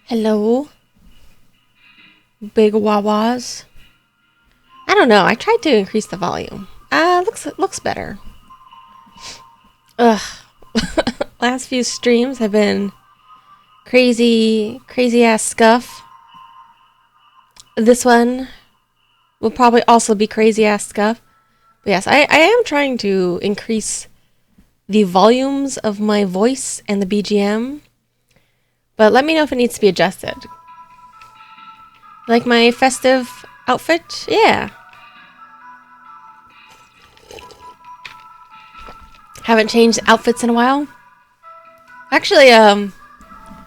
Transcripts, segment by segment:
Hello, big wah-wahs. I don't know. I tried to increase the volume. Looks better. Ugh. Last few streams have been crazy ass scuff. This one will probably also be crazy ass scuff. But yes, I am trying to increase the volumes of my voice and the BGM. But let me know if it needs to be adjusted. Like my festive outfit? Yeah. Haven't changed outfits in a while. Actually,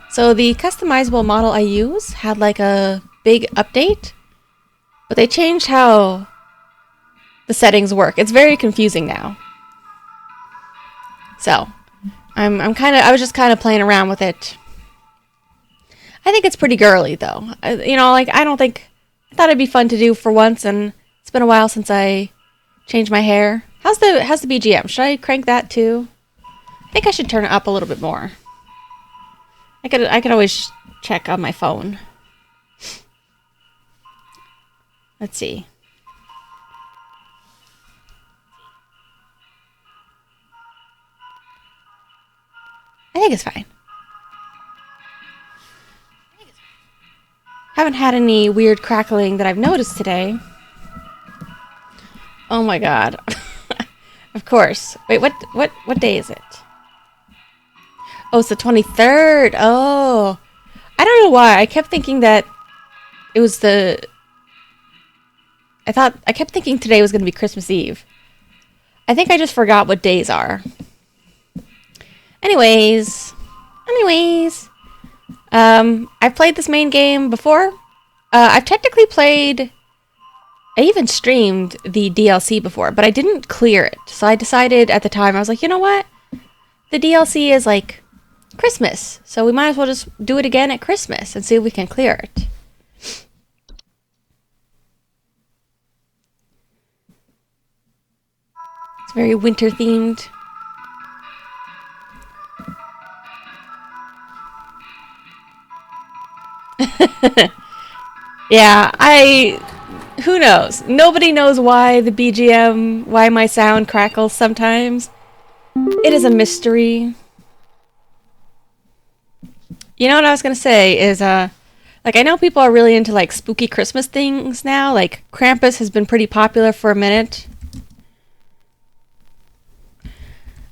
so the customizable model I use had like a big update, but they changed how the settings work. It's very confusing now. So, I was just kind of playing around with it. I think it's pretty girly though. I thought it'd be fun to do for once, and it's been a while since I changed my hair. How's the BGM? Should I crank that too? I think I should turn it up a little bit more. I could always check on my phone. Let's see. I think it's fine. Haven't had any weird crackling that I've noticed today. Oh my god. Of course. Wait, what day is it? Oh, it's the 23rd. Oh. I don't know why. I kept thinking that it was I kept thinking today was going to be Christmas Eve. I think I just forgot what days are. Anyways. I've played this main game before. I've technically played... I even streamed the DLC before, but I didn't clear it. So I decided at the time, I was like, you know what? The DLC is like Christmas. So we might as well just do it again at Christmas and see if we can clear it. It's very winter themed. Yeah, who knows? Nobody knows why the BGM, why my sound crackles sometimes. It is a mystery. You know what I was gonna say is, like, I know people are really into, like, spooky Christmas things now. Like, Krampus has been pretty popular for a minute.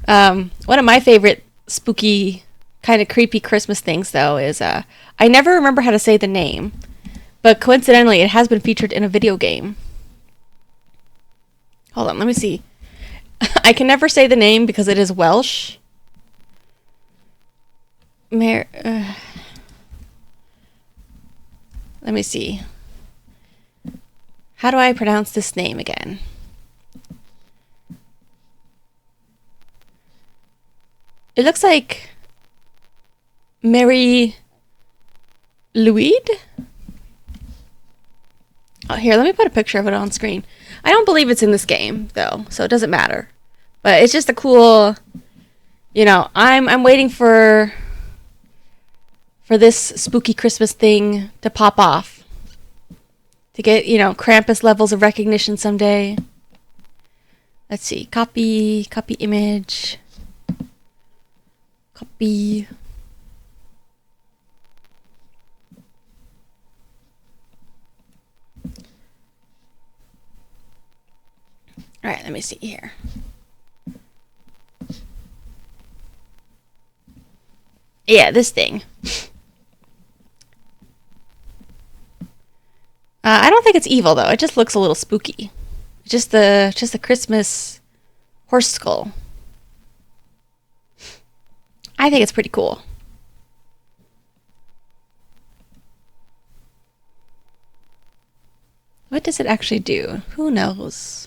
One of my favorite spooky, kind of creepy Christmas things, though, is, I never remember how to say the name. But coincidentally, it has been featured in a video game. Hold on, let me see. I can never say the name because it is Welsh. Let me see. How do I pronounce this name again? It looks like Mary Louide? Oh, here, let me put a picture of it on screen. I don't believe it's in this game, though, so it doesn't matter. But it's just a cool, you know, I'm waiting for this spooky Christmas thing to pop off. To get, you know, Krampus levels of recognition someday. Let's see, copy image. Copy. All right, let me see here. Yeah, this thing. I don't think it's evil though. It just looks a little spooky. Just the Christmas horse skull. I think it's pretty cool. What does it actually do? Who knows?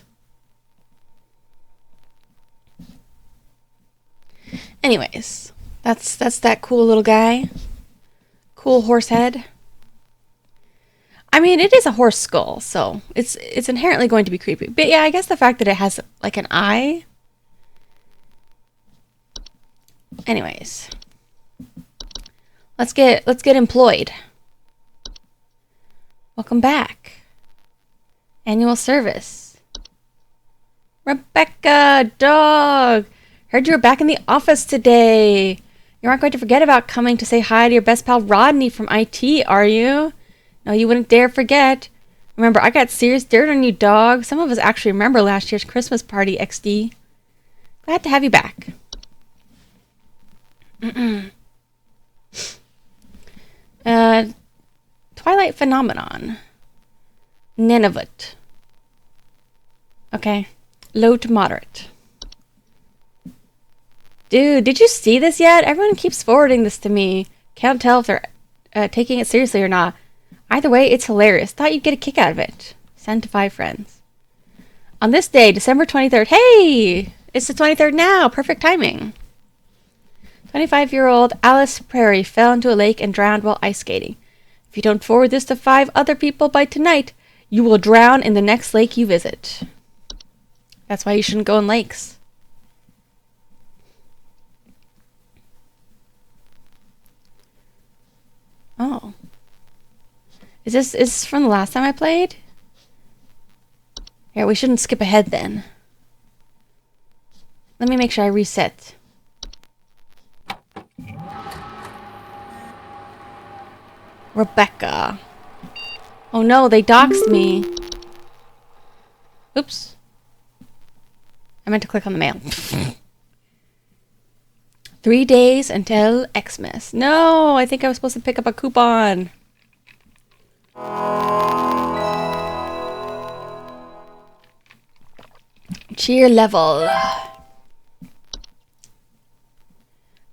Anyways, that's that cool little guy. Cool horse head. I mean, it is a horse skull, so it's inherently going to be creepy. But yeah, I guess the fact that it has like an eye. Anyways, let's get employed. Welcome back. Annual service. Rebecca, dog. Heard you were back in the office today. You aren't going to forget about coming to say hi to your best pal Rodney from IT, are you? No, you wouldn't dare forget. Remember, I got serious dirt on you, dog. Some of us actually remember last year's Christmas party, XD. Glad to have you back. Twilight Phenomenon. Nunavut. Okay. Low to moderate. Dude, did you see this yet? Everyone keeps forwarding this to me. Can't tell if they're taking it seriously or not. Either way, it's hilarious. Thought you'd get a kick out of it. Send to 5 friends. On this day, December 23rd. Hey! It's the 23rd now. Perfect timing. 25-year-old Alice Prairie fell into a lake and drowned while ice skating. If you don't forward this to 5 other people by tonight, you will drown in the next lake you visit. That's why you shouldn't go in lakes. Oh. Is this from the last time I played? Yeah, we shouldn't skip ahead then. Let me make sure I reset. Rebecca. Oh no, they doxed me. Oops. I meant to click on the mail. 3 days until Xmas. No, I think I was supposed to pick up a coupon. Cheer level.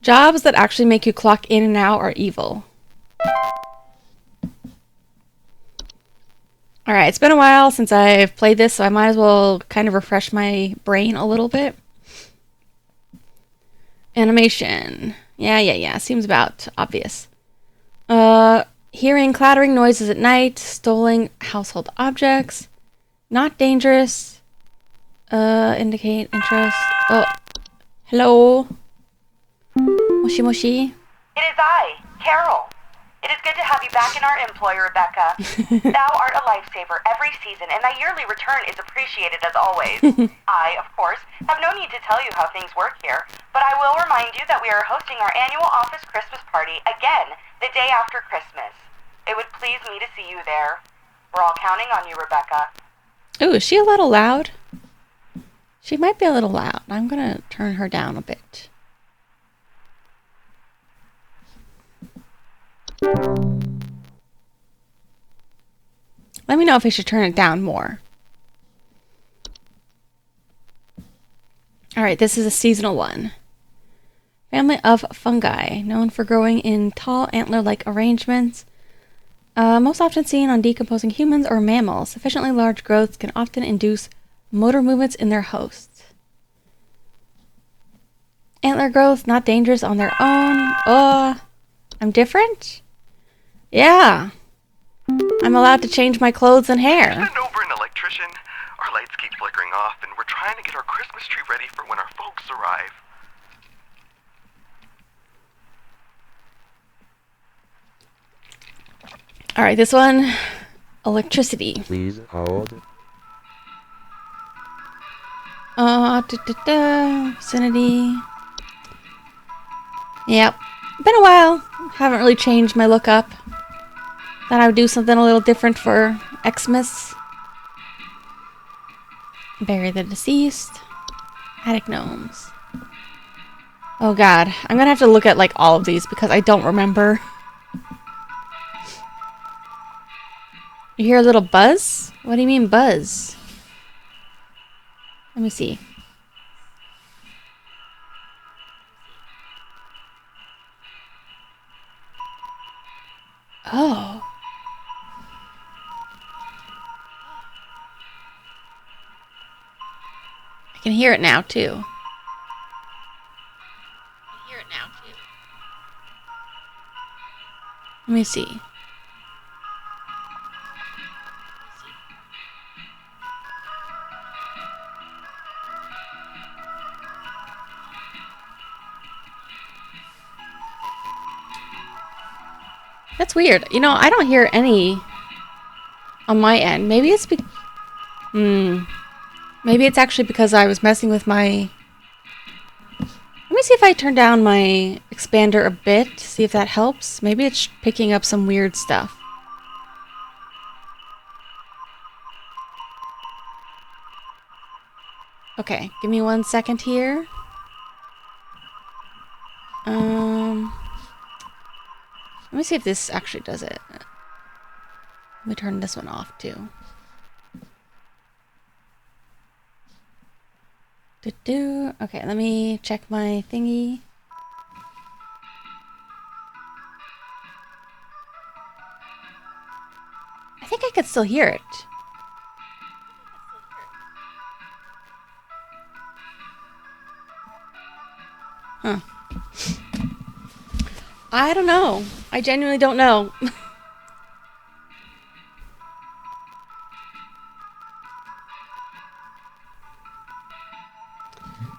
Jobs that actually make you clock in and out are evil. Alright, it's been a while since I've played this, so I might as well kind of refresh my brain a little bit. Animation. Yeah. Seems about obvious. Hearing clattering noises at night. Stolen household objects. Not dangerous. Indicate interest. Oh. Hello. Moshi Moshi. It is I, Carol. It is good to have you back in our employ, Rebecca. Thou art a lifesaver every season, and thy yearly return is appreciated as always. I, of course, have no need to tell you how things work here, but I will remind you that we are hosting our annual office Christmas party again the day after Christmas. It would please me to see you there. We're all counting on you, Rebecca. Ooh, is she a little loud? She might be a little loud. I'm gonna turn her down a bit. Let me know if I should turn it down more. Alright, this is a seasonal one. Family of fungi, known for growing in tall antler-like arrangements. Most often seen on decomposing humans or mammals. Sufficiently large growths can often induce motor movements in their hosts. Antler growth, not dangerous on their own. Oh, I'm different? Yeah. I'm allowed to change my clothes and hair. Send over an electrician. Our lights keep flickering off, and we're trying to get our Christmas tree ready for when our folks arrive. Alright, this one. Electricity. Please hold. Vicinity. Yep. Been a while. Haven't really changed my look up. Thought I would do something a little different for Xmas. Bury the deceased. Attic gnomes. Oh god. I'm gonna have to look at like all of these because I don't remember. You hear a little buzz? What do you mean buzz? Let me see. Oh. I can hear it now, too. Let me see. That's weird. You know, I don't hear any on my end. Maybe it's maybe it's actually because I was messing with my... Let me see if I turn down my expander a bit, see if that helps. Maybe it's picking up some weird stuff. Okay, give me 1 second here. Let me see if this actually does it. Let me turn this one off too. Okay, let me check my thingy. I think I could still hear it. Huh. I don't know. I genuinely don't know.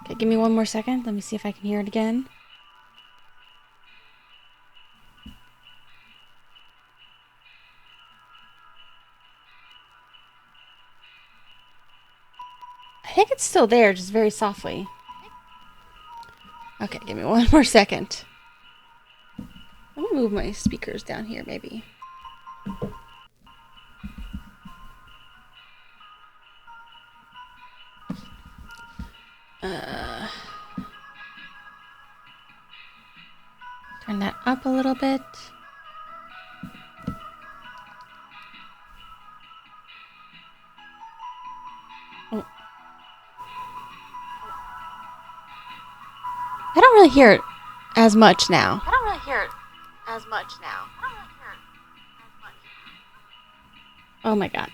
Okay, give me 1 more second. Let me see if I can hear it again. I think it's still there, just very softly. Okay, give me 1 more second. Let me move my speakers down here, maybe. Turn that up a little bit. Oh. I don't really hear it as much now. Oh my god.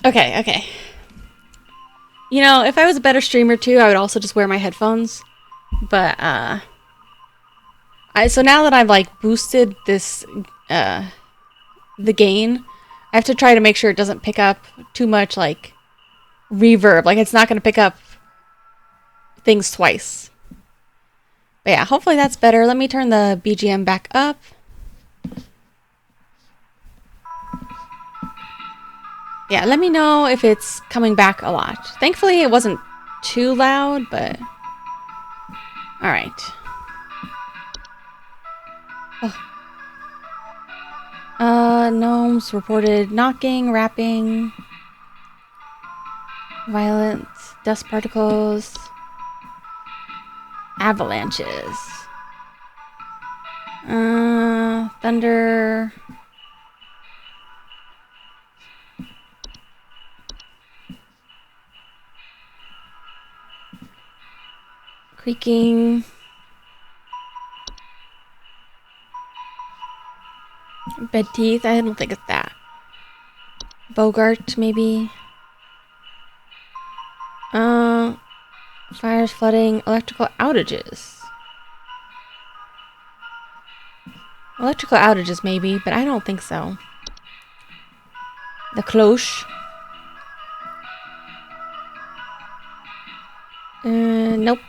Okay. You know, if I was a better streamer too, I would also just wear my headphones. But, so now that I've, like, boosted this, the gain, I have to try to make sure it doesn't pick up too much, like, reverb. Like, it's not going to pick up things twice. But yeah, hopefully that's better. Let me turn the BGM back up. Yeah, let me know if it's coming back a lot. Thankfully, it wasn't too loud, but... Alright. Gnomes reported knocking, rapping, violent dust particles, avalanches, thunder, creaking, bed teeth. I don't think it's that. Bogart, maybe. Fires, flooding, electrical outages. Electrical outages, maybe, but I don't think so. The cloche. Nope.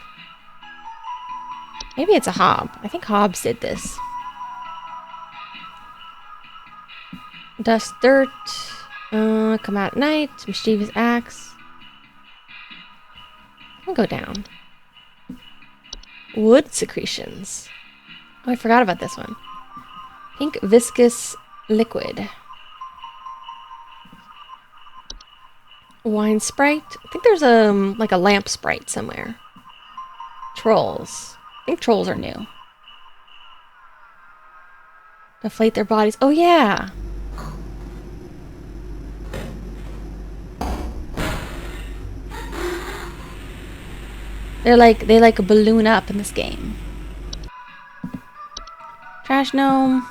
Maybe it's a Hob. I think Hobbs did this. Dust, dirt. Come out at night. Mischievous acts. I'll go down. Wood secretions. Oh, I forgot about this one. Pink viscous liquid. Wine sprite. I think there's like a lamp sprite somewhere. Trolls. I think trolls are new. Deflate their bodies. Oh yeah. They like a balloon up in this game. Trash gnome.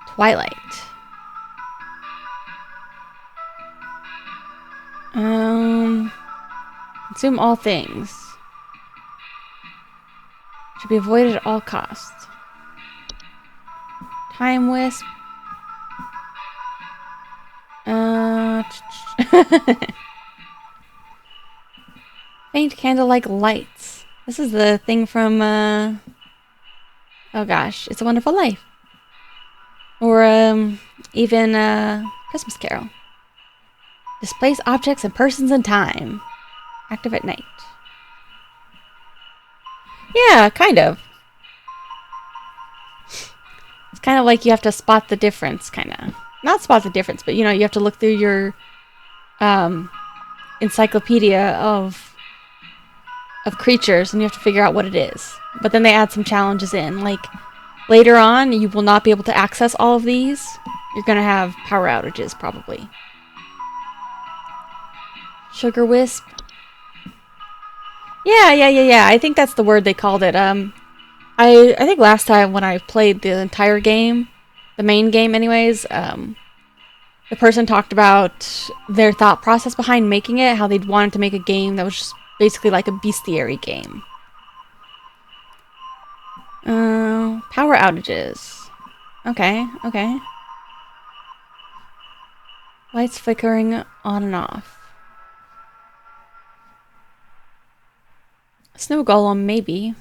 Twilight. Consume all things. Should be avoided at all costs. Time wisp. Faint candle-like lights. This is the thing from, oh gosh, It's a Wonderful Life. Or even Christmas Carol. Displace objects and persons in time. Active at night. Yeah, kind of. It's kind of like you have to spot the difference, kind of. Not spot the difference, but you know, you have to look through your encyclopedia of creatures and you have to figure out what it is. But then they add some challenges in. Like, later on, you will not be able to access all of these. You're going to have power outages, probably. Sugar Wisp. Yeah. I think that's the word they called it. I think last time when I played the entire game, the main game anyways, the person talked about their thought process behind making it, how they'd wanted to make a game that was just basically like a bestiary game. Power outages. Okay. Lights flickering on and off. Snow golem, maybe.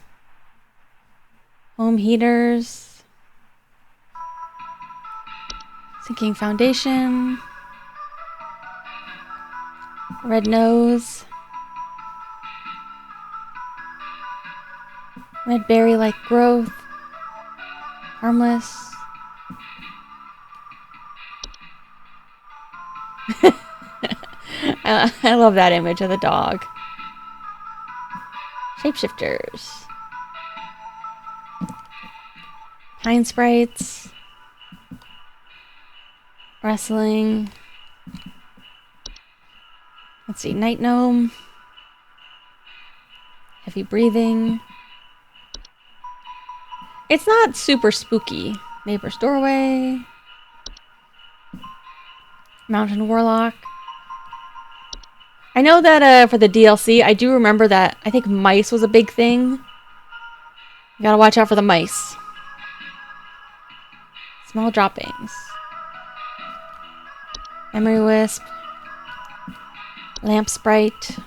Home heaters. Sinking foundation. Red nose. Red berry-like growth. Harmless. I love that image of the dog. Shapeshifters. Pine sprites. Wrestling. Let's see. Night gnome. Heavy breathing. It's not super spooky. Neighbor's doorway. Mountain warlock. I know that for the DLC, I do remember that I think mice was a big thing. You gotta watch out for the mice. Small droppings. Memory wisp. Lamp sprite.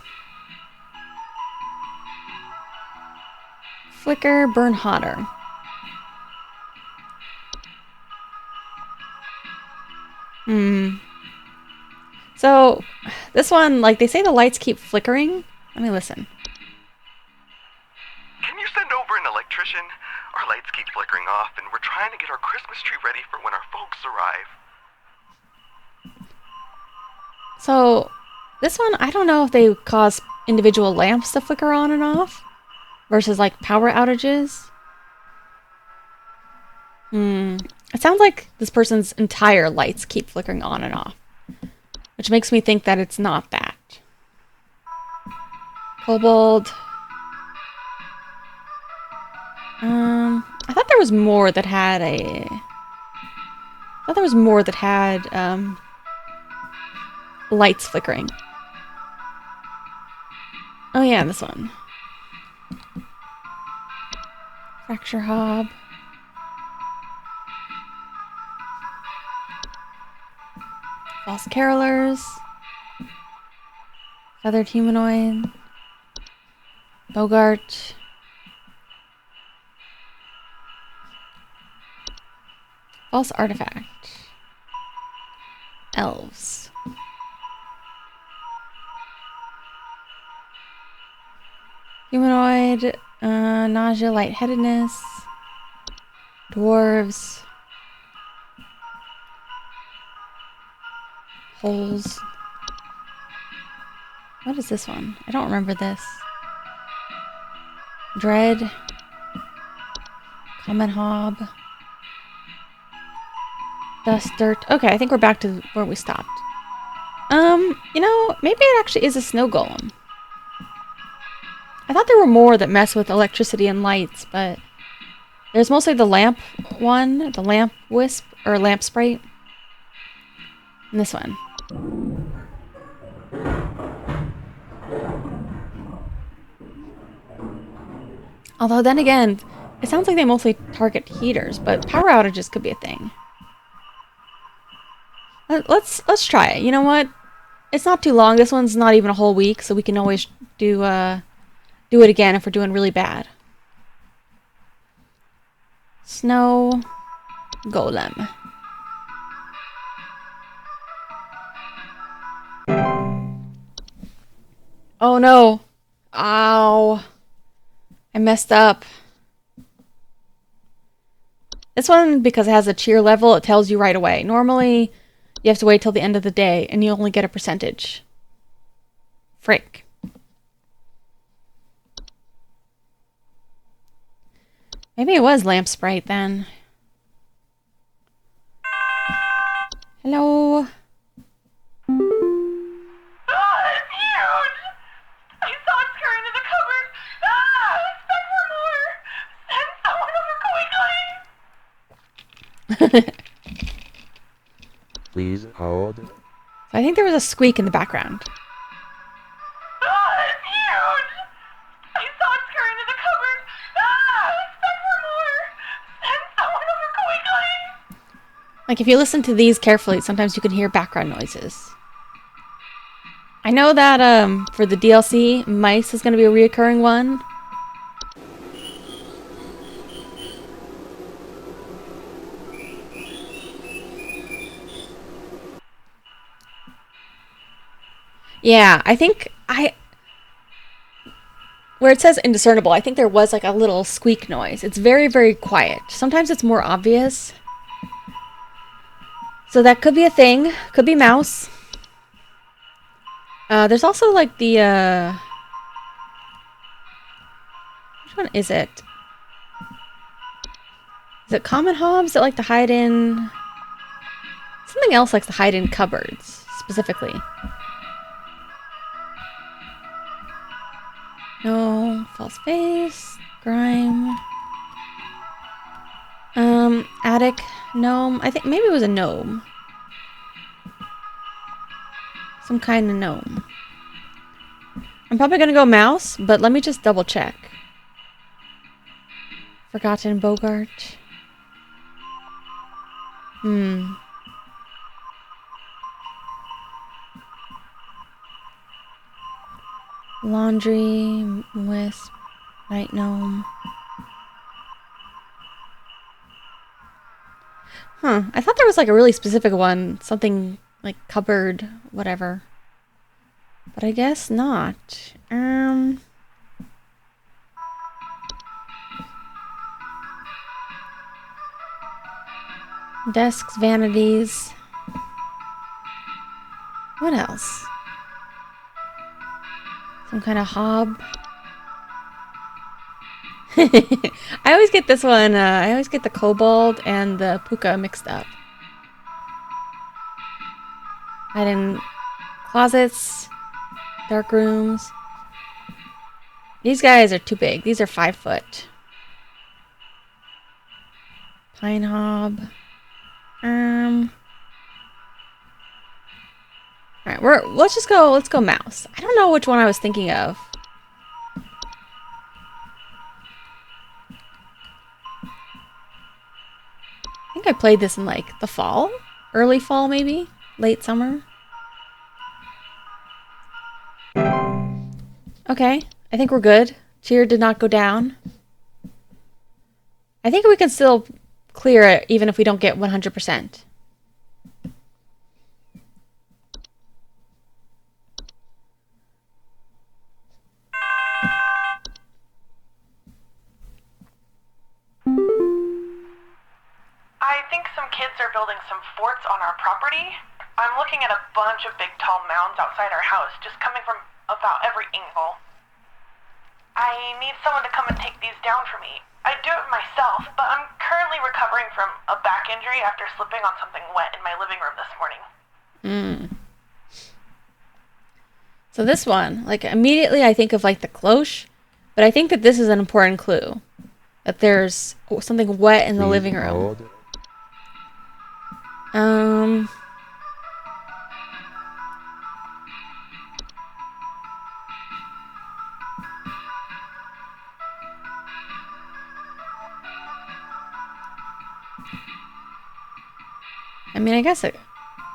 Flicker, burn hotter. So, this one, like, they say the lights keep flickering. Let me listen. Can you send over an electrician? Our lights keep flickering off, and we're trying to get our Christmas tree ready for when our folks arrive. So, this one, I don't know if they cause individual lamps to flicker on and off versus, like, power outages. It sounds like this person's entire lights keep flickering on and off, which makes me think that it's not that. Kobold. I thought there was more that had lights flickering. Oh yeah, this one. Fracture hob. False carolers. Feathered humanoid. Bogart. False artifact. Elves. Humanoid. Nausea, lightheadedness. Dwarves. Holes. What is this one? I don't remember this. Dread. Common hob. Dust, dirt. Okay, I think we're back to where we stopped. You know, maybe it actually is a snow golem. I thought there were more that mess with electricity and lights, but there's mostly the lamp one, the lamp wisp, or lamp sprite. And this one. Although then again, it sounds like they mostly target heaters, but power outages could be a thing. Let's try it. You know what? It's not too long. This one's not even a whole week, so we can always do it again if we're doing really bad. Snow golem. Oh no. Ow. I messed up. This one, because it has a cheer level, it tells you right away. Normally, you have to wait till the end of the day, and you only get a percentage. Frick. Maybe it was Lamp Sprite then. Hello? It's huge! I saw it scurry into the cupboard. Expect for more! Send someone over quickly! Please hold. So I think there was a squeak in the background. It's huge! I saw it scurry into the cupboard. Expect for more! Send someone over quickly! Like, if you listen to these carefully, sometimes you can hear background noises. I know that, for the DLC, mice is going to be a reoccurring one. Yeah, I think where it says indiscernible, I think there was like a little squeak noise. It's very, very quiet. Sometimes it's more obvious. So that could be a thing. Could be mouse. There's also like the, which one is it? Is it common hobs that like to hide in... Something else likes to hide in cupboards, specifically. No, false face, grime. Attic, gnome. I think maybe it was a gnome. Some kind of gnome. I'm probably gonna go mouse, but let me just double check. Forgotten Bogart. Laundry, wisp, night gnome. Huh. I thought there was like a really specific one. Something like cupboard, whatever. But I guess not. Desks, vanities. What else? Some kind of hob. I always get this one. I always get the kobold and the puka mixed up. Hide in closets, dark rooms. These guys are too big. These are 5 foot. Pine hob. Alright, let's go mouse. I don't know which one I was thinking of. I think I played this in like the fall? Early fall maybe? Late summer? Okay, I think we're good. Cheer did not go down. I think we can still clear it even if we don't get 100%. I think some kids are building some forts on our property. I'm looking at a bunch of big tall mounds outside our house, just coming from about every angle. I need someone to come and take these down for me. I'd do it myself, but I'm currently recovering from a back injury after slipping on something wet in my living room this morning. So this one, like immediately I think of like the cloche, but I think that this is an important clue. That there's something wet in the living room. I mean, I guess it...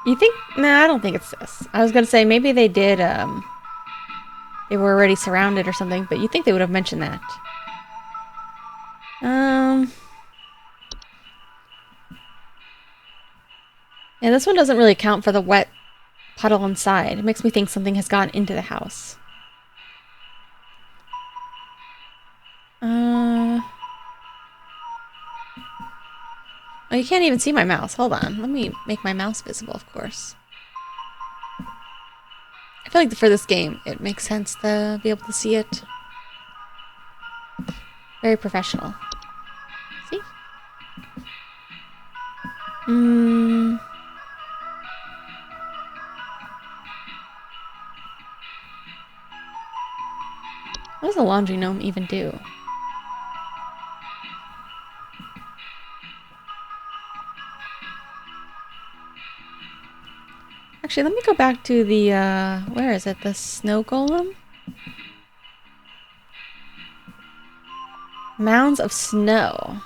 You think... Nah, I don't think it's this. I was gonna say, maybe they did, they were already surrounded or something, but you think they would have mentioned that. Yeah, this one doesn't really account for the wet puddle inside. It makes me think something has gotten into the house. Oh, you can't even see my mouse. Hold on. Let me make my mouse visible, of course. I feel like for this game, it makes sense to be able to see it. Very professional. See? What does a laundry gnome even do? Actually, let me go back to the, where is it? The snow golem? Mounds of snow.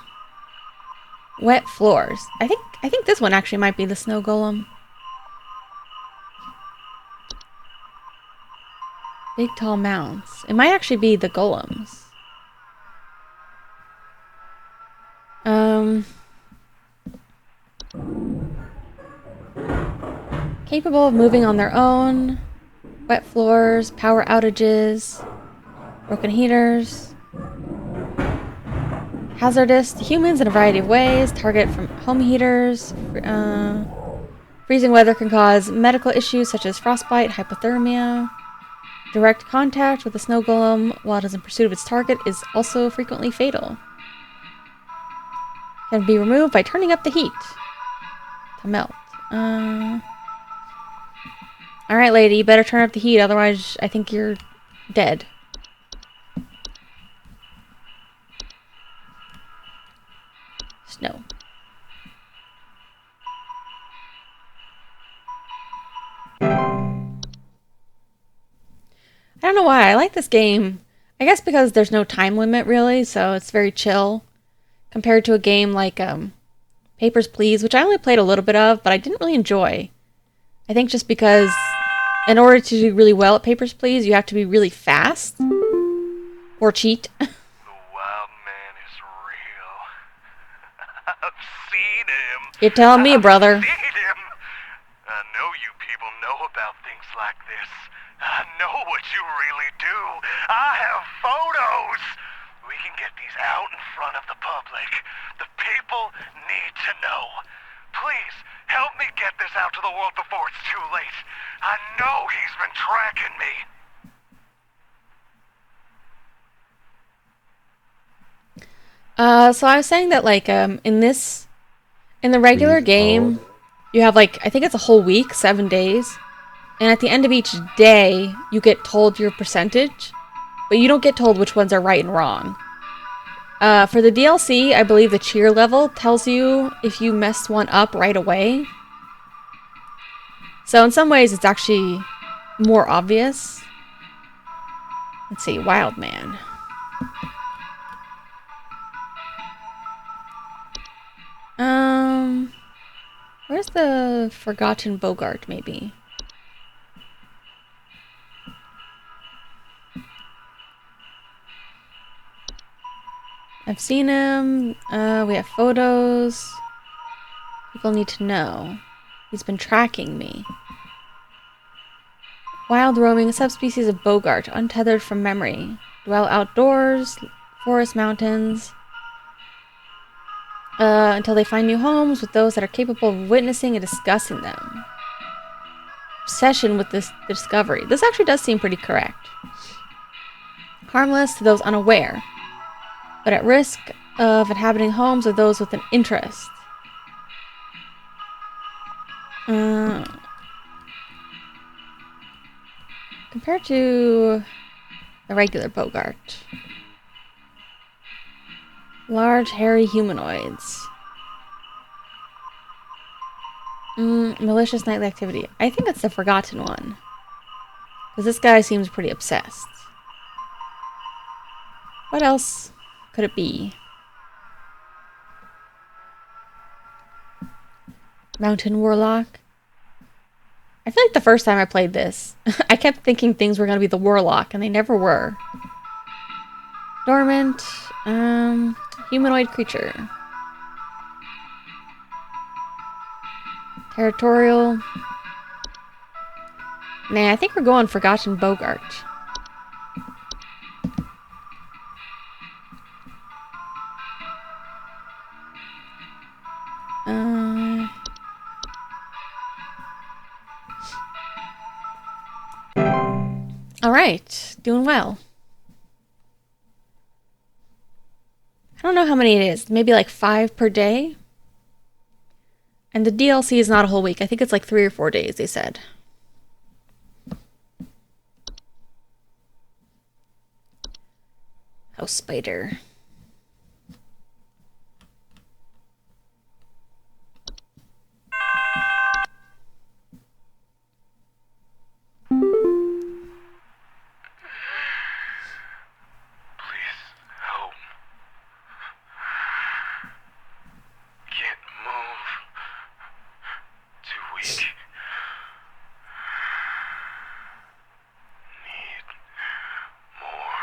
Wet floors. I think this one actually might be the snow golem. Big tall mounds. It might actually be the golems. Capable of moving on their own. Wet floors, power outages, broken heaters. Hazardous to humans in a variety of ways. Target from home heaters. Freezing weather can cause medical issues such as frostbite, hypothermia. Direct contact with the snow golem while it is in pursuit of its target is also frequently fatal. Can be removed by turning up the heat to melt. Alright, lady, you better turn up the heat, otherwise I think you're dead. Snow. I don't know why. I like this game. I guess because there's no time limit, really, so it's very chill. Compared to a game like Papers, Please, which I only played a little bit of, but I didn't really enjoy. I think just because in order to do really well at Papers, Please, you have to be really fast. Or cheat. The wild man is real. I've seen him. You're telling me, brother. I've seen him. I know you people know about things like this. I know what you really do. I have photos. We can get these out in front of the public. The people need to know. Please, help me get this out to the world before it's too late. I know he's been tracking me. So I was saying that, like, in the regular game, you have, like, I think it's a whole week, 7 days. And at the end of each day, you get told your percentage, but you don't get told which ones are right and wrong. For the DLC, I believe the cheer level tells you if you mess one up right away. So in some ways, it's actually more obvious. Let's see, Wild Man. Where's the Forgotten Bogart, maybe? I've seen him. We have photos. People need to know. He's been tracking me. Wild roaming, a subspecies of Bogart, untethered from memory. Dwell outdoors, forest, mountains. Until they find new homes with those that are capable of witnessing and discussing them. Obsession with the discovery. This actually does seem pretty correct. Harmless to those unaware, but at risk of inhabiting homes of those with an interest. Compared to the regular Bogart. Large, hairy humanoids. Malicious nightly activity. I think it's the Forgotten one. Because this guy seems pretty obsessed. What else could it be? Mountain Warlock. I feel like the first time I played this, I kept thinking things were going to be the Warlock, and they never were. Dormant. Humanoid creature. Territorial. Nah, I think we're going Forgotten Bogart. right. Doing well. I don't know how many it is. Maybe like 5 per day. And the DLC is not a whole week. I think it's like 3 or 4 days, they said. Oh, spider. Please help. Can't move. Too weak. Need more.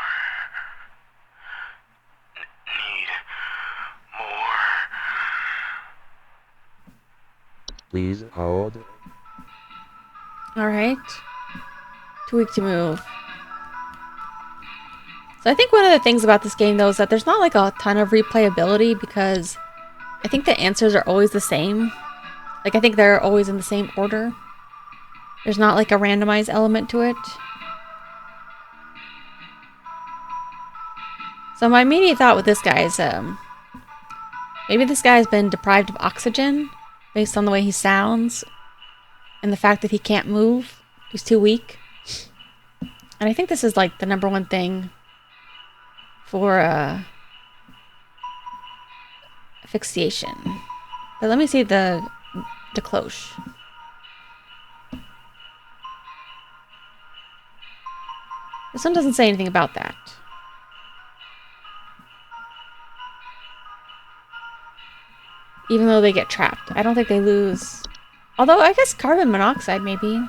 Need more. Please hold. Alright. Too weak to move. So I think one of the things about this game, though, is that there's not like a ton of replayability because I think the answers are always the same. Like, I think they're always in the same order. There's not like a randomized element to it. So my immediate thought with this guy is, maybe this guy has been deprived of oxygen based on the way he sounds and the fact that he can't move. He's too weak. And I think this is like the number one thing for asphyxiation. But let me see the cloche. This one doesn't say anything about that. Even though they get trapped. I don't think they lose. Although, I guess carbon monoxide, maybe.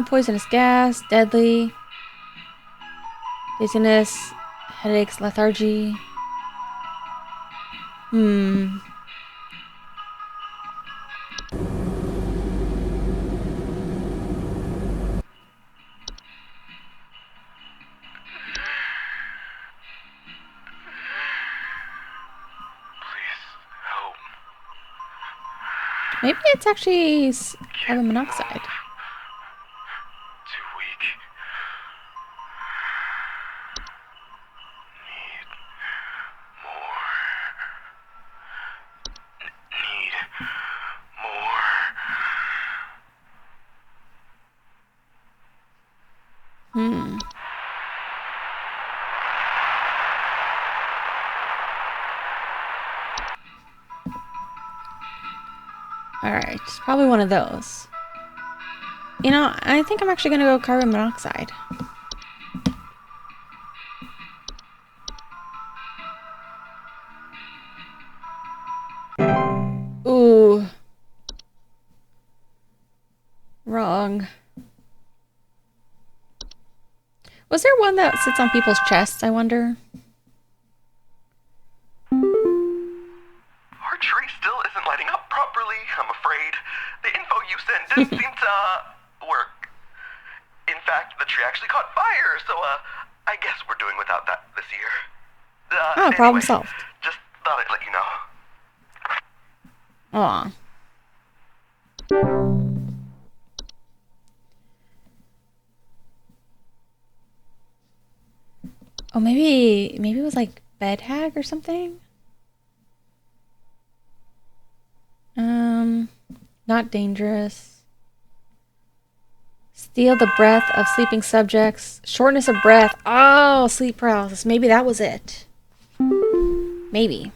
Poisonous gas, deadly. Dizziness, headaches, lethargy. Please help. Maybe it's actually carbon monoxide. Too weak. Need more. Need more. Alright, probably one of those. You know, I think I'm actually gonna go carbon monoxide. Ooh. Wrong. Was there one that sits on people's chests, I wonder? Our tree still isn't lighting up properly, I'm afraid. The info you sent didn't seem to work. In fact, the tree actually caught fire, so I guess we're doing without that this year. Oh, problem solved. Just thought I'd let you know. Aw. Oh, maybe it was like bed hag or something? Not dangerous. Steal the breath of sleeping subjects. Shortness of breath. Oh, sleep paralysis. Maybe that was it. Maybe.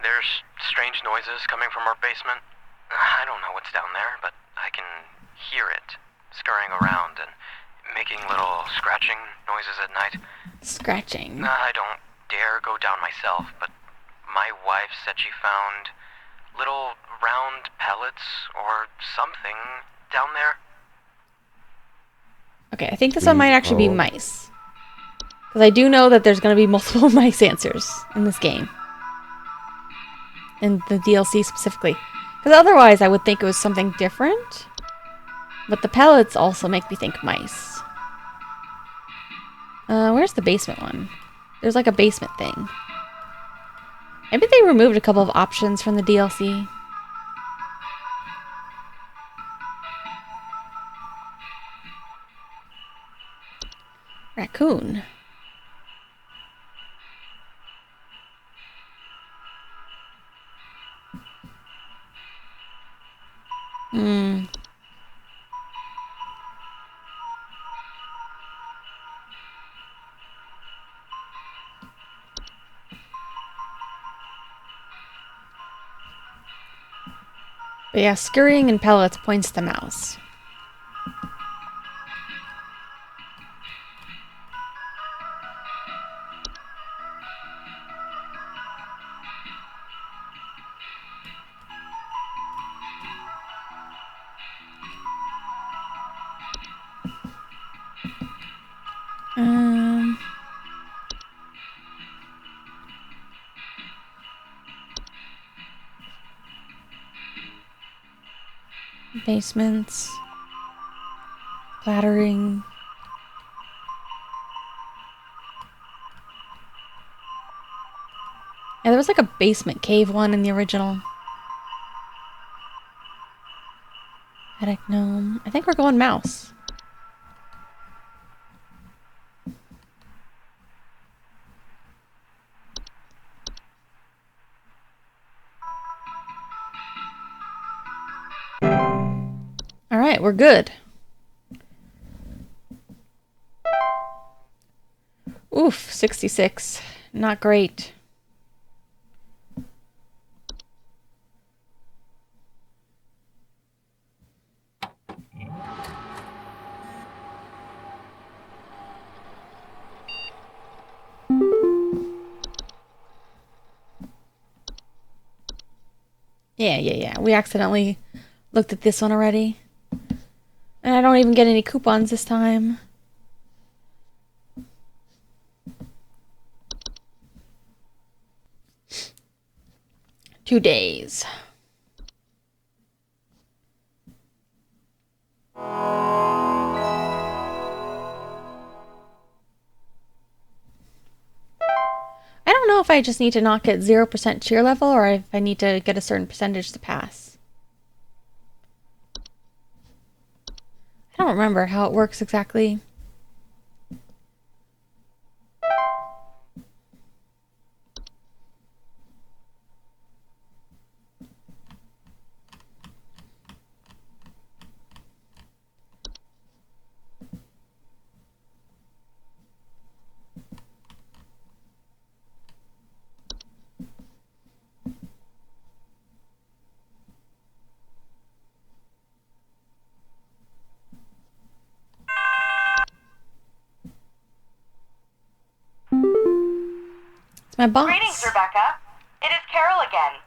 There's strange noises coming from our basement. I don't know what's down there, but I can hear it scurrying around and making little scratching noises at night. Scratching. I don't dare go down myself, but my wife said she found little round pellets or something down there? Okay, I think this one might actually be hold. mice. Because I do know that there's going to be multiple mice answers in this game. In the DLC specifically. Because otherwise I would think it was something different. But the pellets also make me think mice. Where's the basement one? There's like a basement thing. Maybe they removed a couple of options from the DLC. Raccoon. Hmm. But yeah, scurrying and pellets points to mouse. Um, Basements. Clattering. Yeah, there was like a basement cave one in the original. Attic gnome. I think we're going mouse. Alright, we're good. Oof, 66. Not great. Yeah. We accidentally looked at this one already. And I don't even get any coupons this time. Two days. I don't know if I just need to not get 0% cheer level or if I need to get a certain percentage to pass. I don't remember how it works exactly. It's my boss. Greetings, Rebecca. It is Carol again.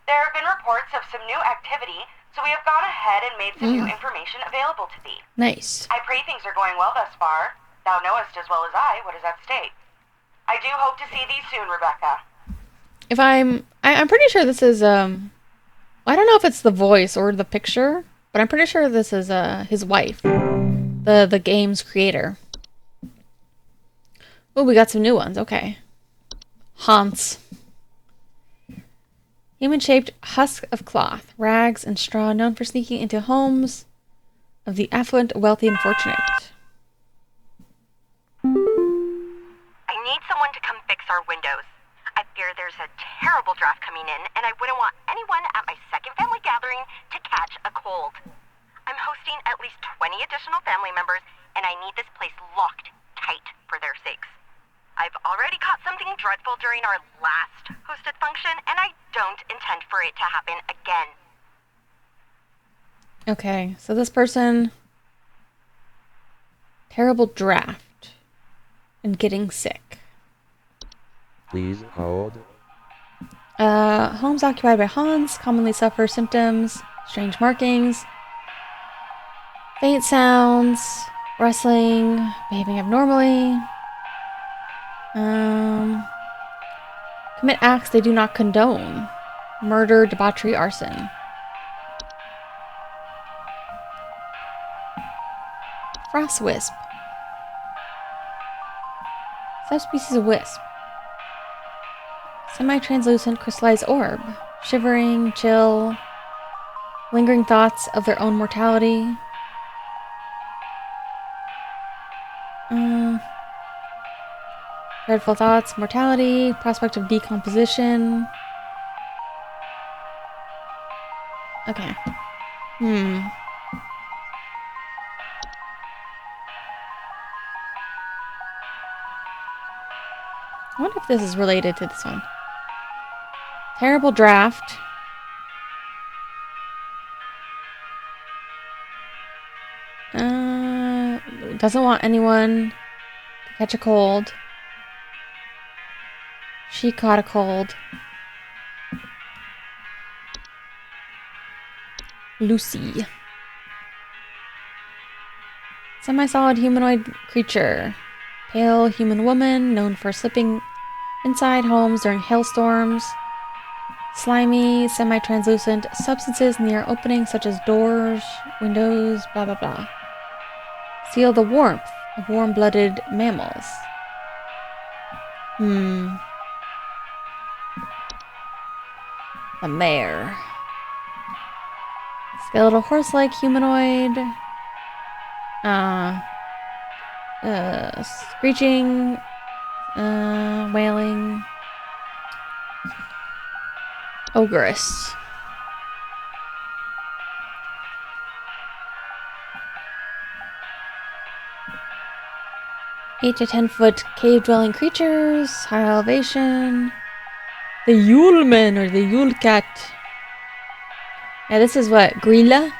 There have been reports of some new activity, so we have gone ahead and made some new information available to thee. Nice. I pray things are going well thus far. Thou knowest as well as I what is at stake. I do hope to see thee soon, Rebecca. If I'm pretty sure this is I don't know if it's the voice or the picture, but I'm pretty sure this is his wife, the game's creator. Oh, we got some new ones. Okay. Haunts. Human-shaped husk of cloth, rags, and straw known for sneaking into homes of the affluent, wealthy, and fortunate. I need someone to come fix our windows. I fear there's a terrible draft coming in, and I wouldn't want anyone at my second family gathering to catch a cold. I'm hosting at least 20 additional family members, and I need this place locked tight for their sakes. I've already caught something dreadful during our last hosted function, and I don't intend for it to happen again. Okay, so this person... Terrible draft. And getting sick. Please hold. Homes occupied by Hans commonly suffer symptoms, strange markings, faint sounds, rustling, behaving abnormally. Commit acts they do not condone. Murder, debauchery, arson. Frost wisp. Subspecies of wisp. Semi-translucent crystallized orb. Shivering, chill, lingering thoughts of their own mortality. Dreadful thoughts, mortality, prospect of decomposition. Okay. I wonder if this is related to this one. Terrible draft. Doesn't want anyone to catch a cold. She caught a cold. Lucy. Semi-solid humanoid creature. Pale human woman known for slipping inside homes during hailstorms. Slimy, semi-translucent substances near openings such as doors, windows, blah blah blah. Seal the warmth of warm-blooded mammals. A mare. Skeletal horse-like humanoid. Screeching. Wailing. Ogress. Eight to 10-foot cave-dwelling creatures, high elevation. The Yule Man or the Yule Cat. Yeah, this is what Grilla,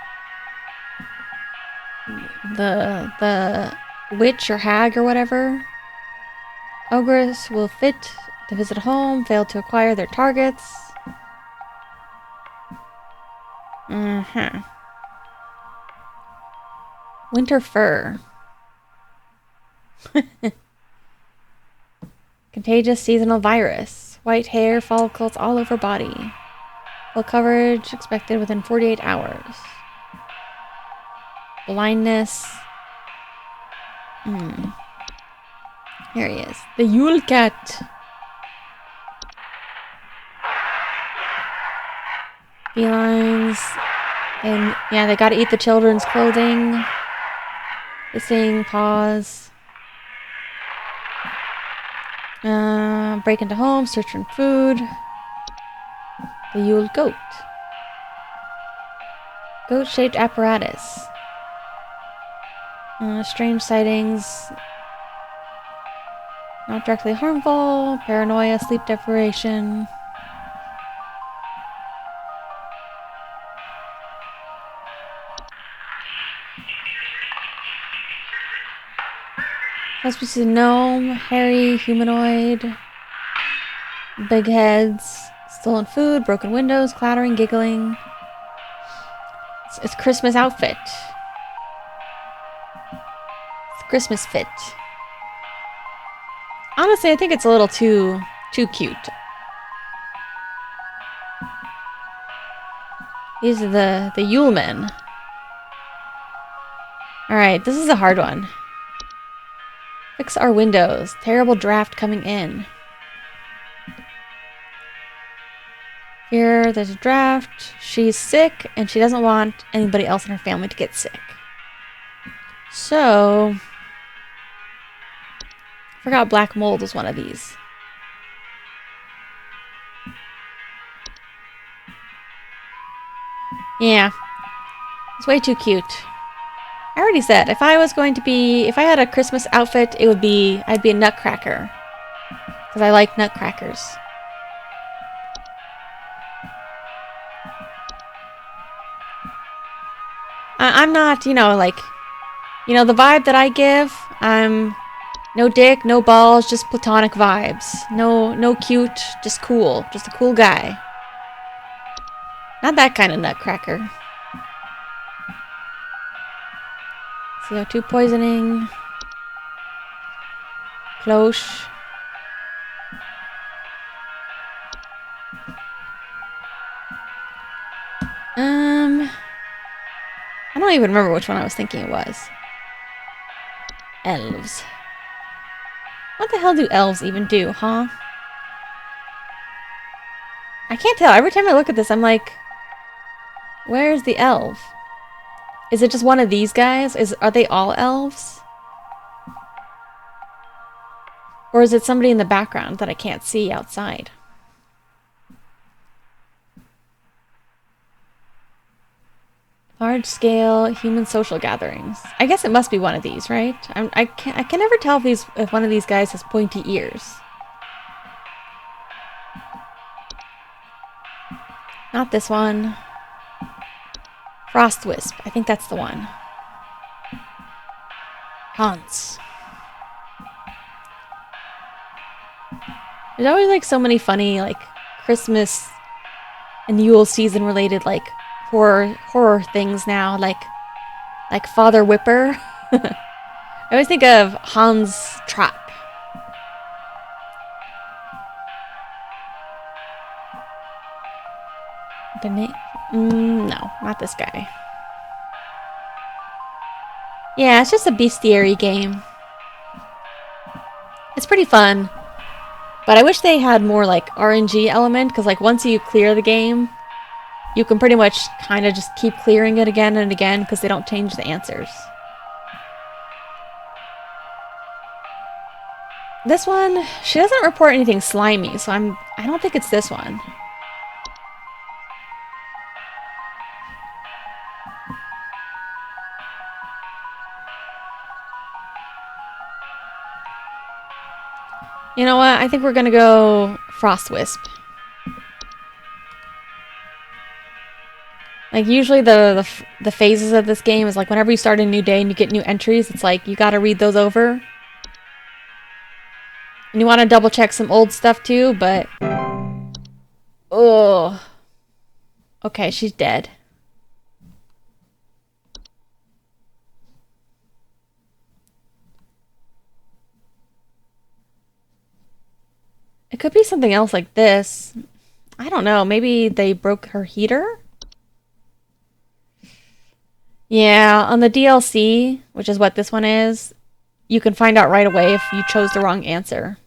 the witch or hag or whatever. Ogress will fit to visit a home, fail to acquire their targets. Winter fur. Contagious seasonal virus. White hair, follicles all over body. Full coverage expected within 48 hours. Blindness. Here he is. The Yule Cat. Felines. And yeah, they gotta eat the children's clothing. Hissing, paws. Break into homes, search for food. The Yule Goat. Goat-shaped apparatus. Strange sightings. Not directly harmful. Paranoia, sleep deprivation. Subspecies gnome, hairy, humanoid. Big heads. Stolen food, broken windows, clattering, giggling. It's Christmas outfit. It's Christmas fit. Honestly, I think it's a little too cute. These are the Yule men. Alright, this is a hard one. Fix our windows. Terrible draft coming in. Here, there's a draft. She's sick, and she doesn't want anybody else in her family to get sick. So, I forgot black mold was one of these. Yeah, it's way too cute. I already said, if I had a Christmas outfit, I'd be a nutcracker. Because I like nutcrackers. I'm not, the vibe that I give, I'm No dick, no balls, just platonic vibes. No cute, just cool. Just a cool guy. Not that kind of nutcracker. CO2 poisoning. Cloche. I don't even remember which one I was thinking it was. Elves. What the hell do elves even do, huh? I can't tell. Every time I look at this, I'm like, where's the elf? Is it just one of these guys? Are they all elves? Or is it somebody in the background that I can't see outside? Large-scale human social gatherings. I guess it must be one of these, right? I can never tell if one of these guys has pointy ears. Not this one. Frostwisp. I think that's the one. Hans. There's always like so many funny like Christmas and Yule season related like horror things now, like Father Whipper. I always think of Hans Trap. The name? No, not this guy. Yeah, it's just a bestiary game. It's pretty fun, but I wish they had more like RNG element, because like once you clear the game, you can pretty much kind of just keep clearing it again and again because they don't change the answers. This one, she doesn't report anything slimy, so I don't think it's this one. You know what? I think we're gonna go Frostwisp. Like usually the phases of this game is like whenever you start a new day and you get new entries, it's like you gotta read those over. And you want to double check some old stuff too, but oh, okay, she's dead. It could be something else like this. I don't know. Maybe they broke her heater? Yeah, on the DLC, which is what this one is, you can find out right away if you chose the wrong answer.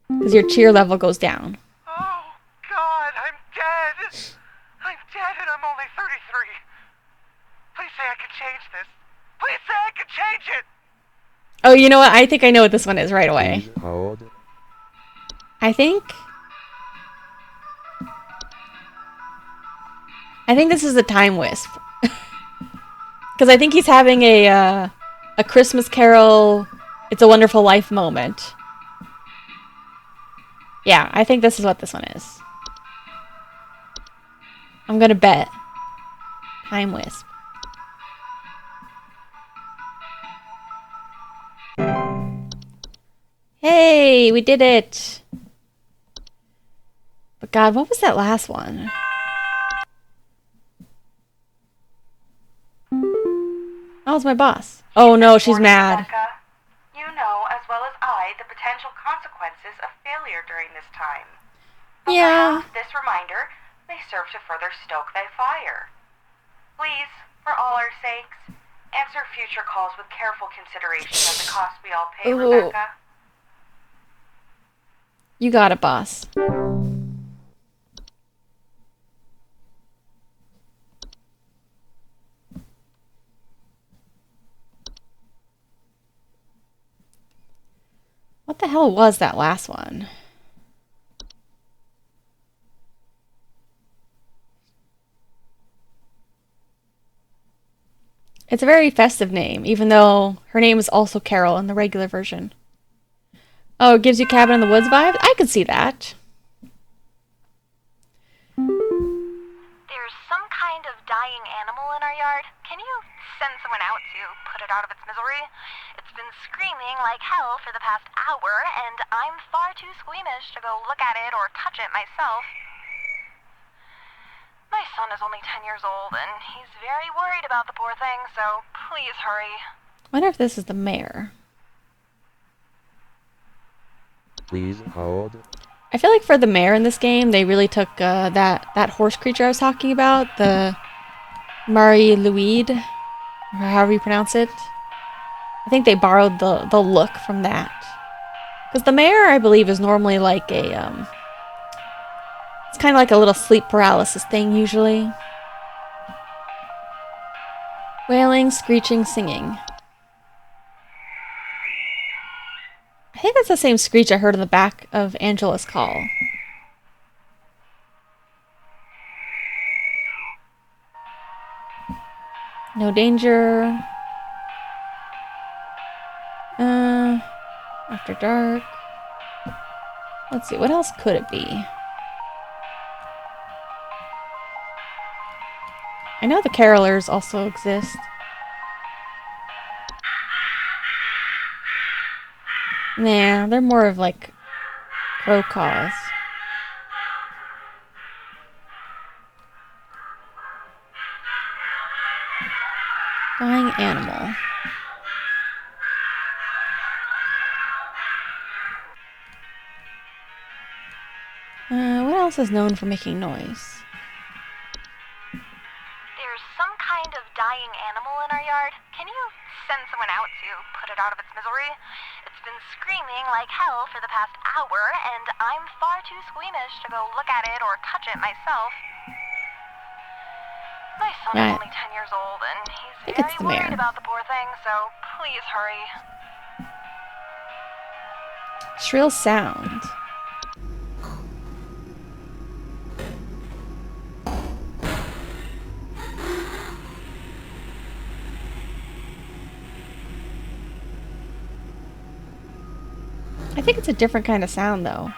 Because your cheer level goes down. Oh, God, I'm dead. I'm dead and I'm only 33. Please say I can change this. Please say I can change it. Oh, you know what? I think I know what this one is right away. Please hold. I think this is a Time Wisp. Because I think he's having a Christmas Carol, It's a Wonderful Life moment. Yeah, I think this is what this one is. I'm gonna bet. Time Wisp. Hey, we did it! But God, what was that last one? Oh, it's my boss. Oh no, she's Morning, mad. Rebecca. You know as well as I the potential consequences of failure during this time. But Yeah. perhaps this reminder may serve to further stoke thy fire. Please, for all our sakes, answer future calls with careful consideration of the cost we all pay, Ooh. Rebecca. You got it, boss. What the hell was that last one? It's a very festive name, even though her name is also Carol in the regular version. Oh, it gives you Cabin in the Woods vibes? I could see that. There's some kind of dying animal in our yard? Can you send someone out to put it out of its misery? It's been screaming like hell for the past hour, and I'm far too squeamish to go look at it or touch it myself. My son is only 10 years old, and he's very worried about the poor thing, so please hurry. I wonder if this is the mayor. Please hold. I feel like for the mayor in this game, they really took that horse creature I was talking about, the Marie Louise, or however you pronounce it. I think they borrowed the look from that. Because the mayor, I believe, is normally like a, it's kind of like a little sleep paralysis thing, usually. Wailing, screeching, singing. I think that's the same screech I heard in the back of Angela's call. No danger. After dark. Let's see, what else could it be? I know the carolers also exist. Nah, they're more of like crow caws. Dying animal. What else is known for making noise? There's some kind of dying animal in our yard. Can you send someone out to put it out of its misery? It's been screaming like hell for the past hour, and I'm far too squeamish to go look at it or touch it myself. My son is only 10 years old, and he's very worried about the poor thing, so please hurry. Shrill sound. I think it's a different kind of sound, though.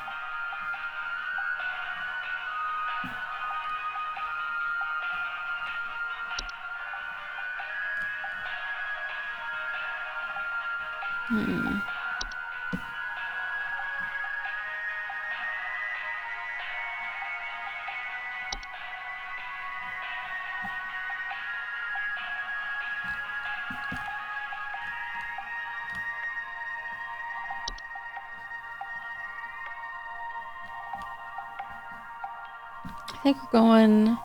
I think we're going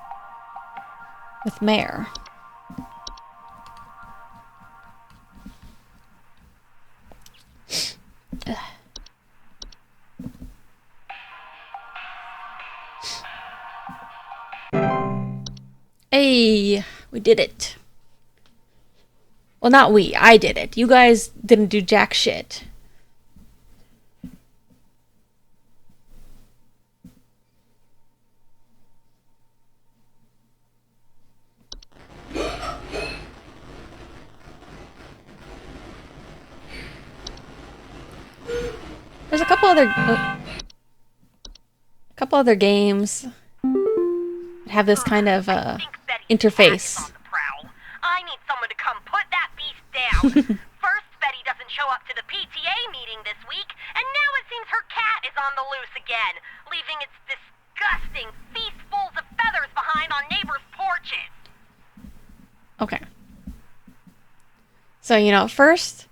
with Mayor. Hey, we did it. Well, not we. I did it. You guys didn't do jack shit. There's a couple other games that have this kind of interface. I need someone to come put that beast down. First, Betty doesn't show up to the PTA meeting this week, and now it seems her cat is on the loose again, leaving its disgusting feastfuls of feathers behind on neighbors' porches. Okay. So, first,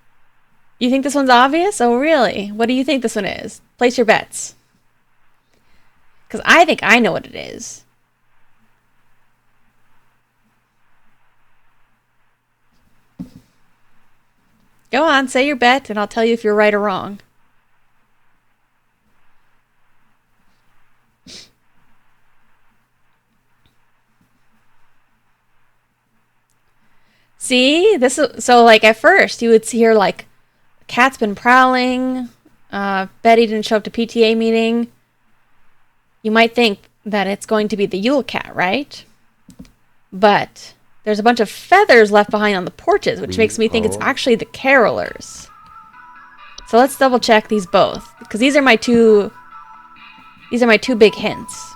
you think this one's obvious? Oh, really? What do you think this one is? Place your bets. Because I think I know what it is. Go on, say your bet, and I'll tell you if you're right or wrong. See? So, like, at first, you would hear, like, cat's been prowling, Betty didn't show up to PTA meeting. You might think that it's going to be the Yule cat, right? But there's a bunch of feathers left behind on the porches, which makes me think it's actually the carolers. So let's double check these both, because these are my two big hints.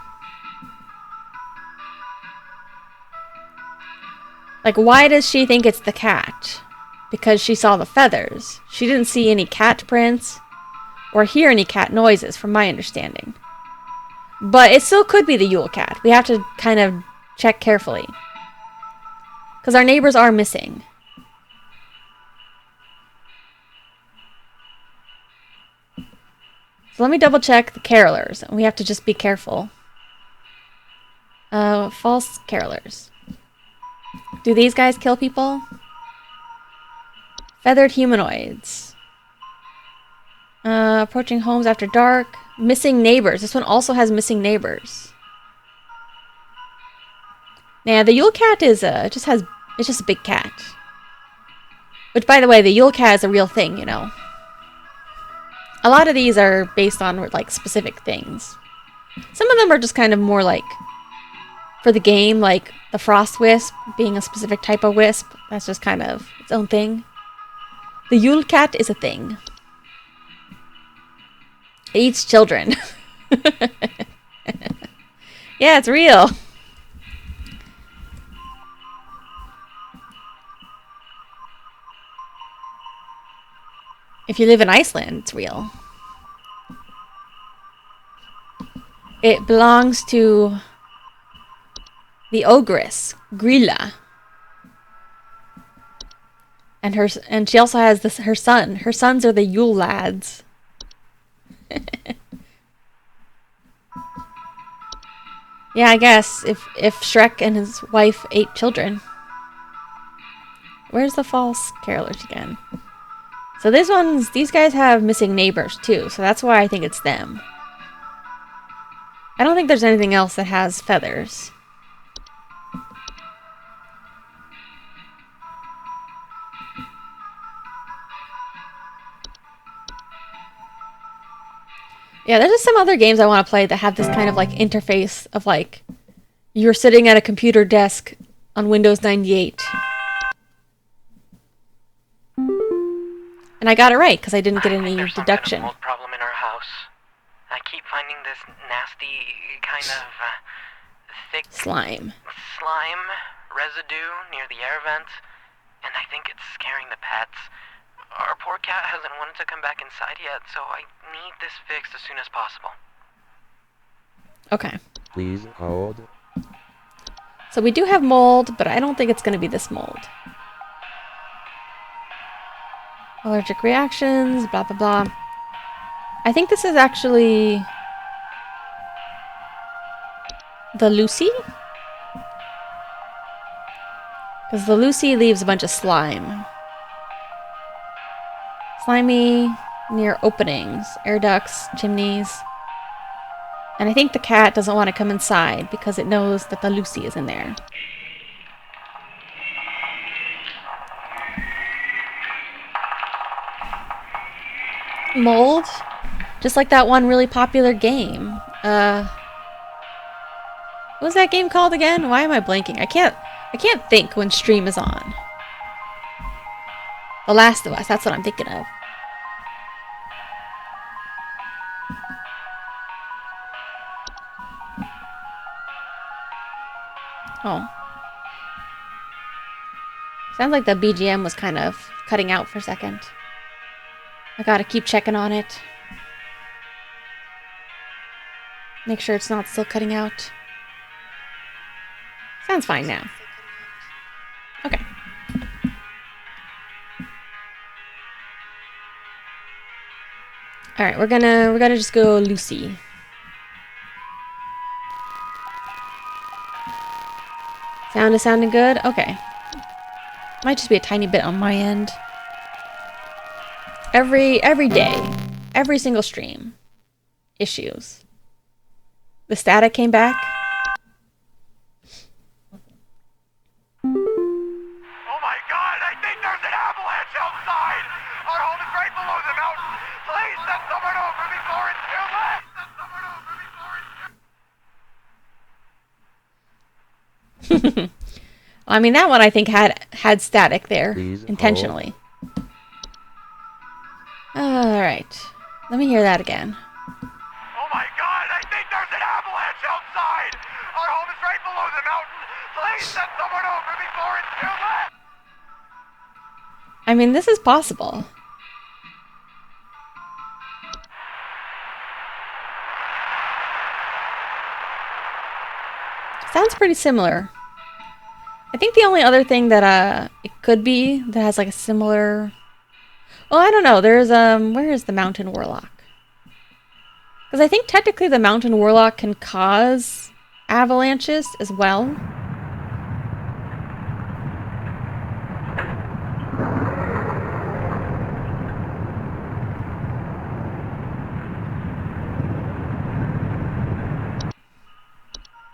Like, why does she think it's the cat? Because she saw the feathers. She didn't see any cat prints or hear any cat noises, from my understanding. But it still could be the Yule cat. We have to kind of check carefully. Because our neighbors are missing. So let me double check the carolers. We have to just be careful. False carolers. Do these guys kill people? Feathered humanoids. Approaching homes after dark. Missing neighbors. This one also has missing neighbors. Now the Yule cat is it's just a big cat. Which, by the way, the Yule cat is a real thing, you know. A lot of these are based on like specific things. Some of them are just kind of more like for the game, like the frost wisp being a specific type of wisp. That's just kind of its own thing. The Yule cat is a thing. It eats children. Yeah, it's real. If you live in Iceland, it's real. It belongs to the ogress, Grilla. And she also has her son. Her sons are the Yule lads. Yeah, I guess if Shrek and his wife ate children. Where's the false carolers again? So these guys have missing neighbors too, so that's why I think it's them. I don't think there's anything else that has feathers. Yeah, there's just some other games I want to play that have this kind of like interface of like you're sitting at a computer desk on Windows 98. And I got it right because I didn't get any deduction. There's some kind of mold problem in our house. I keep finding this nasty kind of thick slime residue near the air vents, and I think it's scaring the pets. Our poor cat hasn't wanted to come back inside yet, so I need this fixed as soon as possible. Okay. Please hold. So we do have mold, but I don't think it's going to be this mold. Allergic reactions, blah, blah, blah. I think this is actually the Lucy. Because the Lucy leaves a bunch of slime. Slimy near openings, air ducts, chimneys. And I think the cat doesn't want to come inside because it knows that the Lucy is in there. Mold, just like that one really popular game. What was that game called again? Why am I blanking? I can't think when stream is on. The Last of Us, that's what I'm thinking of. Oh. Sounds like the BGM was kind of cutting out for a second. I gotta keep checking on it. Make sure it's not still cutting out. Sounds fine now. Okay. Alright, we're gonna just go Lucy. Sound is sounding good? Okay. Might just be a tiny bit on my end. Every day, every single stream, issues. The static came back. Oh my god, I think there's an avalanche outside! Our home is right below the mountain! Please send someone over before it's too late! I mean, that one I think had static there Please intentionally. Alright. Let me hear that again. Oh my god, I think there's an avalanche outside! Our home is right below the mountain! Please send someone over before it's too late! I mean, this is possible. Sounds pretty similar. I think the only other thing that it could be that has like a similar... Well, I don't know. There's where is the Mountain Warlock? Because I think technically the Mountain Warlock can cause avalanches as well.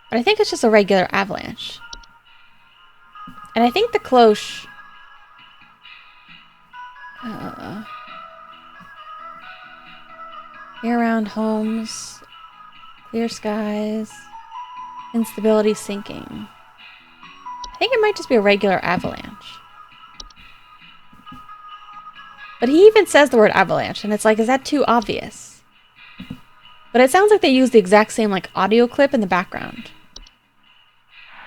But I think it's just a regular avalanche. And I think the cloche... year-round homes, clear skies, instability sinking. I think it might just be a regular avalanche. But he even says the word avalanche, and it's like, is that too obvious? But it sounds like they use the exact same like audio clip in the background.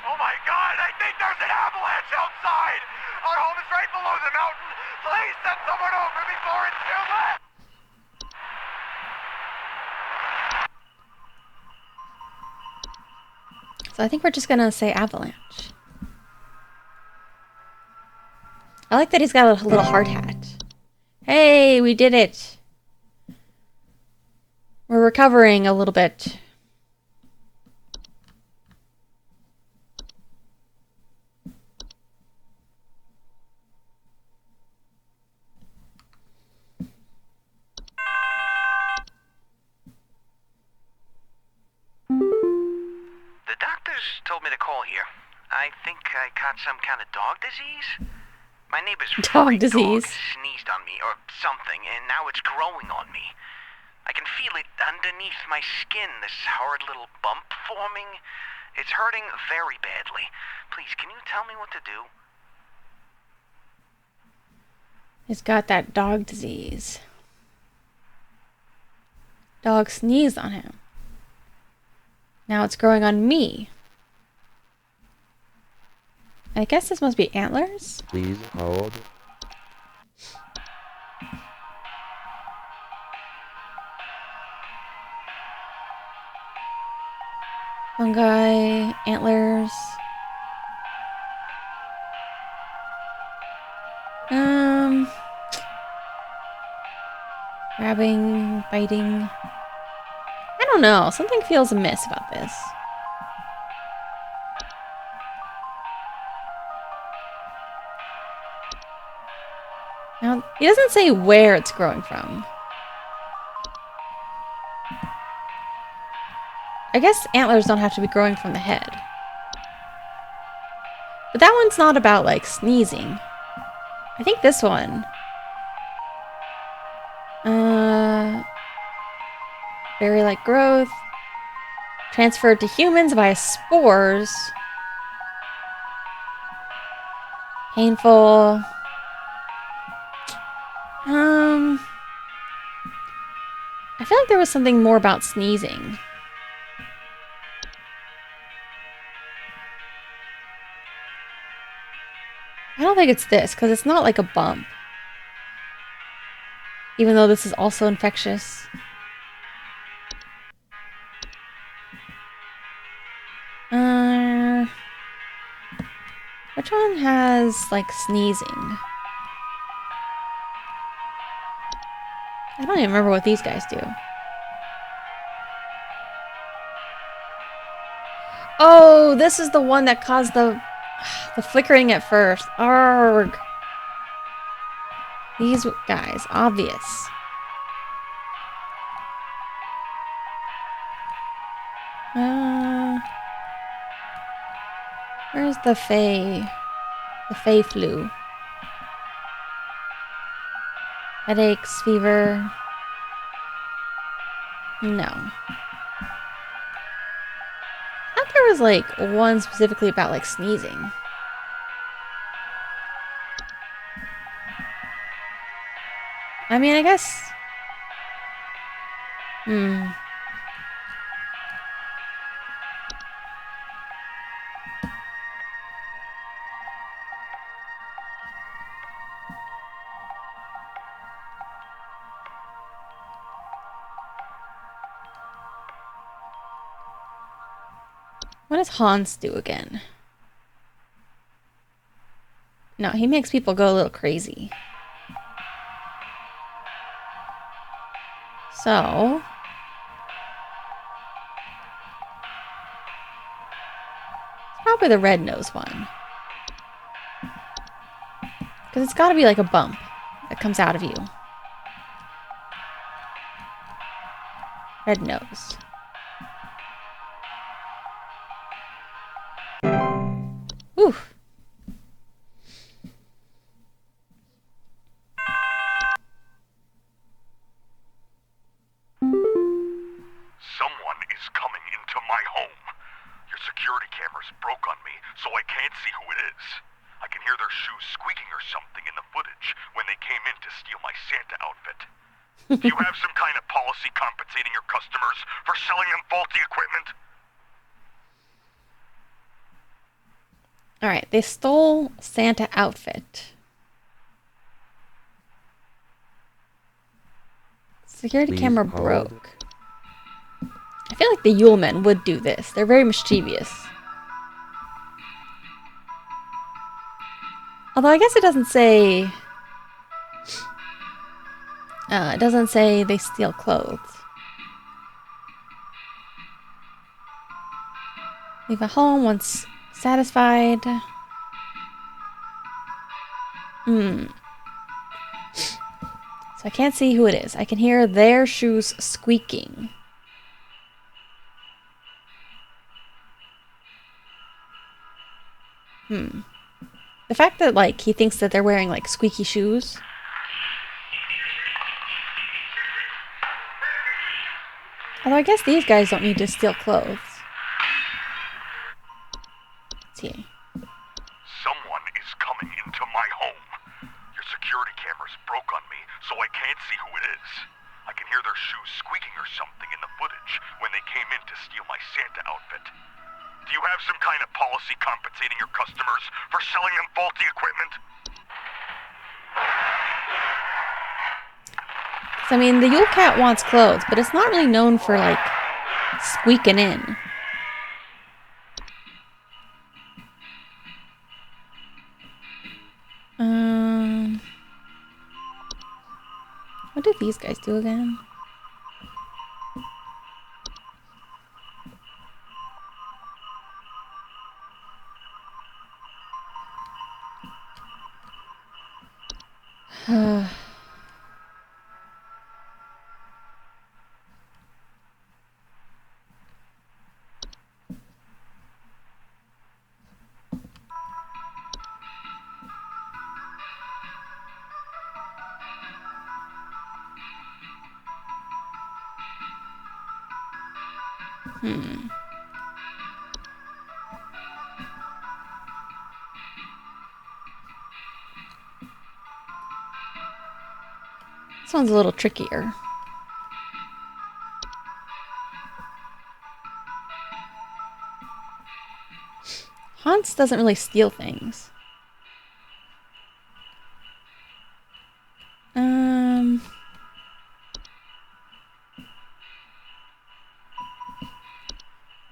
Oh my god, I think there's an avalanche outside! Our home is right below the mountain! Please send someone over before it's too late! So I think we're just gonna say avalanche. I like that he's got a little hard hat. Hey, we did it! We're recovering a little bit. The doctors told me to call here. I think I caught some kind of dog disease. My neighbor's Dog freak disease. dog sneezed on me or something, and now it's growing on me. I can feel it underneath my skin, this horrid little bump forming. It's hurting very badly. Please, can you tell me what to do? He's got that dog disease. Dog sneezed on him. Now it's growing on me. I guess this must be antlers? Please hold. Fungi, antlers. Grabbing, biting. I don't know. Something feels amiss about this. Now, he doesn't say where it's growing from. I guess antlers don't have to be growing from the head. But that one's not about, like, sneezing. I think this one... berry-like growth. Transferred to humans via spores. Painful. I feel like there was something more about sneezing. I don't think it's this, because it's not like a bump. Even though this is also infectious. Which one has, like, sneezing? I don't even remember what these guys do. Oh, this is the one that caused the flickering at first. Arrgh. These guys, obvious. Where's the Fae? The Fae flu. Headaches, fever. No. I thought there was like one specifically about like sneezing. I mean, I guess. What does Hans do again? No, he makes people go a little crazy. So... it's probably the red-nosed one. Because it's got to be like a bump that comes out of you. Red nose. Oof. Someone is coming into my home. Your security cameras broke on me, so I can't see who it is. I can hear their shoes squeaking or something in the footage when they came in to steal my Santa outfit. Do you have some kind of policy compensating your customers for selling them faulty equipment? Alright, they stole Santa outfit. Security Please camera hold. broke. I feel like the Yule Men would do this. They're very mischievous. Although I guess it doesn't say... it doesn't say they steal clothes. Leave a home once satisfied. So I can't see who it is. I can hear their shoes squeaking. The fact that, like, he thinks that they're wearing, like, squeaky shoes. Although I guess these guys don't need to steal clothes. Let's see. Someone is coming into my home. Your security cameras broke on me, so I can't see who it is. I can hear their shoes squeaking or something in the footage when they came in to steal my Santa outfit. Do you have some kind of policy compensating your customers for selling them faulty equipment? So, I mean, the Yule Cat wants clothes, but it's not really known for, like, squeaking in. What did these guys do again? This one's a little trickier. Hans doesn't really steal things. And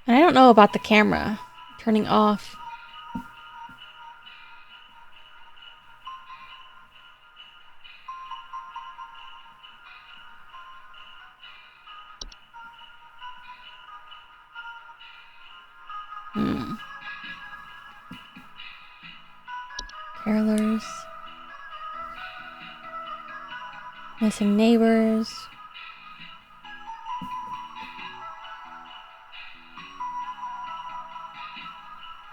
I don't know about the camera turning off. Carolers. Missing neighbors.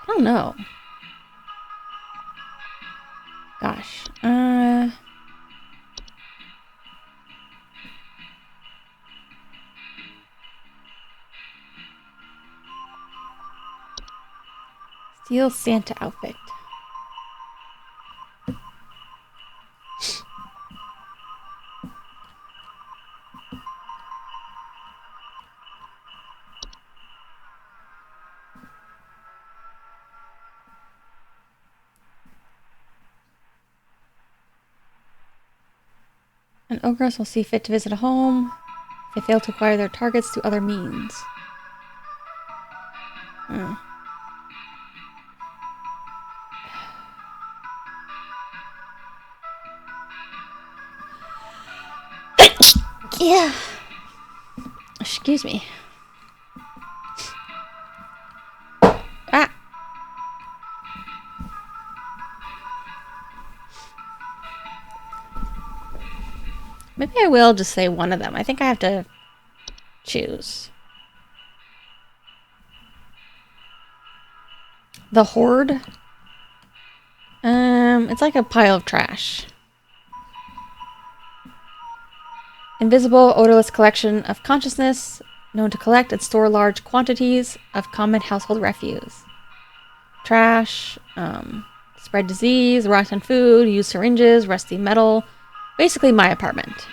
I don't know. Gosh. Steal Santa outfit. An ogress will see fit to visit a home if they fail to acquire their targets through other means. Yeah. Excuse me. Ah. Maybe I will just say one of them. I think I have to choose. The Horde? It's like a pile of trash. Invisible, odorless collection of consciousness, known to collect and store large quantities of common household refuse. Trash, spread disease, rotten food, used syringes, rusty metal. Basically my apartment.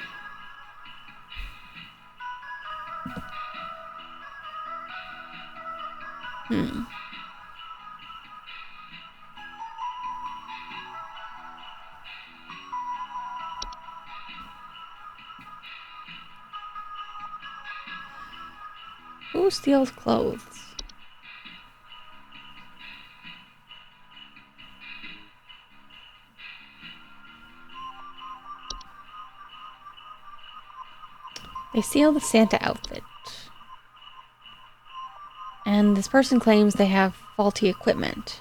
Who steals clothes? They steal the Santa outfit. And this person claims they have faulty equipment.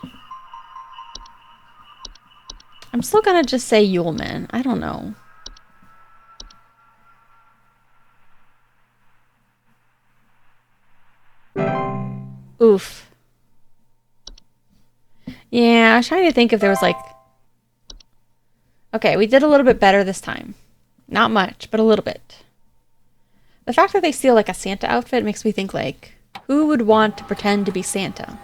I'm still gonna just say Yuleman. I don't know. Oof. Yeah, I was trying to think if there was like... Okay, we did a little bit better this time. Not much, but a little bit. The fact that they steal like a Santa outfit makes me think like, who would want to pretend to be Santa?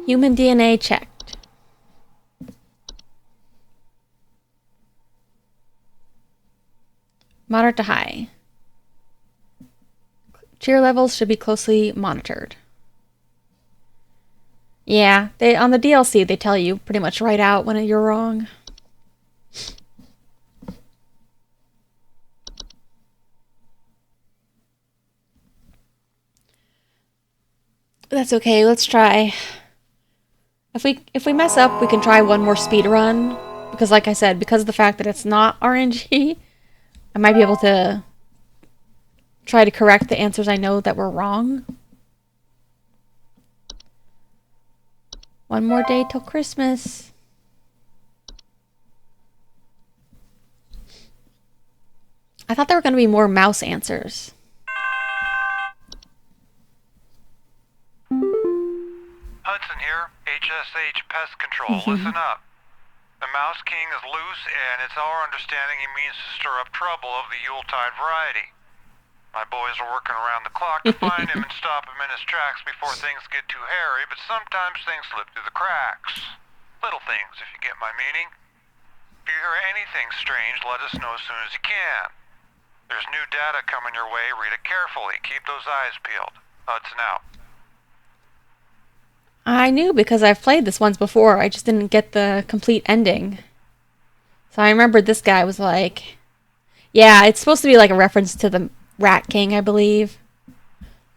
Human DNA checked. Moderate to high. Cheer levels should be closely monitored. Yeah, on the DLC they tell you pretty much right out when you're wrong. That's okay, let's try. If we mess up, we can try one more speed run. Because like I said, because of the fact that it's not RNG, I might be able to try to correct the answers I know that were wrong. One more day till Christmas. I thought there were going to be more mouse answers. Hudson here, HSH Pest Control. Listen up. The Mouse King is loose, and it's our understanding he means to stir up trouble of the Yuletide variety. My boys are working around the clock to find him and stop him in his tracks before things get too hairy, but sometimes things slip through the cracks. Little things, if you get my meaning. If you hear anything strange, let us know as soon as you can. There's new data coming your way. Read it carefully. Keep those eyes peeled. Hudson out. I knew because I've played this once before. I just didn't get the complete ending. So I remembered this guy was like... Yeah, it's supposed to be like a reference to the Rat King, I believe.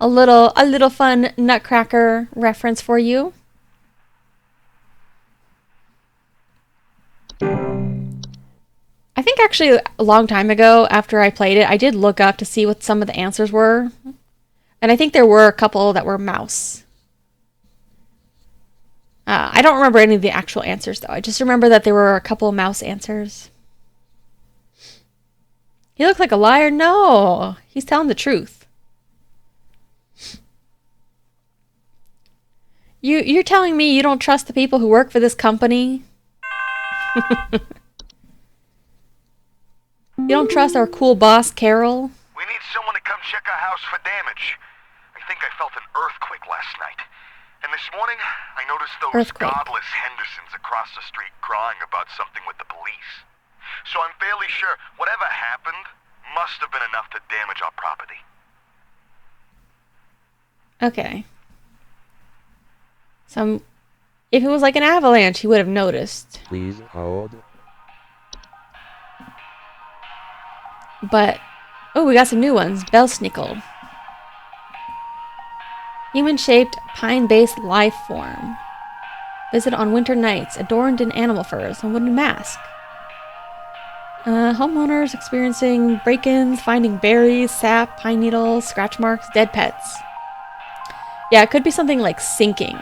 A little fun Nutcracker reference for you. I think actually a long time ago, after I played it, I did look up to see what some of the answers were. And I think there were a couple that were mouse. I don't remember any of the actual answers, though. I just remember that there were a couple of mouse answers. He looked like a liar? No! He's telling the truth. You're telling me you don't trust the people who work for this company? You don't trust our cool boss, Carol? We need someone to come check our house for damage. I think I felt an earthquake last night. And this morning, I noticed those godless Hendersons across the street crying about something with the police. So I'm fairly sure whatever happened must have been enough to damage our property. Okay. So, if it was like an avalanche, he would have noticed. Please hold. But, oh, we got some new ones. Belsnickel. Human-shaped, pine-based life form. Visit on winter nights, adorned in animal furs and wooden mask. Homeowners experiencing break-ins, finding berries, sap, pine needles, scratch marks, dead pets. Yeah, it could be something like sinking.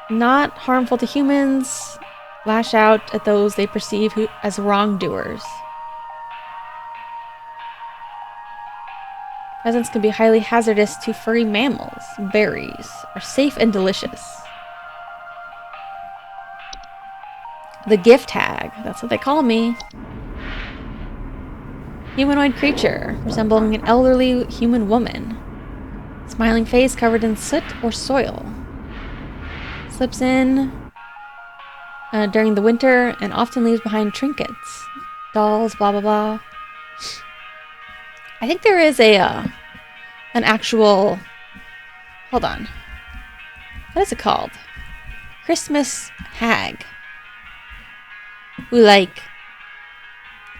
Not harmful to humans. Lash out at those they perceive as wrongdoers. Presents can be highly hazardous to furry mammals. Berries are safe and delicious. The gift hag. That's what they call me. Humanoid creature, resembling an elderly human woman. Smiling face covered in soot or soil. Slips in during the winter and often leaves behind trinkets. Dolls, blah blah blah. I think there is an actual... Hold on. What is it called? Christmas hag. Who, like,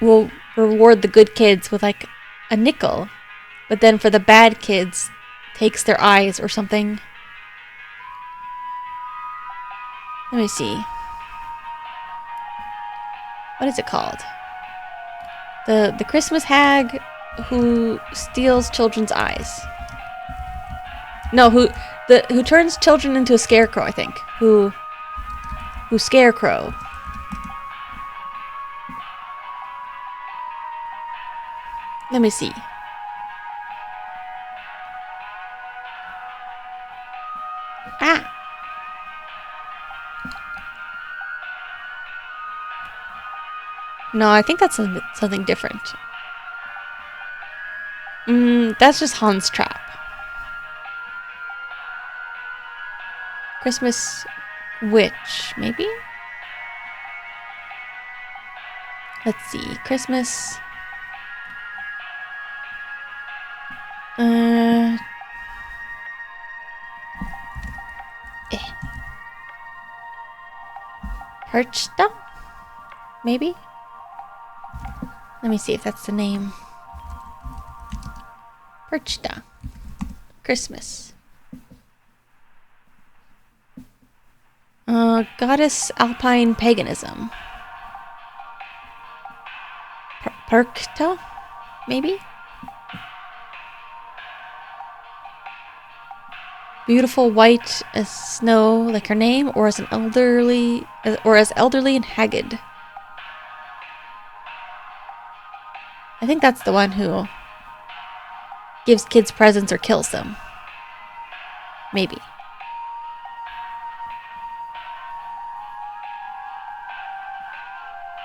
will reward the good kids with, like, a nickel. But then for the bad kids, takes their eyes or something. Let me see. What is it called? The Christmas hag who steals children's eyes. No, who turns children into a scarecrow, I think. Who scarecrow. Let me see. Ah! No, I think that's something different. That's just Hans Trap. Christmas witch, maybe? Let's see. Christmas... Perchta? Maybe? Let me see if that's the name. Perchta. Christmas. Goddess Alpine Paganism. Perchta? Maybe? Beautiful white as snow, like her name, or as elderly and haggard. I think that's the one who gives kids presents or kills them. Maybe.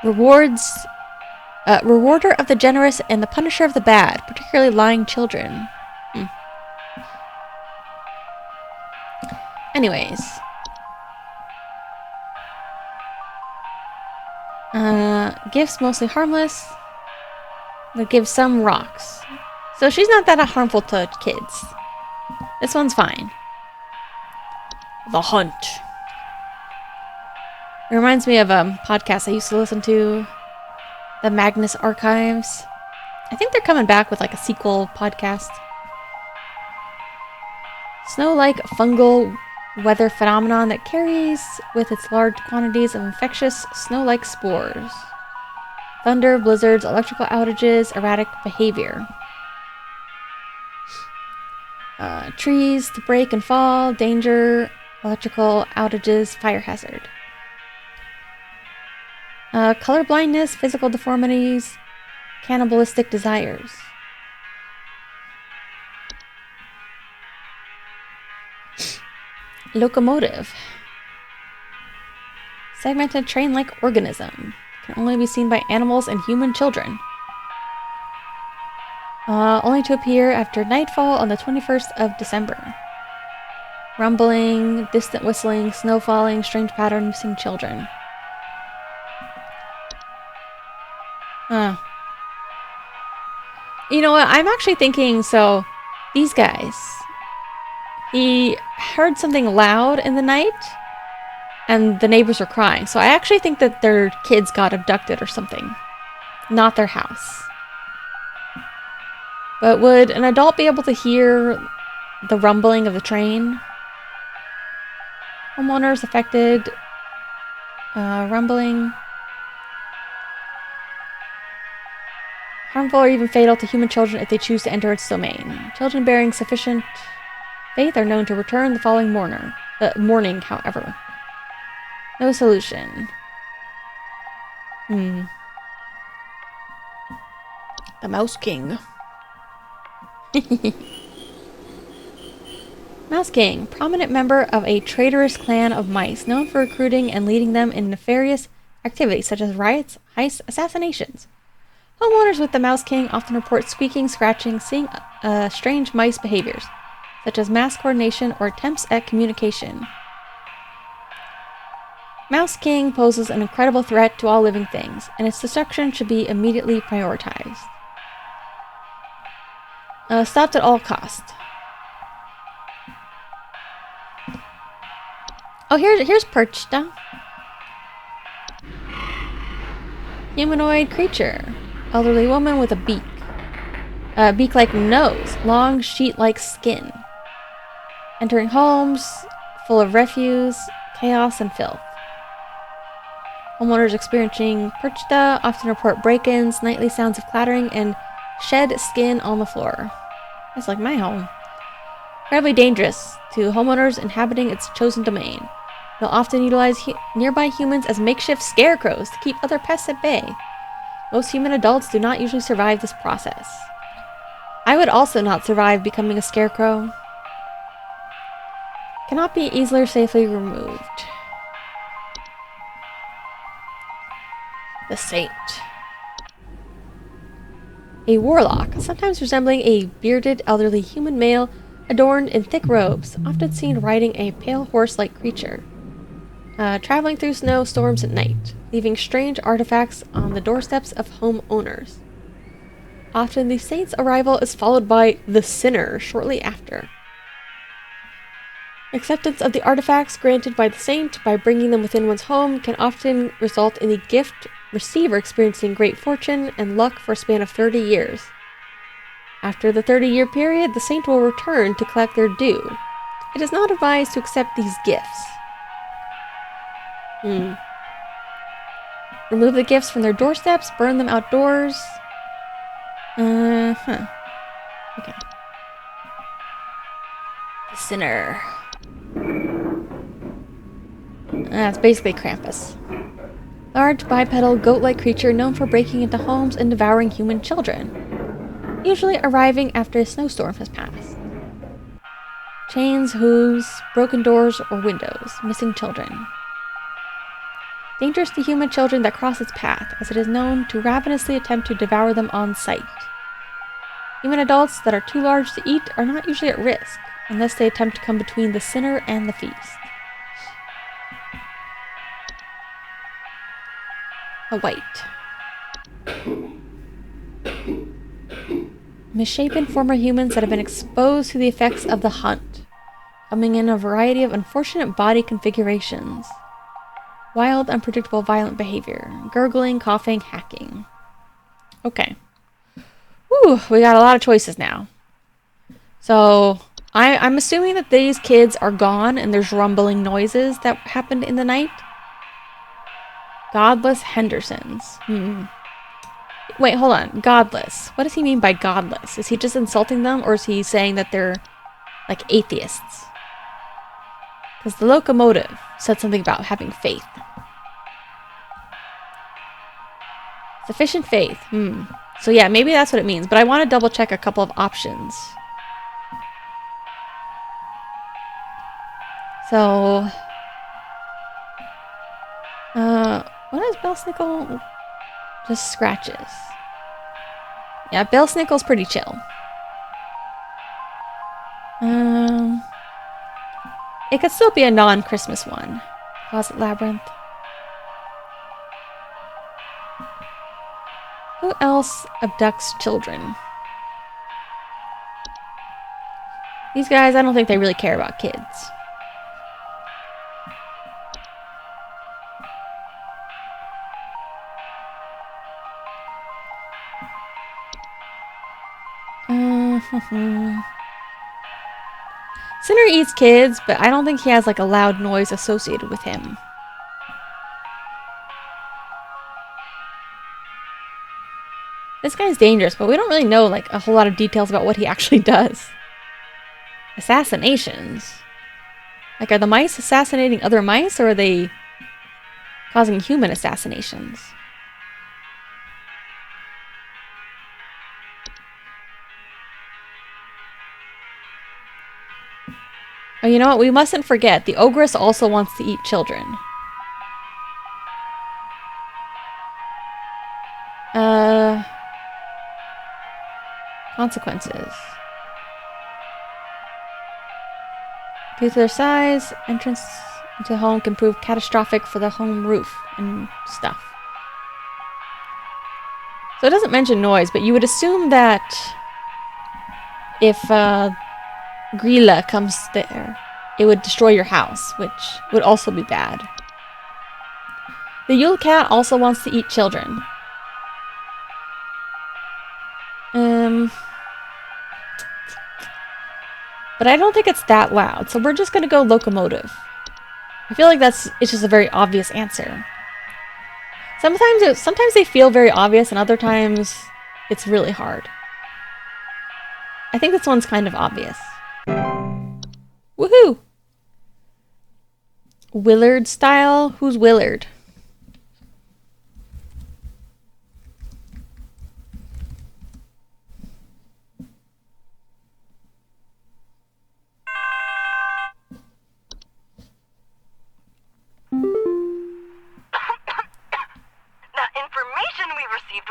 Rewarder of the generous and the punisher of the bad, particularly lying children. Anyways. Gifts mostly harmless. But gives some rocks. So she's not that harmful to kids. This one's fine. The Hunt. It reminds me of a podcast I used to listen to. The Magnus Archives. I think they're coming back with like a sequel podcast. Snow-like fungal weather phenomenon that carries with its large quantities of infectious snow-like spores. Thunder, blizzards, electrical outages, erratic behavior. Trees to break and fall, danger, electrical outages, fire hazard. Color blindness, physical deformities, cannibalistic desires. Locomotive. Segmented train-like organism. Can only be seen by animals and human children. Only to appear after nightfall on the 21st of December. Rumbling, distant whistling, snow falling, strange pattern, missing children. You know what? I'm actually thinking, so these guys, he heard something loud in the night and the neighbors were crying. So I actually think that their kids got abducted or something, not their house. But would an adult be able to hear the rumbling of the train? Homeowners affected Rumbling. Harmful or even fatal to human children if they choose to enter its domain. Children bearing sufficient faith are known to return the following morning, however. No solution. The Mouse King. Mouse King, prominent member of a traitorous clan of mice, known for recruiting and leading them in nefarious activities such as riots, heists, assassinations. Homeowners with the Mouse King often report squeaking, scratching, seeing strange mice behaviors, such as mass coordination or attempts at communication. Mouse King poses an incredible threat to all living things, and its destruction should be immediately prioritized. Stopped at all costs. Oh, here's Perchta. Humanoid creature. Elderly woman with a beak. Beak-like nose. Long sheet-like skin. Entering homes full of refuse, chaos, and filth. Homeowners experiencing Perchta often report break-ins, nightly sounds of clattering, and shed skin on the floor. That's like my home. Incredibly dangerous to homeowners inhabiting its chosen domain. They'll often utilize nearby humans as makeshift scarecrows to keep other pests at bay. Most human adults do not usually survive this process. I would also not survive becoming a scarecrow. Cannot be easily or safely removed. The Saint. A warlock, sometimes resembling a bearded elderly human male adorned in thick robes, often seen riding a pale horse-like creature. Traveling through snowstorms at night, leaving strange artifacts on the doorsteps of homeowners. Often the saint's arrival is followed by the sinner shortly after. Acceptance of the artifacts granted by the saint by bringing them within one's home can often result in the gift receiver experiencing great fortune and luck for a span of 30 years. After the 30-year period, the saint will return to collect their due. It is not advised to accept these gifts. Remove the gifts from their doorsteps, burn them outdoors. Okay. The sinner. That's basically Krampus. Large bipedal goat-like creature known for breaking into homes and devouring human children, usually arriving after a snowstorm has passed. Chains, hooves, broken doors or windows, missing children. Dangerous to human children that cross its path, as it is known to ravenously attempt to devour them on sight. Human adults that are too large to eat are not usually at risk, unless they attempt to come between the sinner and the feast. A white. Misshapen former humans that have been exposed to the effects of the hunt, coming in a variety of unfortunate body configurations. Wild, unpredictable, violent behavior. Gurgling, coughing, hacking. Okay. Whew, we got a lot of choices now. So, I'm assuming that these kids are gone and there's rumbling noises that happened in the night. Godless Hendersons. Wait, hold on. Godless. What does he mean by godless? Is he just insulting them, or is he saying that they're, like, atheists? Because the locomotive said something about having faith. Sufficient faith. So yeah, maybe that's what it means, but I want to double check a couple of options. So, what is Belsnickel? Just scratches. Yeah, Belsnickel's pretty chill. It could still be a non-Christmas one. Closet Labyrinth. Who else abducts children? These guys, I don't think they really care about kids. Sinner eats kids, but I don't think he has like a loud noise associated with him. This guy's dangerous, but we don't really know, like, a whole lot of details about what he actually does. Assassinations. Like, are the mice assassinating other mice, or are they causing human assassinations? Oh, you know what? We mustn't forget. The ogress also wants to eat children. Consequences. Due to their size, entrance into the home can prove catastrophic for the home roof and stuff. So it doesn't mention noise, but you would assume that if Grilla comes there, it would destroy your house, which would also be bad. The Yule Cat also wants to eat children. But I don't think it's that loud, so we're just gonna go locomotive. I feel like it's just a very obvious answer. Sometimes they feel very obvious, and other times it's really hard. I think this one's kind of obvious. Woohoo! Willard style? Who's Willard?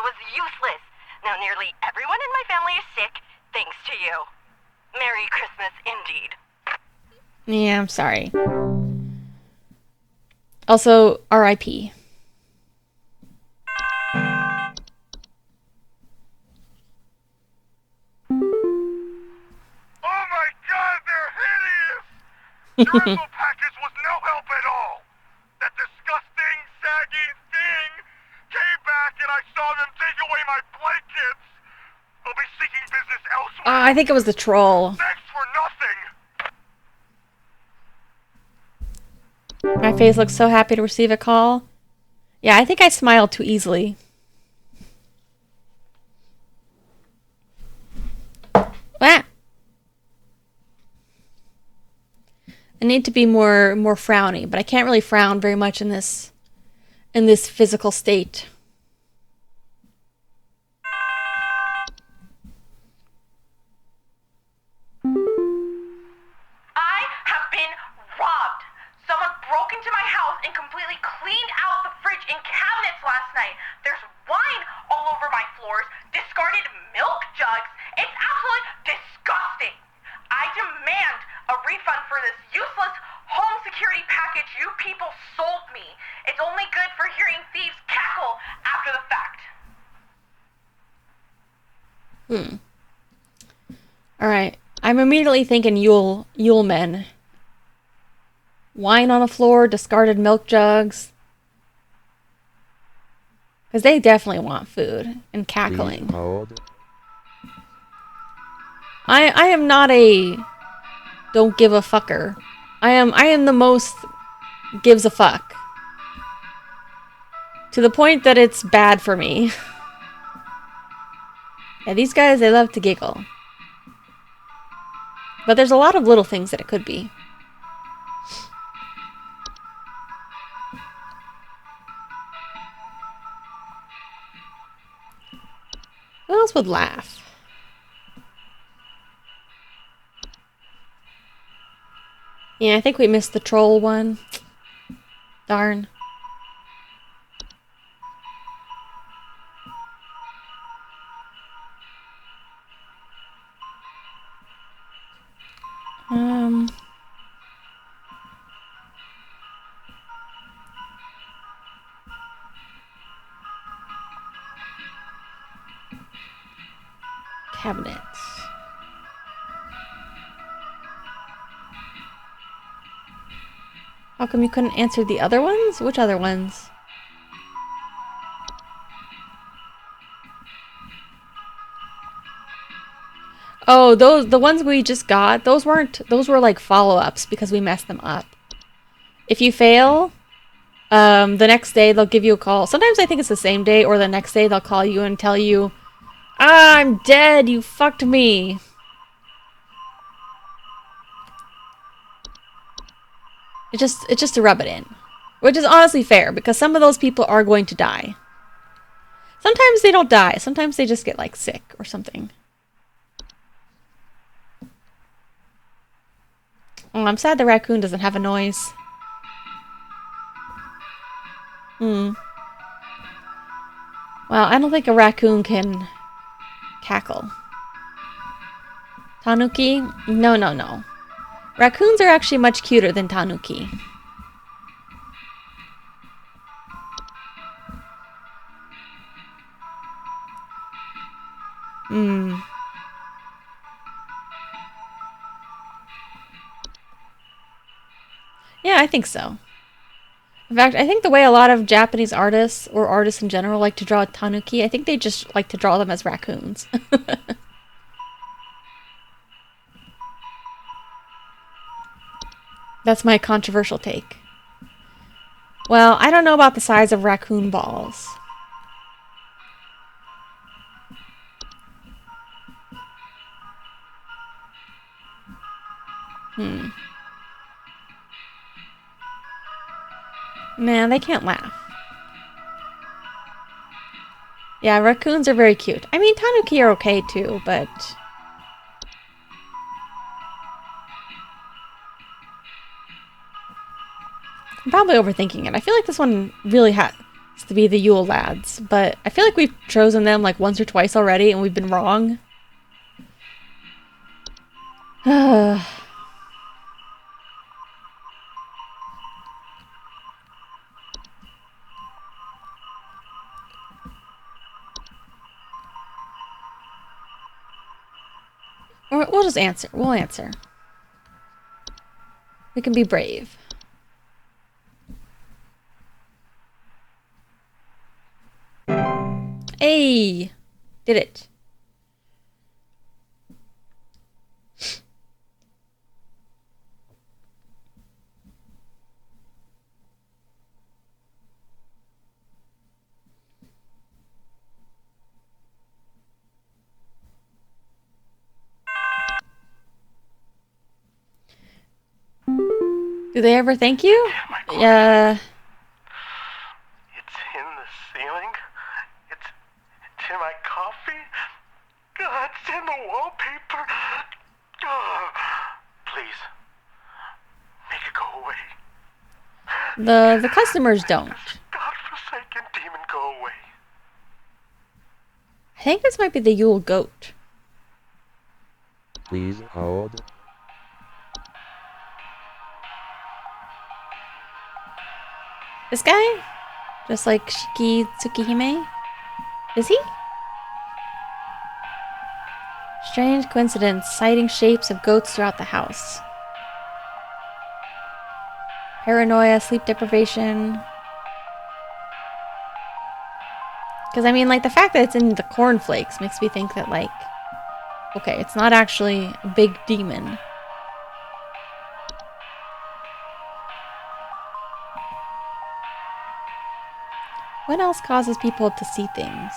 Was useless. Now nearly everyone in my family is sick, thanks to you. Merry Christmas, indeed. Yeah, I'm sorry. Also, R.I.P. Oh my god, they're hideous! Your info package was no help at all! That disgusting, sagging thing came back and I saw them take away my blankets! I'll be seeking business elsewhere! I think it was the troll. Thanks for nothing! My face looks so happy to receive a call. Yeah, I think I smiled too easily. Ah! I need to be more frowny, but I can't really frown very much in this physical state. I have been robbed. Someone broke into my house and completely cleaned out the fridge and cabinets last night. There's wine all over my floors, discarded milk jugs. It's absolutely disgusting. I demand a refund for this useless home security package you people sold me. It's only good for hearing thieves cackle after the fact. Alright. I'm immediately thinking Yule men. Wine on the floor, discarded milk jugs. Because they definitely want food and cackling. Please hold. I am not a don't give a fucker. I am the most gives a fuck. To the point that it's bad for me. Yeah, these guys, they love to giggle. But there's a lot of little things that it could be. Who else would laugh? Yeah, I think we missed the troll one. Darn. Cabinets. How come you couldn't answer the other ones? Which other ones? Oh, the ones we just got, those were like follow-ups because we messed them up. If you fail, the next day they'll give you a call. Sometimes I think it's the same day or the next day they'll call you and tell you Ah, I'm dead. You fucked me. It's just to rub it in. Which is honestly fair, because some of those people are going to die. Sometimes they don't die. Sometimes they just get, like, sick or something. Oh, I'm sad the raccoon doesn't have a noise. Well, I don't think a raccoon can cackle. Tanuki? No, no, no. Raccoons are actually much cuter than tanuki. Yeah, I think so. In fact, I think the way a lot of Japanese artists, or artists in general, like to draw tanuki, I think they just like to draw them as raccoons. That's my controversial take. Well, I don't know about the size of raccoon balls. Man, they can't laugh. Yeah, raccoons are very cute. I mean, tanuki are okay too, but... I'm probably overthinking it. I feel like this one really has to be the Yule Lads, but I feel like we've chosen them like once or twice already and we've been wrong. We'll just answer. We'll answer. We can be brave. Hey! Did it. Do they ever thank you? Yeah. It's in the ceiling. It's in my coffee. God, it's in the wallpaper. Please, make it go away. The customers don't. Godforsaken demon, go away. I think this might be the Yule goat. Please hold. This guy? Just like Shiki Tsukihime? Is he? Strange coincidence, sighting shapes of goats throughout the house. Paranoia, sleep deprivation. Because, I mean, like, the fact that it's in the cornflakes makes me think that, like, okay, it's not actually a big demon. What else causes people to see things?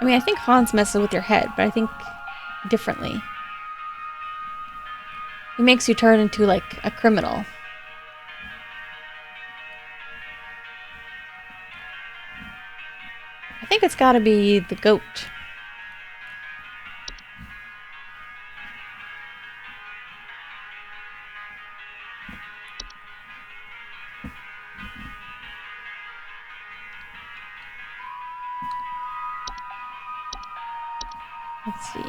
I mean, I think Hans messes with your head, but I think differently. He makes you turn into, like, a criminal. I think it's gotta be the goat. Let's see.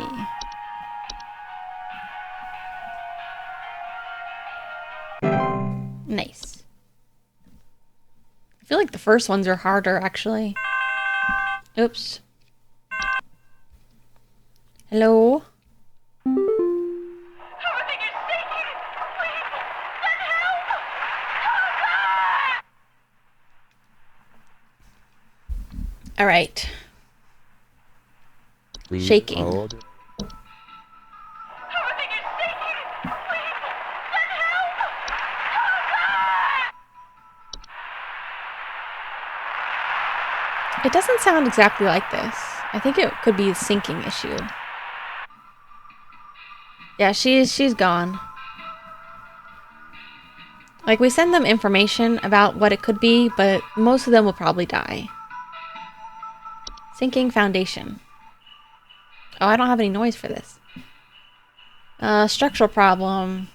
Nice. I feel like the first ones are harder, actually. Oops. Hello? Everything is shaking! Please, send help! All right. Please Shaking. hold. Everything is shaking! Please, send help! It doesn't sound exactly like this. I think it could be a syncing issue. Yeah, she's gone. Like, we send them information about what it could be, but most of them will probably die. Syncing foundation. Oh, I don't have any noise for this. Structural problem.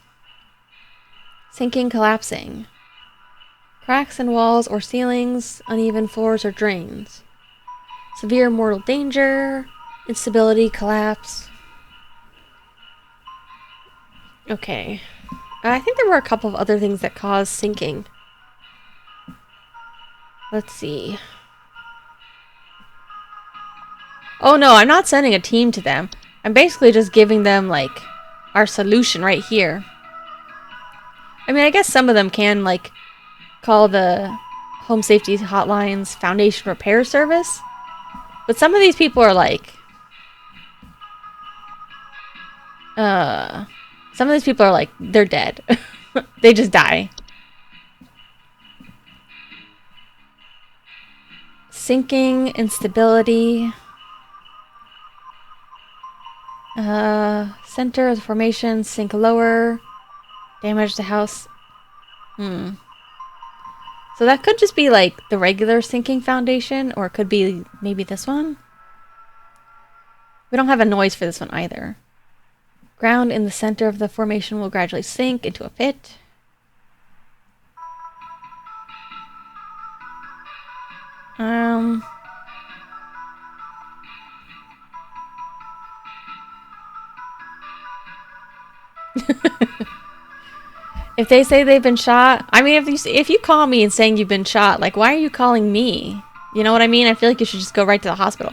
Sinking, collapsing. Cracks in walls or ceilings, uneven floors or drains. Severe mortal danger. Instability, collapse. Okay. I think there were a couple of other things that cause sinking. Let's see. Oh no, I'm not sending a team to them. I'm basically just giving them, like, our solution right here. I mean, I guess some of them can, like, call the Home Safety Hotline's Foundation Repair Service. But some of these people are like... Some of these people are like, they're dead. They just die. Sinking, instability. Center of the formation, sink lower. Damage the house. So that could just be like the regular sinking foundation, or it could be maybe this one. We don't have a noise for this one either. Ground in the center of the formation will gradually sink into a pit. If they say they've been shot, I mean, if you call me and saying you've been shot, like, why are you calling me? You know what I mean? I feel like you should just go right to the hospital.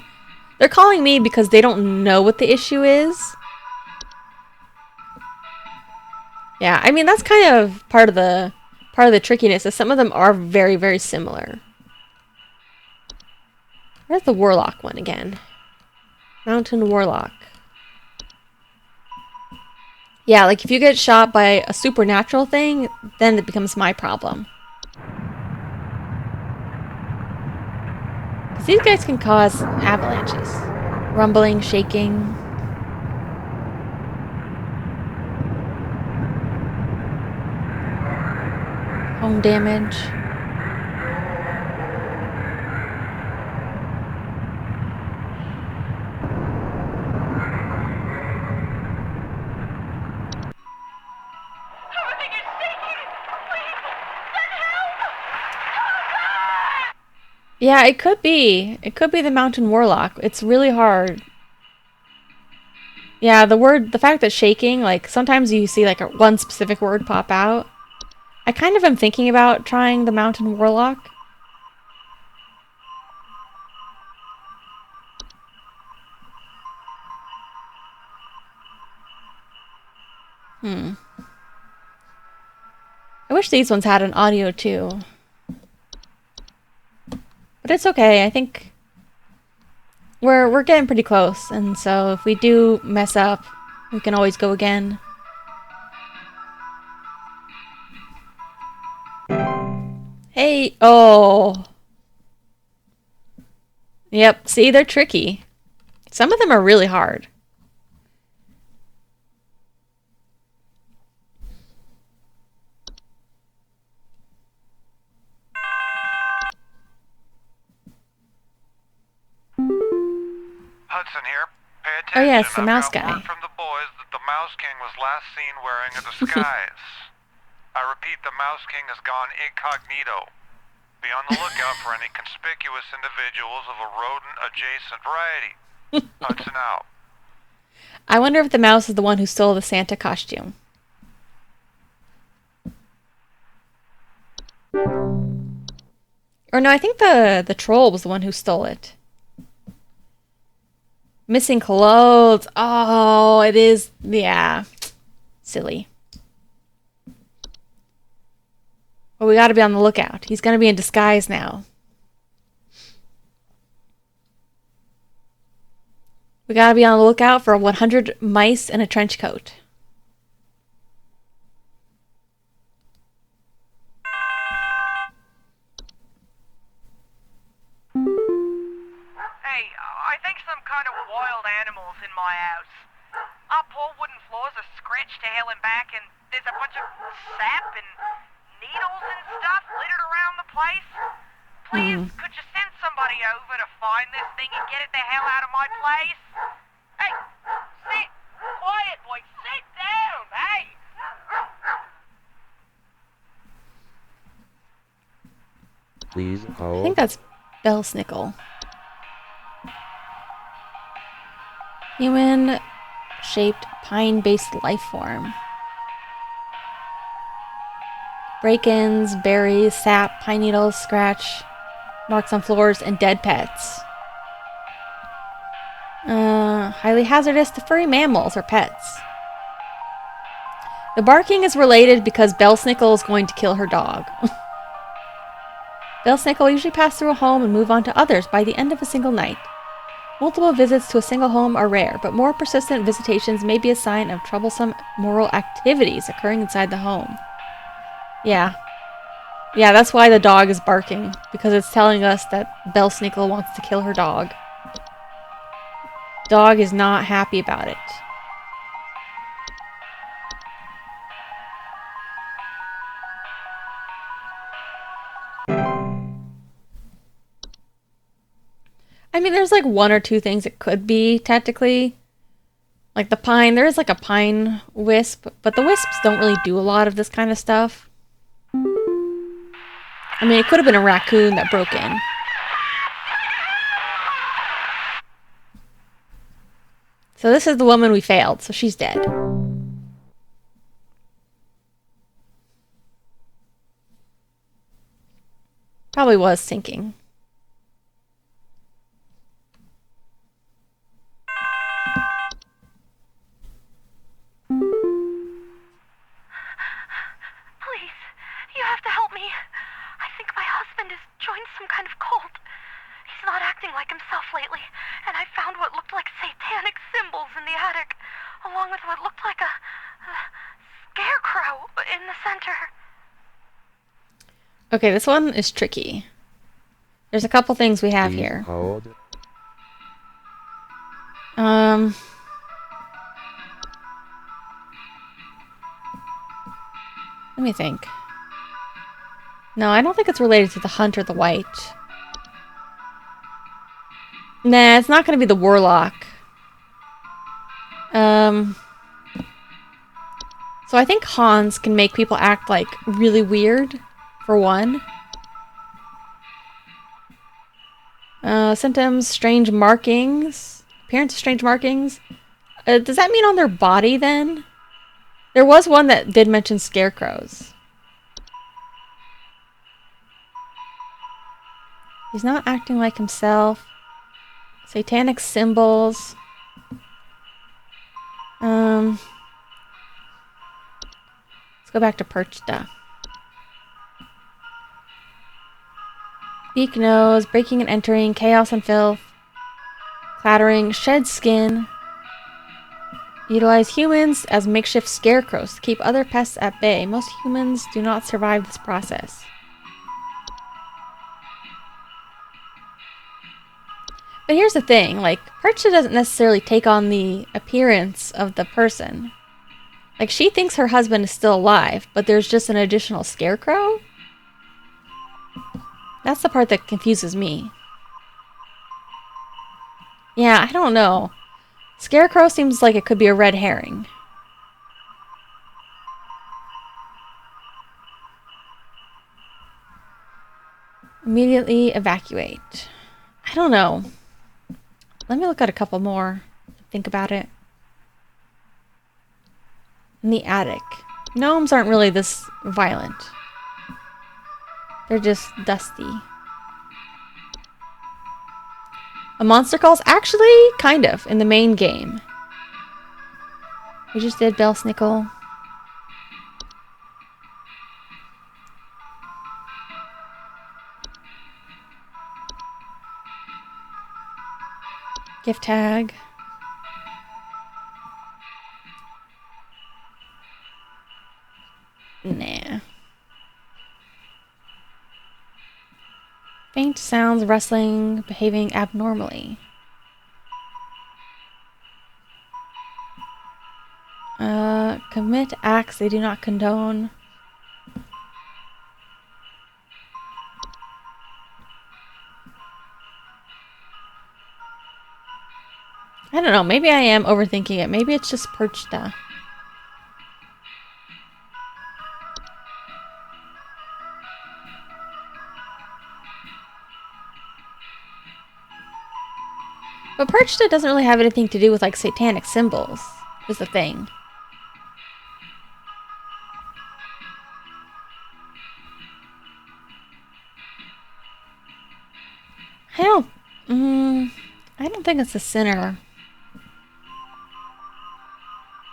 They're calling me because they don't know what the issue is. Yeah, I mean, that's kind of part of the trickiness, is some of them are very, very similar. Where's the Warlock one again? Mountain Warlock. Yeah, like if you get shot by a supernatural thing, then it becomes my problem. 'Cause these guys can cause avalanches. Rumbling, shaking. Home damage. Everything is shaking! Please, send help! Yeah, it could be. It could be the Mountain Warlock. It's really hard. Yeah, the fact that shaking, like, sometimes you see, like, one specific word pop out. I kind of am thinking about trying the Mountain Warlock. I wish these ones had an audio, too. But it's okay, I think we're getting pretty close, and so if we do mess up, we can always go again. Hey, oh. Yep, see, they're tricky. Some of them are really hard. Hudson here. Pay Oh attention. yes, the mouse I've got guy. word from the boys that the Mouse King was last seen wearing a disguise. I repeat, the Mouse King has gone incognito. Be on the lookout for any conspicuous individuals of a rodent-adjacent variety. Hudson out. I wonder if the mouse is the one who stole the Santa costume. Or no, I think the troll was the one who stole it. Missing clothes. Oh, it is. Yeah. Silly. Well, we gotta be on the lookout. He's gonna be in disguise now. We gotta be on the lookout for 100 mice in a trench coat. Hey, I think some kind of wild animal's in my house. Our poor wooden floors are scratched to hell and back, and there's a bunch of sap and needles and stuff littered around the place. Please, could you send somebody over to find this thing and get it the hell out of my place? Hey, sit quiet, boy. Sit down, hey! Please I hold. think that's Belsnickel. Human-shaped pine-based life form. Break-ins, berries, sap, pine needles, scratch, marks on floors, and dead pets. Highly hazardous to furry mammals or pets. The barking is related because Belsnickel is going to kill her dog. Belsnickel usually pass through a home and move on to others by the end of a single night. Multiple visits to a single home are rare, but more persistent visitations may be a sign of troublesome moral activities occurring inside the home. Yeah. Yeah, that's why the dog is barking, because it's telling us that Belsnickel wants to kill her dog. Dog is not happy about it. I mean, there's like one or two things it could be, technically. Like the pine, there is like a pine wisp, but the wisps don't really do a lot of this kind of stuff. I mean, it could have been a raccoon that broke in. So this is the woman we failed, so she's dead. Probably was sinking. Please, you have to help me. I think my husband has joined some kind of cult. He's not acting like himself lately, and I found what looked like satanic symbols in the attic, along with what looked like a scarecrow in the center. Okay, this one is tricky. There's a couple things we have Please here. hold. Let me think. No, I don't think it's related to the hunt or the white. Nah, it's not going to be the warlock. So I think Hans can make people act like really weird, for one. Symptoms, strange markings. Appearance of strange markings. Does that mean on their body then? There was one that did mention scarecrows. He's not acting like himself. Satanic symbols. Let's go back to Perchta. Beak nose, breaking and entering, chaos and filth. Clattering, shed skin. Utilize humans as makeshift scarecrows to keep other pests at bay. Most humans do not survive this process. But here's the thing, like, Perchta doesn't necessarily take on the appearance of the person. Like, she thinks her husband is still alive, but there's just an additional scarecrow? That's the part that confuses me. Yeah, I don't know. Scarecrow seems like it could be a red herring. Immediately evacuate. I don't know. Let me look at a couple more. Think about it. In the attic. Gnomes aren't really this violent. They're just dusty. A monster calls? Actually, kind of, in the main game. We just did Belsnickel. Gift tag. sounds of wrestling, behaving abnormally. Commit acts they do not condone. I don't know. Maybe I am overthinking it. Maybe it's just Perchta. But Perchta doesn't really have anything to do with like satanic symbols, is the thing. I don't think it's a sinner.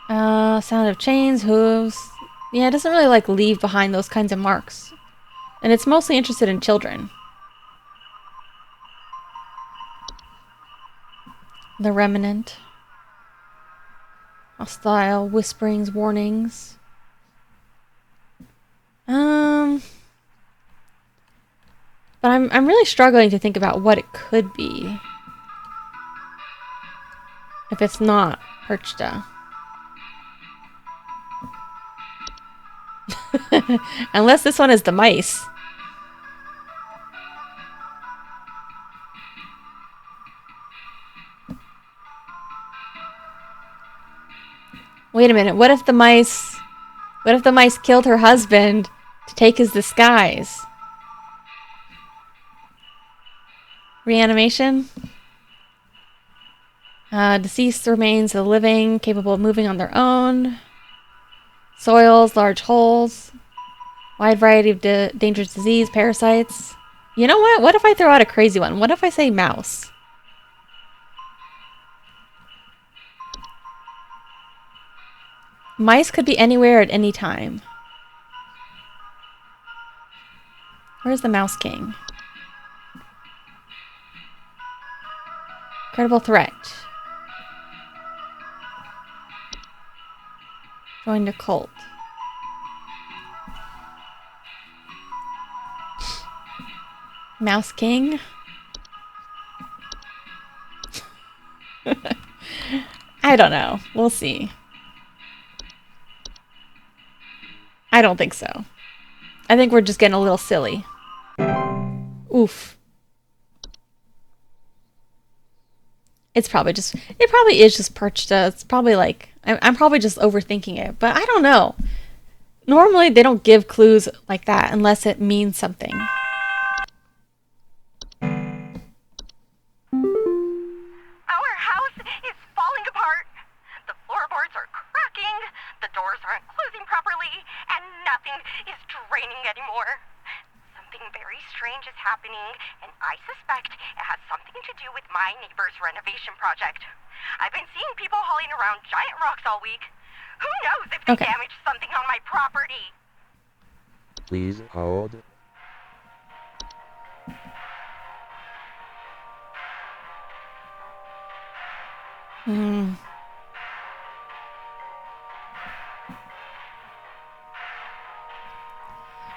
Sound of chains, hooves. Yeah, it doesn't really like leave behind those kinds of marks. And it's mostly interested in children. The remnant. Hostile, whisperings, warnings. But I'm really struggling to think about what it could be. If it's not Perchta. Unless this one is the mice. Wait a minute, what if the mice killed her husband to take his disguise? Reanimation? Deceased remains of the living, capable of moving on their own. Soils, large holes. Wide variety of dangerous disease, parasites. You know what? What if I throw out a crazy one? What if I say mouse? Mice could be anywhere at any time. Where's the Mouse King? Credible threat. Joined a cult. Mouse King? I don't know. We'll see. I don't think so. I think we're just getting a little silly. Oof. It probably is just Perchta. It's probably like, I'm probably just overthinking it, but I don't know. Normally they don't give clues like that unless it means something. Our house is falling apart. The floorboards are cracking, the doors aren't closing properly, and nothing is draining anymore. Something very strange is happening, and I suspect it has something to do with my neighbor's renovation project. I've been seeing people hauling around giant rocks all week. Who knows if they damaged something on my property? Please hold.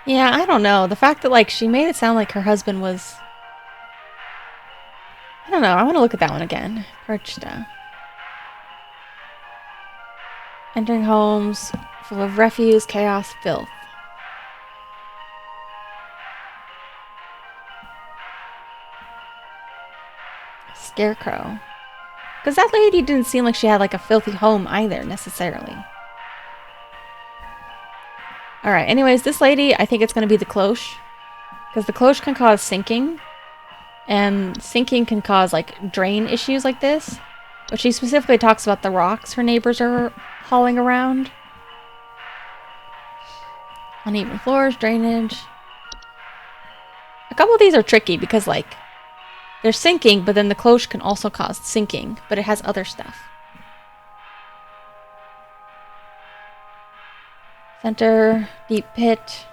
Yeah, I don't know. The fact that, like, she made it sound like her husband was... I don't know. I want to look at that one again. Perchta. Entering homes full of refuse, chaos, filth. Scarecrow. Because that lady didn't seem like she had, like, a filthy home either, necessarily. Alright, anyways, this lady, I think it's going to be the cloche. Because the cloche can cause sinking. And sinking can cause, like, drain issues like this. But she specifically talks about the rocks her neighbors are hauling around. Uneven floors, drainage. A couple of these are tricky because, like, they're sinking, but then the cloche can also cause sinking. But it has other stuff. Center, deep pit.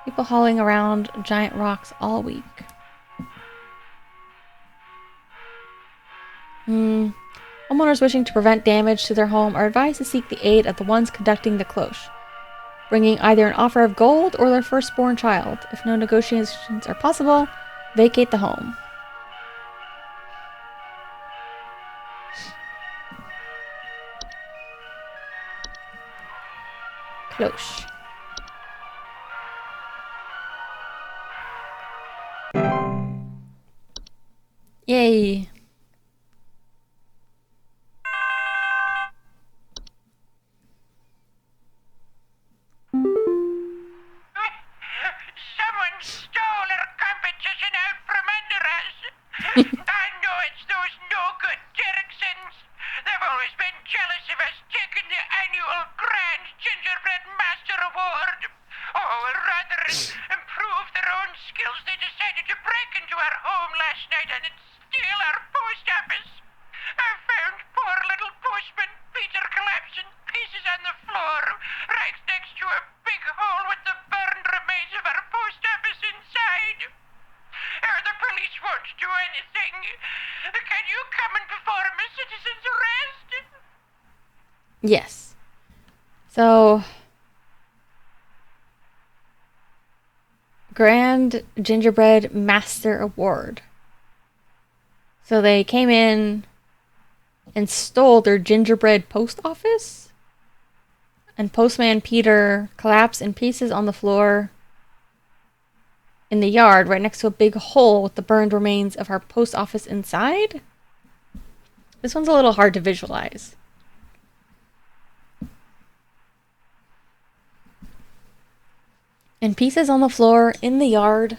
People hauling around giant rocks all week. Homeowners wishing to prevent damage to their home are advised to seek the aid of the ones conducting the cloche. bringing either an offer of gold or their firstborn child. If no negotiations are possible, vacate the home. Close. Yay. Someone stole our competition out from under us. I know it's those no-good Derricksons. They've always been jealous of us taking the annual Grand Gingerbread Master Award. Or rather, improve their own skills, they decided to break into our home last night and steal our post office. I found poor little postman Peter collapsing pieces on the floor, right next to a big hole with the burned remains of our post office inside. The police won't do anything. Can you come and perform a citizen's arrest? Yes. So, Grand Gingerbread Master Award. So they came in and stole their gingerbread post office. And Postman Peter collapsed in pieces on the floor in the yard right next to a big hole with the burned remains of our post office inside. This one's a little hard to visualize. In pieces on the floor in the yard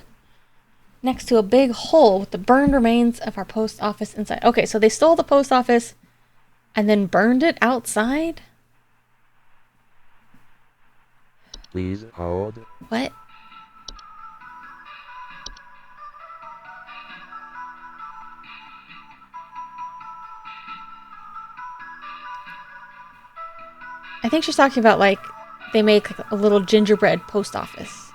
next to a big hole with the burned remains of our post office inside. Okay, so they stole the post office and then burned it outside? Please hold. What? I think she's talking about, like, they make like a little gingerbread post office.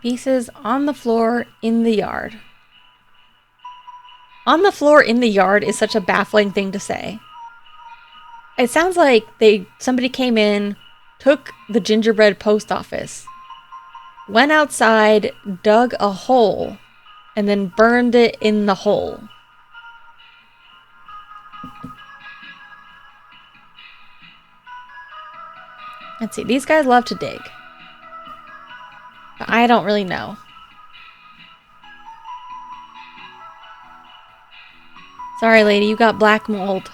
Pieces on the floor in the yard. On the floor in the yard is such a baffling thing to say. It sounds like somebody came in, took the gingerbread post office, went outside, dug a hole, and then burned it in the hole. Let's see, these guys love to dig. But I don't really know. Sorry, lady, you got black mold.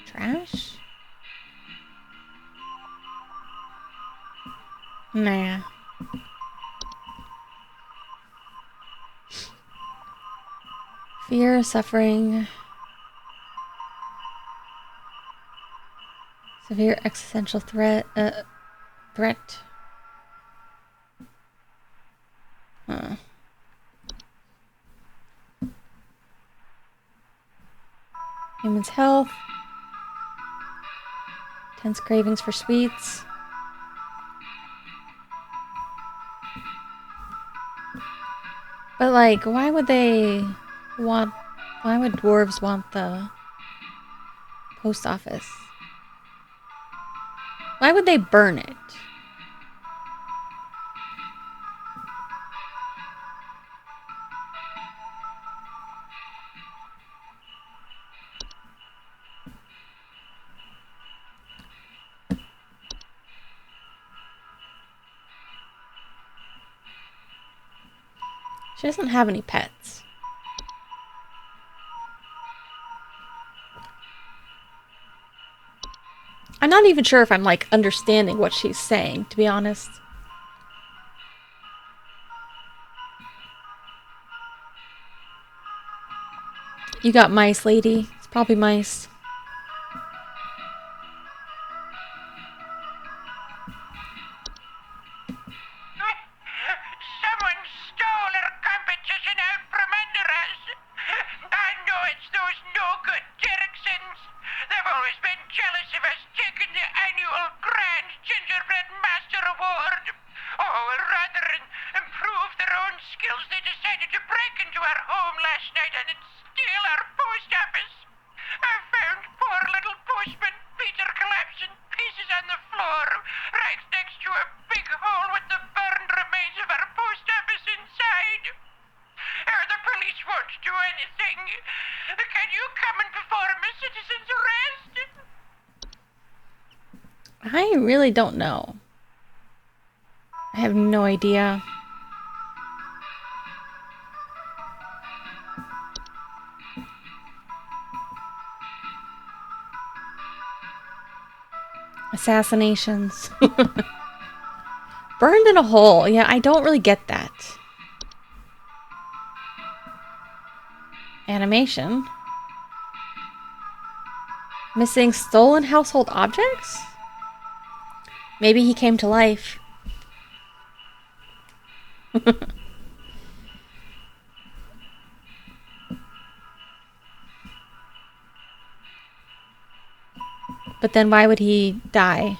Trash? Nah. Fear, suffering. Severe existential threat. Human's health. Tense cravings for sweets. But like, why would dwarves want the post office? Why would they burn it? She doesn't have any pets. I'm not even sure if I'm, like, understanding what she's saying, to be honest. You got mice, lady. It's probably mice. missing. Can you come and perform a citizen's arrest? I really don't know. I have no idea. Assassinations. Burned in a hole. Yeah, I don't really get that. Animation. Missing stolen household objects? Maybe he came to life. But then why would he die?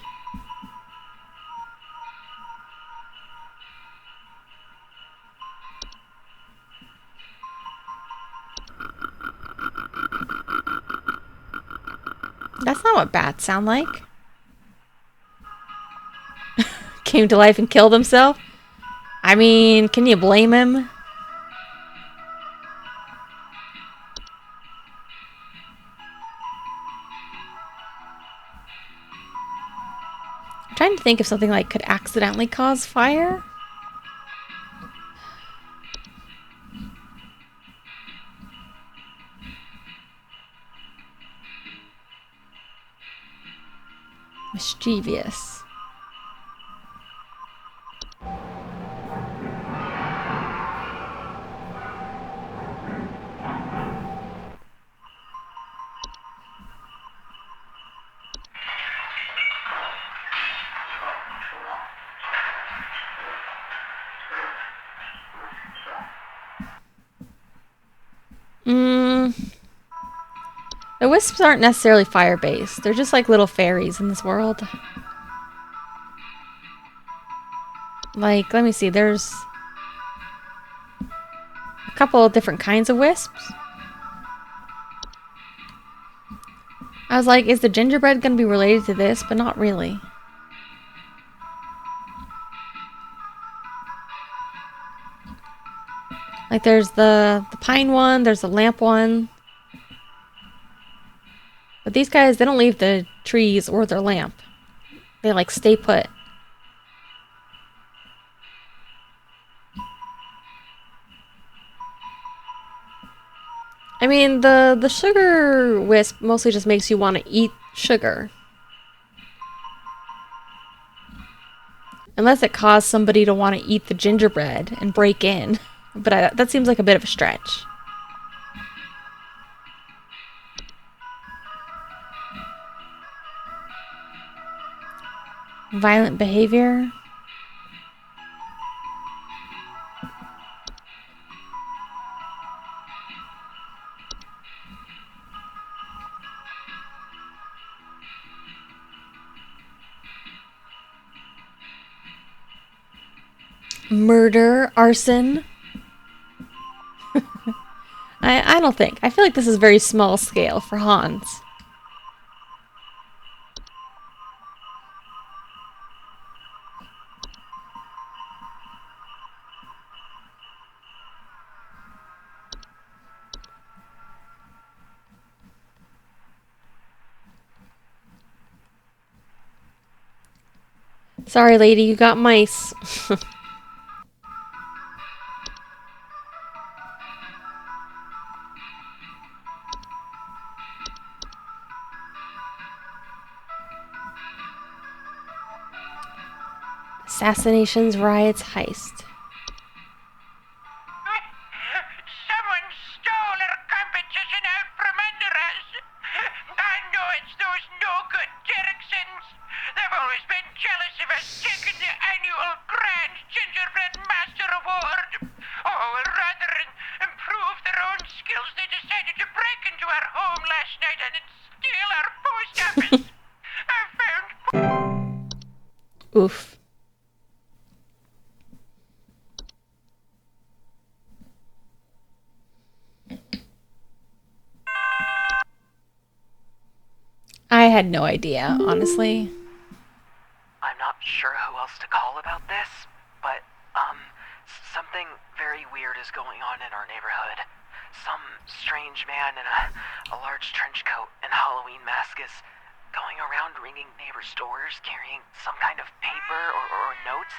That's not what bats sound like. Came to life and killed himself? I mean, can you blame him? I'm trying to think if something like could accidentally cause fire. Mischievous. The wisps aren't necessarily fire-based. They're just like little fairies in this world. Like, let me see, there's a couple of different kinds of wisps. I was like, is the gingerbread going to be related to this? But not really. Like, there's the pine one, there's the lamp one. But these guys, they don't leave the trees or their lamp. They, like, stay put. I mean, the sugar wisp mostly just makes you want to eat sugar. Unless it caused somebody to want to eat the gingerbread and break in. But that seems like a bit of a stretch. Violent behavior. Murder, arson. I don't think. I feel like this is very small scale for Hans. Sorry, lady, you got mice. Assassinations, riots, heist. Someone stole our competition out from under us. I know it's those no-good Derricksons. They've always been jealous of us taking the annual Grand Gingerbread Master Award. Oh, rather than improve their own skills, they decided to break into our home last night and steal our post office. I found... Oof. I had no idea, honestly. I'm not sure who else to call about this, but, something very weird is going on in our neighborhood. Some strange man in a large trench coat and Halloween mask is going around ringing neighbors' doors, carrying some kind of paper or notes.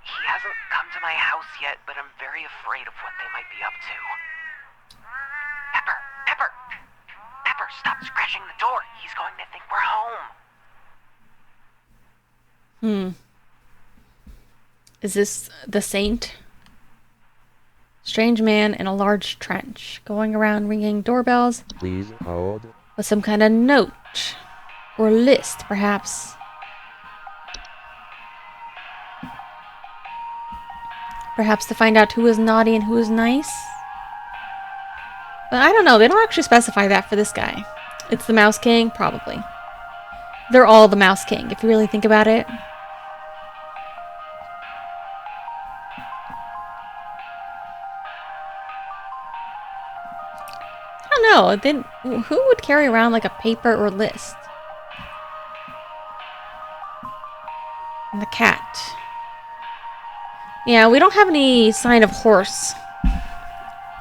He hasn't come to my house yet, but I'm very afraid of what they might be up to. Pepper! Pepper! Pepper, stop scratching the door. He's going to think we're home. Is this the saint? Strange man in a large trench, going around ringing doorbells Please hold. with some kind of note or list, perhaps. Perhaps to find out who is naughty and who is nice. But I don't know. They don't actually specify that for this guy. It's the Mouse King? Probably. They're all the Mouse King, if you really think about it. I don't know. Then who would carry around like a paper or list? And the cat. Yeah, we don't have any sign of horse.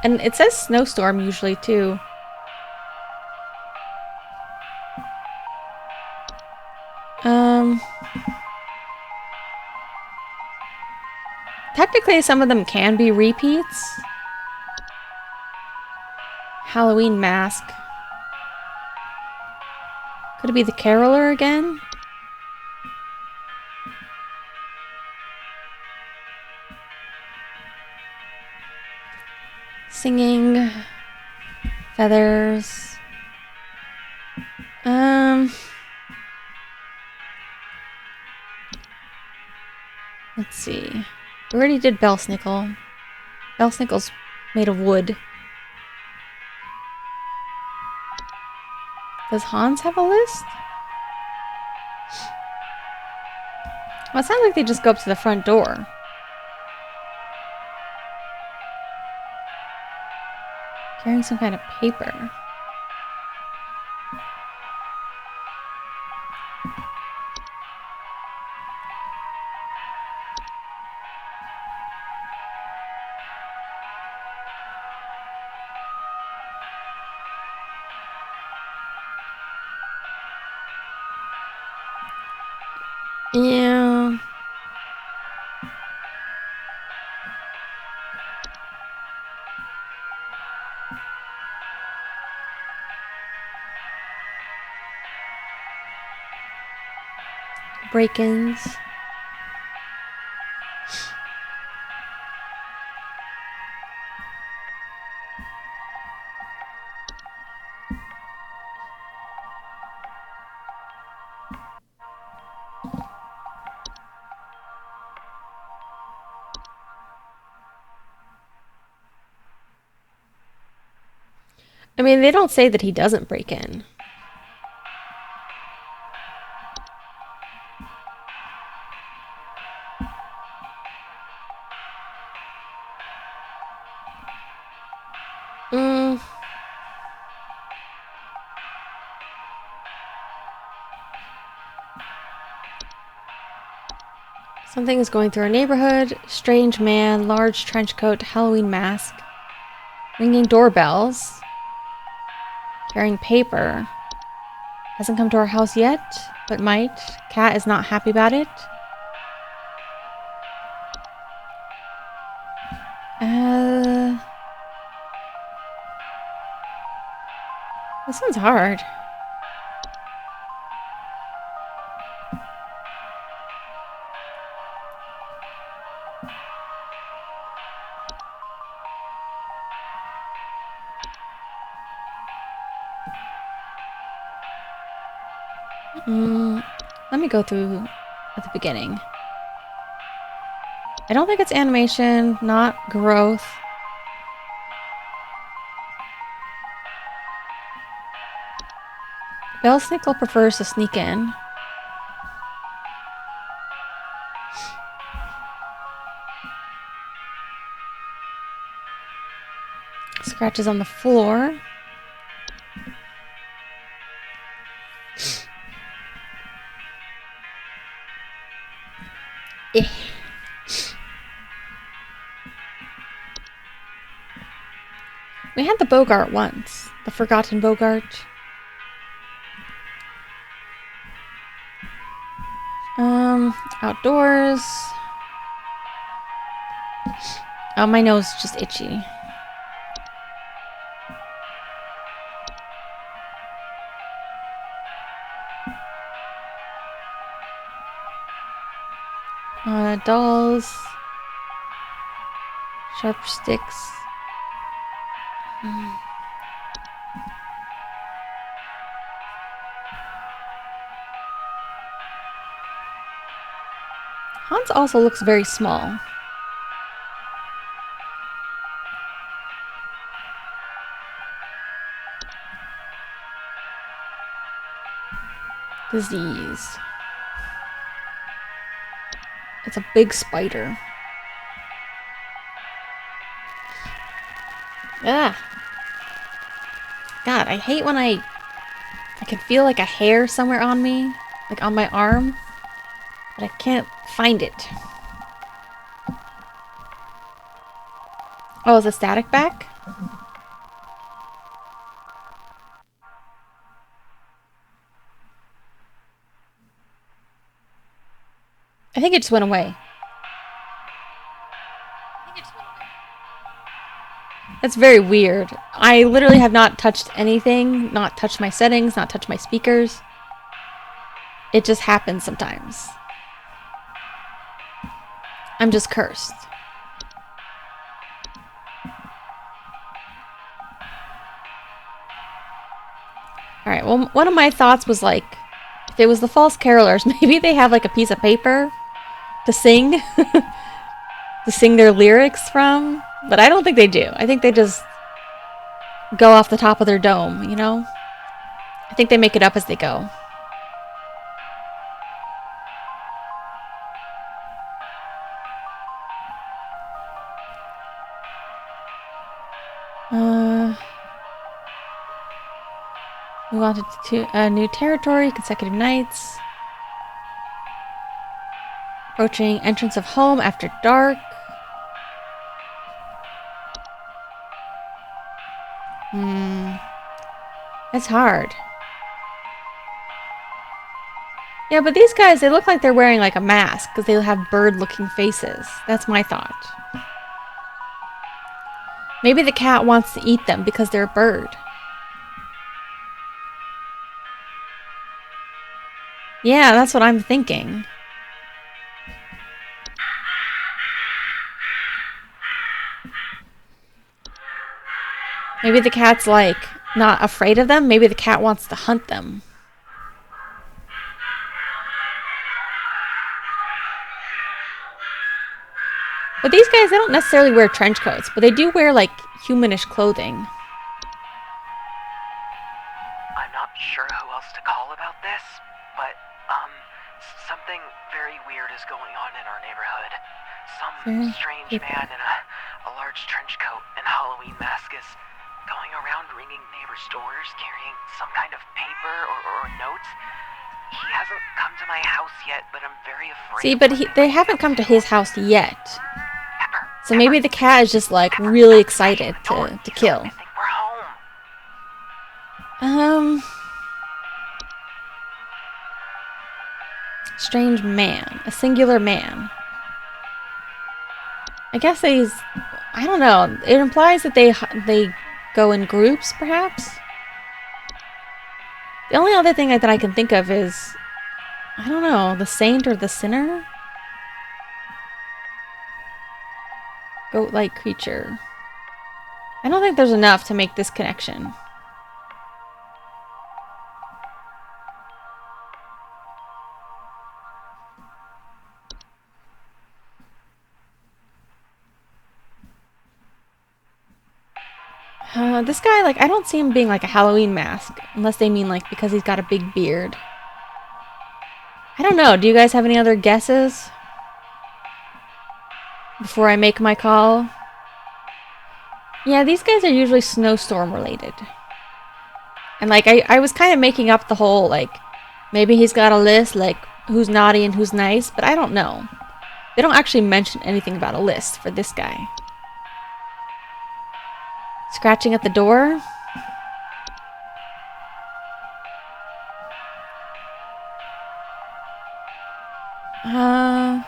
And it says snowstorm usually too. Technically some of them can be repeats. Halloween mask. Could it be the caroler again? Singing. Feathers. Let's see. We already did Belsnickel. Belsnickel's made of wood. Does Hans have a list? Well, it sounds like they just go up to the front door. Carrying some kind of paper. Yeah. Break-ins. I mean, they don't say that he doesn't break in. Something is going through our neighborhood. Strange man, large trench coat, Halloween mask. Ringing doorbells. Carrying paper. Hasn't come to our house yet, but might. Cat is not happy about it. This one's hard. Let me go through at the beginning. I don't think it's animation, not growth. Belsnickel prefers to sneak in. Scratches on the floor. We had the Bogart once. The Forgotten Bogart. Outdoors. Oh, my nose is just itchy. Dolls. Sharp sticks. Hans also looks very small. Disease. It's a big spider. Ah. God, I hate when I can feel like a hair somewhere on me, like on my arm, but I can't find it. Oh, is the static back? I think it just went away. That's very weird. I literally have not touched anything, not touched my settings, not touched my speakers. It just happens sometimes. I'm just cursed. Alright, well, one of my thoughts was like, if it was the false carolers, maybe they have like a piece of paper to sing. To sing their lyrics from. But I don't think they do. I think they just go off the top of their dome, you know? I think they make it up as they go. Move on to new territory, consecutive nights. Approaching entrance of home after dark. It's hard. Yeah, but these guys, they look like they're wearing like a mask because they have bird-looking faces. That's my thought. Maybe the cat wants to eat them because they're a bird. Yeah, that's what I'm thinking. Maybe the cat's like not afraid of them. Maybe the cat wants to hunt them. But these guys, they don't necessarily wear trench coats, but they do wear like humanish clothing. I'm not sure who else to call about this, but, something very weird is going on in our neighborhood. Some strange man in a large trench coat and Halloween mask is going around ringing neighbors' doors, carrying some kind of paper or notes. He hasn't come to my house yet, but I'm very afraid. See, but they haven't come to his house yet. So maybe the cat is just like really excited to kill. I think we're home. Strange man. A singular man. I guess I don't know. It implies that they go in groups, perhaps? The only other thing that I can think of is, I don't know, the saint or the sinner? Goat-like creature. I don't think there's enough to make this connection. This guy, like, I don't see him being like a Halloween mask, unless they mean like because he's got a big beard. I don't know. Do you guys have any other guesses before I make my call? Yeah, these guys are usually snowstorm related. And like, I was kind of making up the whole, like, maybe he's got a list, like, who's naughty and who's nice, but I don't know. They don't actually mention anything about a list for this guy. Scratching at the door? Uh...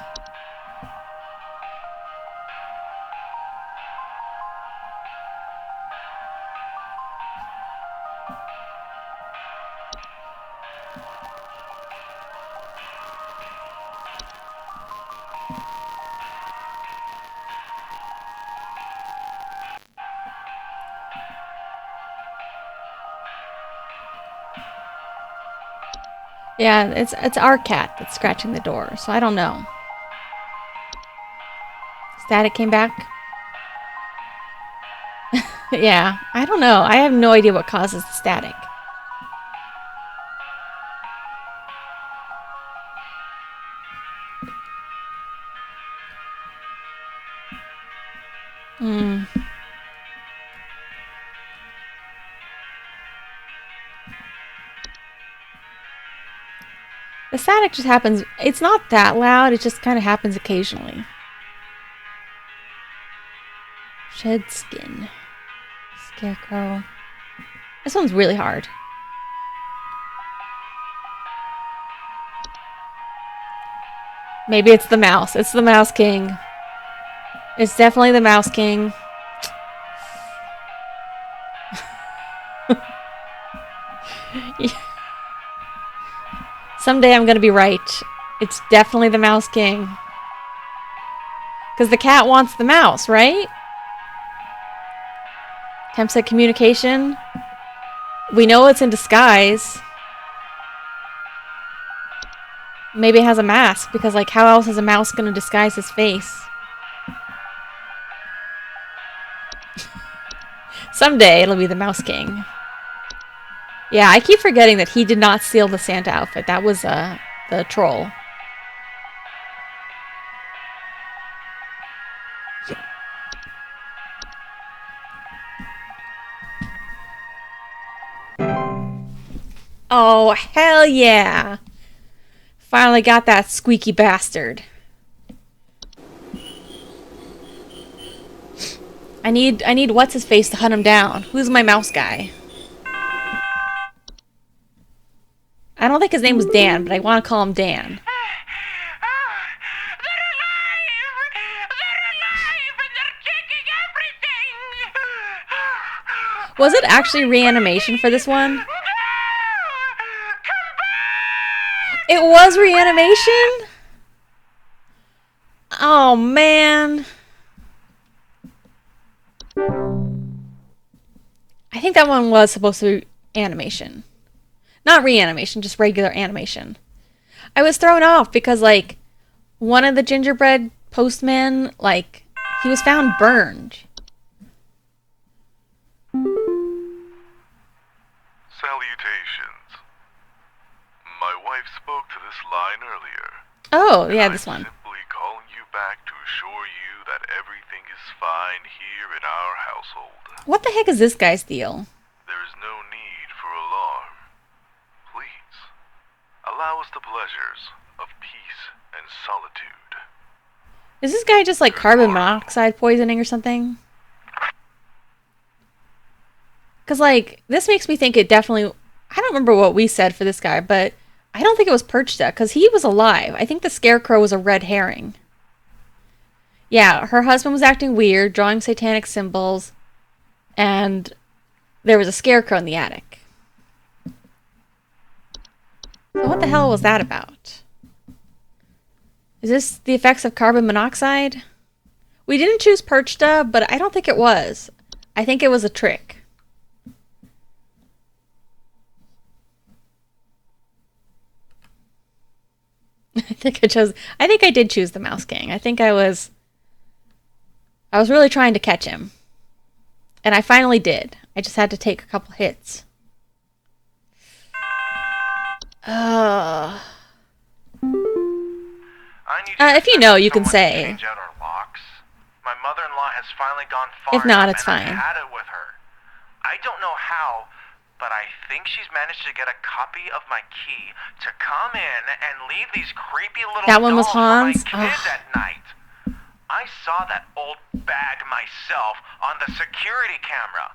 Yeah, it's our cat that's scratching the door, so I don't know. Static came back. Yeah, I don't know. I have no idea what causes the static. Hmm. The static just happens. It's not that loud. It just kind of happens occasionally. Shed skin. Scarecrow. This one's really hard. Maybe it's the mouse. It's the Mouse King. It's definitely the Mouse King. Someday I'm gonna be right. It's definitely the Mouse King. Because the cat wants the mouse, right? Attempts at communication. We know it's in disguise. Maybe it has a mask, because, like, how else is a mouse gonna disguise his face? Someday it'll be the Mouse King. Yeah, I keep forgetting that he did not steal the Santa outfit. That was, the troll. Oh, hell yeah! Finally got that squeaky bastard. I need what's his face to hunt him down. Who's my mouse guy? I don't think his name was Dan, but I want to call him Dan. Was it actually reanimation for this one? It was reanimation? Oh, man. I think that one was supposed to be animation. Not reanimation, just regular animation. I was thrown off because, like, one of the gingerbread postmen, like, he was found burned. Salutations. My wife spoke to this line earlier. Oh, yeah, this one. I'm simply calling you back to assure you that everything is fine here in our household. What the heck is this guy's deal? There is no need for alarm. Please, allow us the pleasures of peace and solitude. Is this guy just like carbon monoxide poisoning or something? Because, like, this makes me think it definitely... I don't remember what we said for this guy, but I don't think it was Perchta, because he was alive. I think the Scarecrow was a red herring. Yeah, her husband was acting weird, drawing satanic symbols, and there was a Scarecrow in the attic. So what the hell was that about? Is this the effects of carbon monoxide? We didn't choose Perchta, but I don't think it was. I think it was a trick. I think I did choose the Mouse King. I think I was really trying to catch him. And I finally did. I just had to take a couple hits. If you know, you can say. Change out our locks. My mother-in-law has finally gone far If not, enough, it's and fine. I had it with her. I don't know how, but I think she's managed to get a copy of my key to come in and leave these creepy little That one was dolls for my Hans? kids Ugh. at night. I saw that old bag myself on the security camera.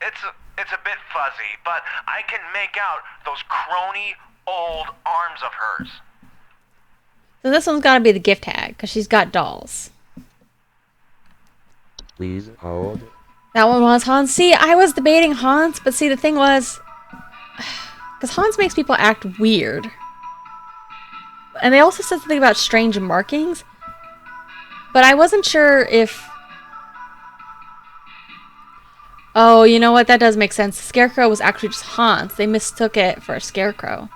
It's a bit fuzzy, but I can make out those crony old arms of hers. So this one's gotta be the gift tag, because she's got dolls. Please hold. That one was Hans. See, I was debating Hans, but see, the thing was, because Hans makes people act weird. And they also said something about strange markings. But I wasn't sure if... Oh, you know what? That does make sense. The scarecrow was actually just Hans. They mistook it for a scarecrow.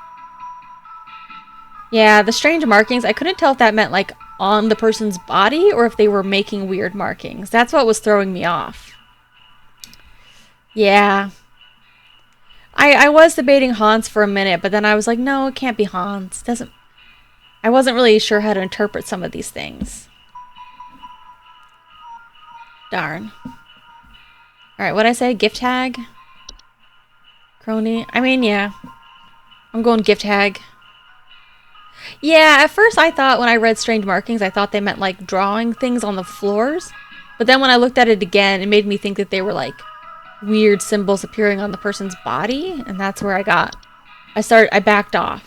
Yeah, the strange markings, I couldn't tell if that meant, like, on the person's body or if they were making weird markings. That's what was throwing me off. Yeah. I was debating Hans for a minute, but then I was like, no, it can't be Hans. I wasn't really sure how to interpret some of these things. Darn. Alright, what'd I say? Gift tag? Crony? I mean, yeah. I'm going gift tag. Yeah, at first I thought when I read strange markings, I thought they meant like drawing things on the floors. But then when I looked at it again, it made me think that they were like weird symbols appearing on the person's body. And that's where I backed off.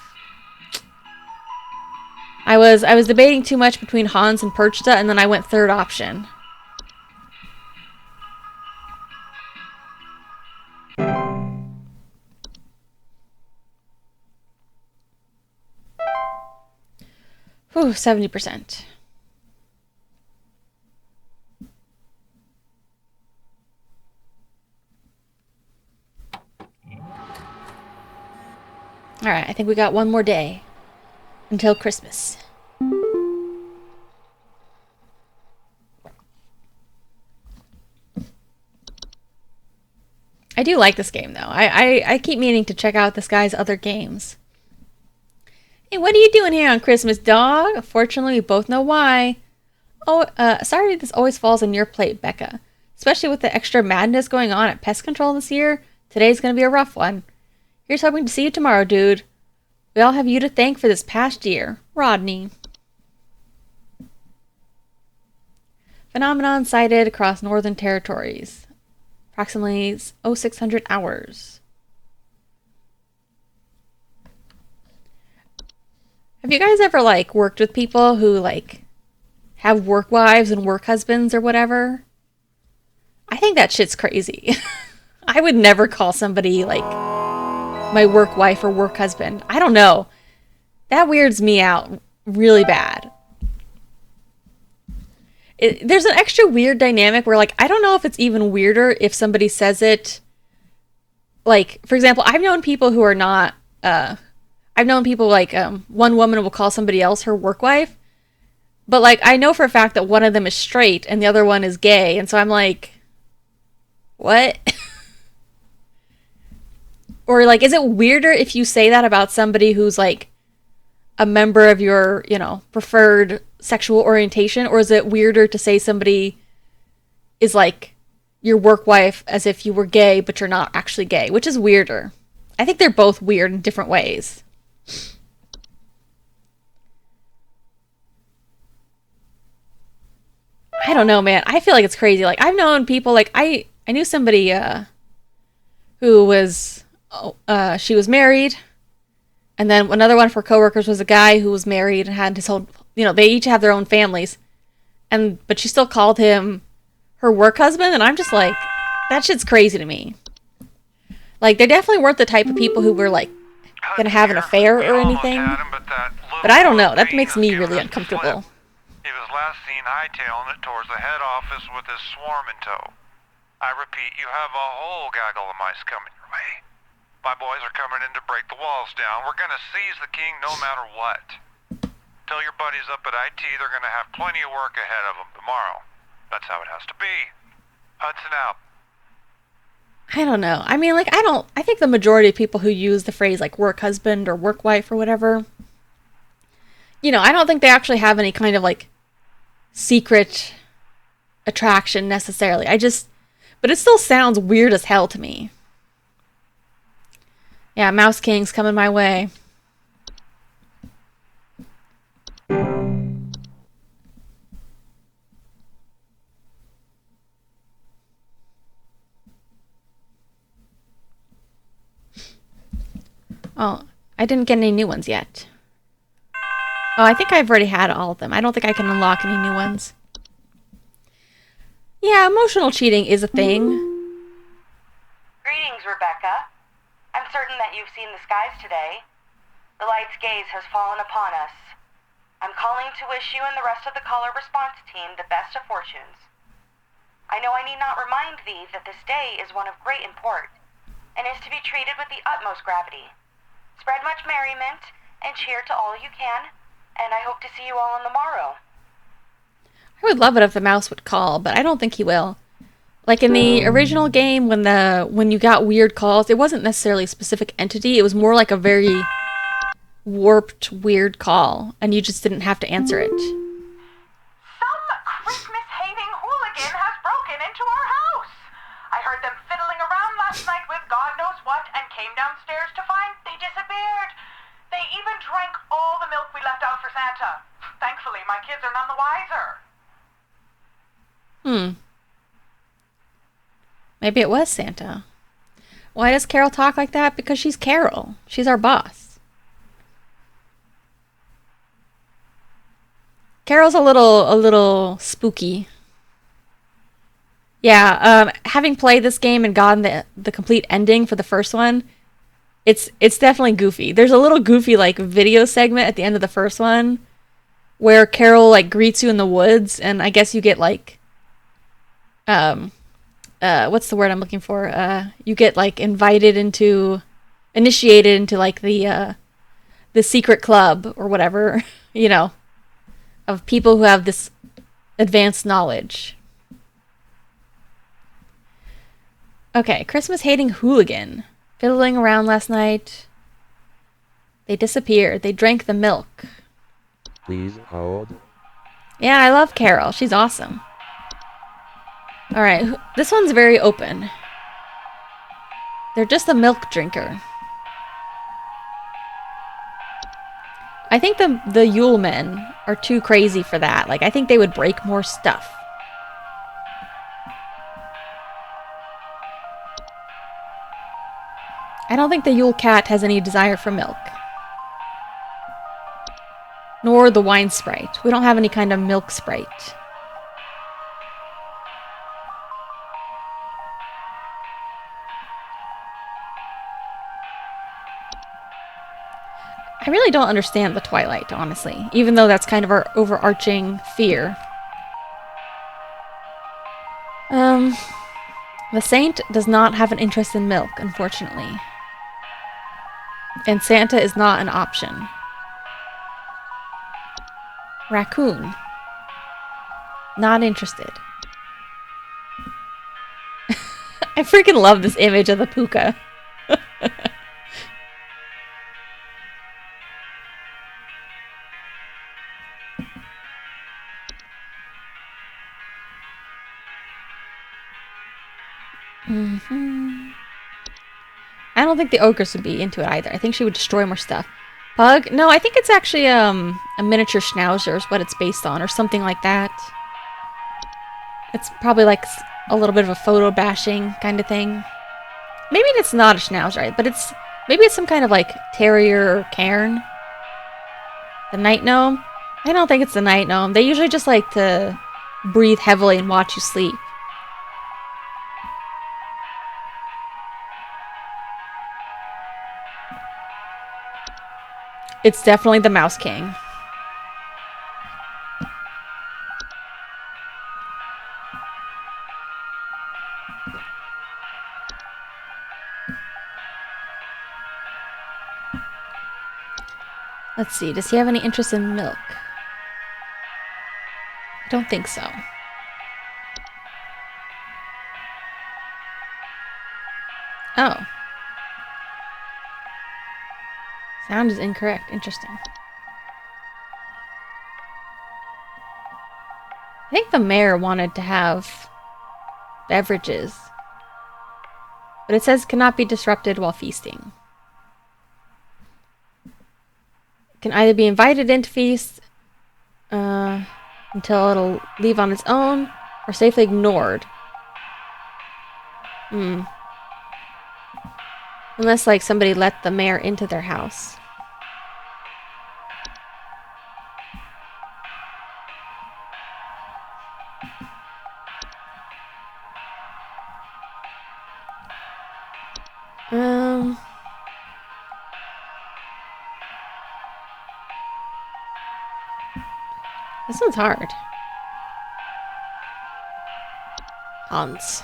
I was debating too much between Hans and Perchta, and then I went third option. Whew, 70%. Alright, I think we got one more day until Christmas. I do like this game, though. I keep meaning to check out this guy's other games. Hey, what are you doing here on Christmas, dog? Fortunately, we both know why. Oh, sorry this always falls on your plate, Becca. Especially with the extra madness going on at pest control this year. Today's gonna be a rough one. Here's hoping to see you tomorrow, dude. We all have you to thank for this past year. Rodney. Phenomenon sighted across northern territories. Approximately 0600 hours. Have you guys ever, like, worked with people who, like, have work wives and work husbands or whatever? I think that shit's crazy. I would never call somebody, like, my work wife or work husband. I don't know. That weirds me out really bad. There's an extra weird dynamic where, like, I don't know if it's even weirder if somebody says it. Like, for example, I've known people who are not, I've known people like, one woman will call somebody else her work wife. But, like, I know for a fact that one of them is straight and the other one is gay. And so I'm like, what? Or, like, is it weirder if you say that about somebody who's, like, a member of your, you know, preferred sexual orientation? Or is it weirder to say somebody is, like, your work wife as if you were gay, but you're not actually gay? Which is weirder? I think they're both weird in different ways. I don't know, man. I feel like it's crazy. Like, I've known people, like, I knew somebody, who was, she was married, and then another one of her coworkers was a guy who was married and had his whole, you know, they each have their own families, but she still called him her work husband, and I'm just like, that shit's crazy to me. Like, they definitely weren't the type of people who were, like, gonna have an affair or anything, but I don't know, that makes me really uncomfortable. He was last seen hightailing it towards the head office with his swarm in tow. I repeat, you have a whole gaggle of mice coming your way. My boys are coming in to break the walls down. We're gonna seize the king no matter what. Tell your buddies up at IT they're gonna have plenty of work ahead of them tomorrow. That's how it has to be. Hudson out. I don't know. I mean, like, I think the majority of people who use the phrase, like, work husband or work wife or whatever, you know, I don't think they actually have any kind of, like, secret attraction necessarily. But it still sounds weird as hell to me. Yeah, Mouse King's coming my way. Oh, I didn't get any new ones yet. Oh, I think I've already had all of them. I don't think I can unlock any new ones. Yeah, emotional cheating is a thing. Greetings, Rebecca. I'm certain that you've seen the skies today. The light's gaze has fallen upon us. I'm calling to wish you and the rest of the caller response team the best of fortunes. I know I need not remind thee that this day is one of great import, and is to be treated with the utmost gravity. Spread much merriment, and cheer to all you can, and I hope to see you all on the morrow. I would love it if the mouse would call, but I don't think he will. Like in the original game, when you got weird calls, it wasn't necessarily a specific entity. It was more like a very warped, weird call, and you just didn't have to answer it. Some Christmas-hating hooligan has broken into our house. I heard them fiddling around last night with God knows what and came downstairs to find they disappeared. They even drank all the milk we left out for Santa. Thankfully, my kids are none the wiser. Maybe it was Santa. Why does Carol talk like that? Because she's Carol. She's our boss. Carol's a little spooky. Yeah, having played this game and gotten the complete ending for the first one, it's definitely goofy. There's a little goofy like video segment at the end of the first one where Carol like greets you in the woods, and I guess you get like what's the word I'm looking for? You get like initiated into like the secret club or whatever, you know, of people who have this advanced knowledge. Okay, Christmas-hating hooligan. Fiddling around last night. They disappeared. They drank the milk. Please hold. Yeah, I love Carol. She's awesome. Alright, this one's very open. They're just a milk drinker. I think the Yule men are too crazy for that. Like, I think they would break more stuff. I don't think the Yule cat has any desire for milk. Nor the wine sprite. We don't have any kind of milk sprite. I really don't understand the Twilight, honestly, even though that's kind of our overarching fear. The saint does not have an interest in milk, unfortunately. And Santa is not an option. Raccoon. Not interested. I freaking love this image of the puka. I don't think the ogress would be into it either. I think she would destroy more stuff. Pug? No, I think it's actually a miniature schnauzer is what it's based on, or something like that. It's probably like a little bit of a photo bashing kind of thing. Maybe it's not a schnauzer, but maybe it's some kind of like terrier or cairn. The night gnome? I don't think it's the night gnome. They usually just like to breathe heavily and watch you sleep. It's definitely the Mouse King. Let's see, does he have any interest in milk? I don't think so. Oh. Sound is incorrect. Interesting. I think the mayor wanted to have beverages. But it says cannot be disrupted while feasting. Can either be invited in to feast until it'll leave on its own, or safely ignored. Unless, like, somebody let the mayor into their house. This one's hard. Hans.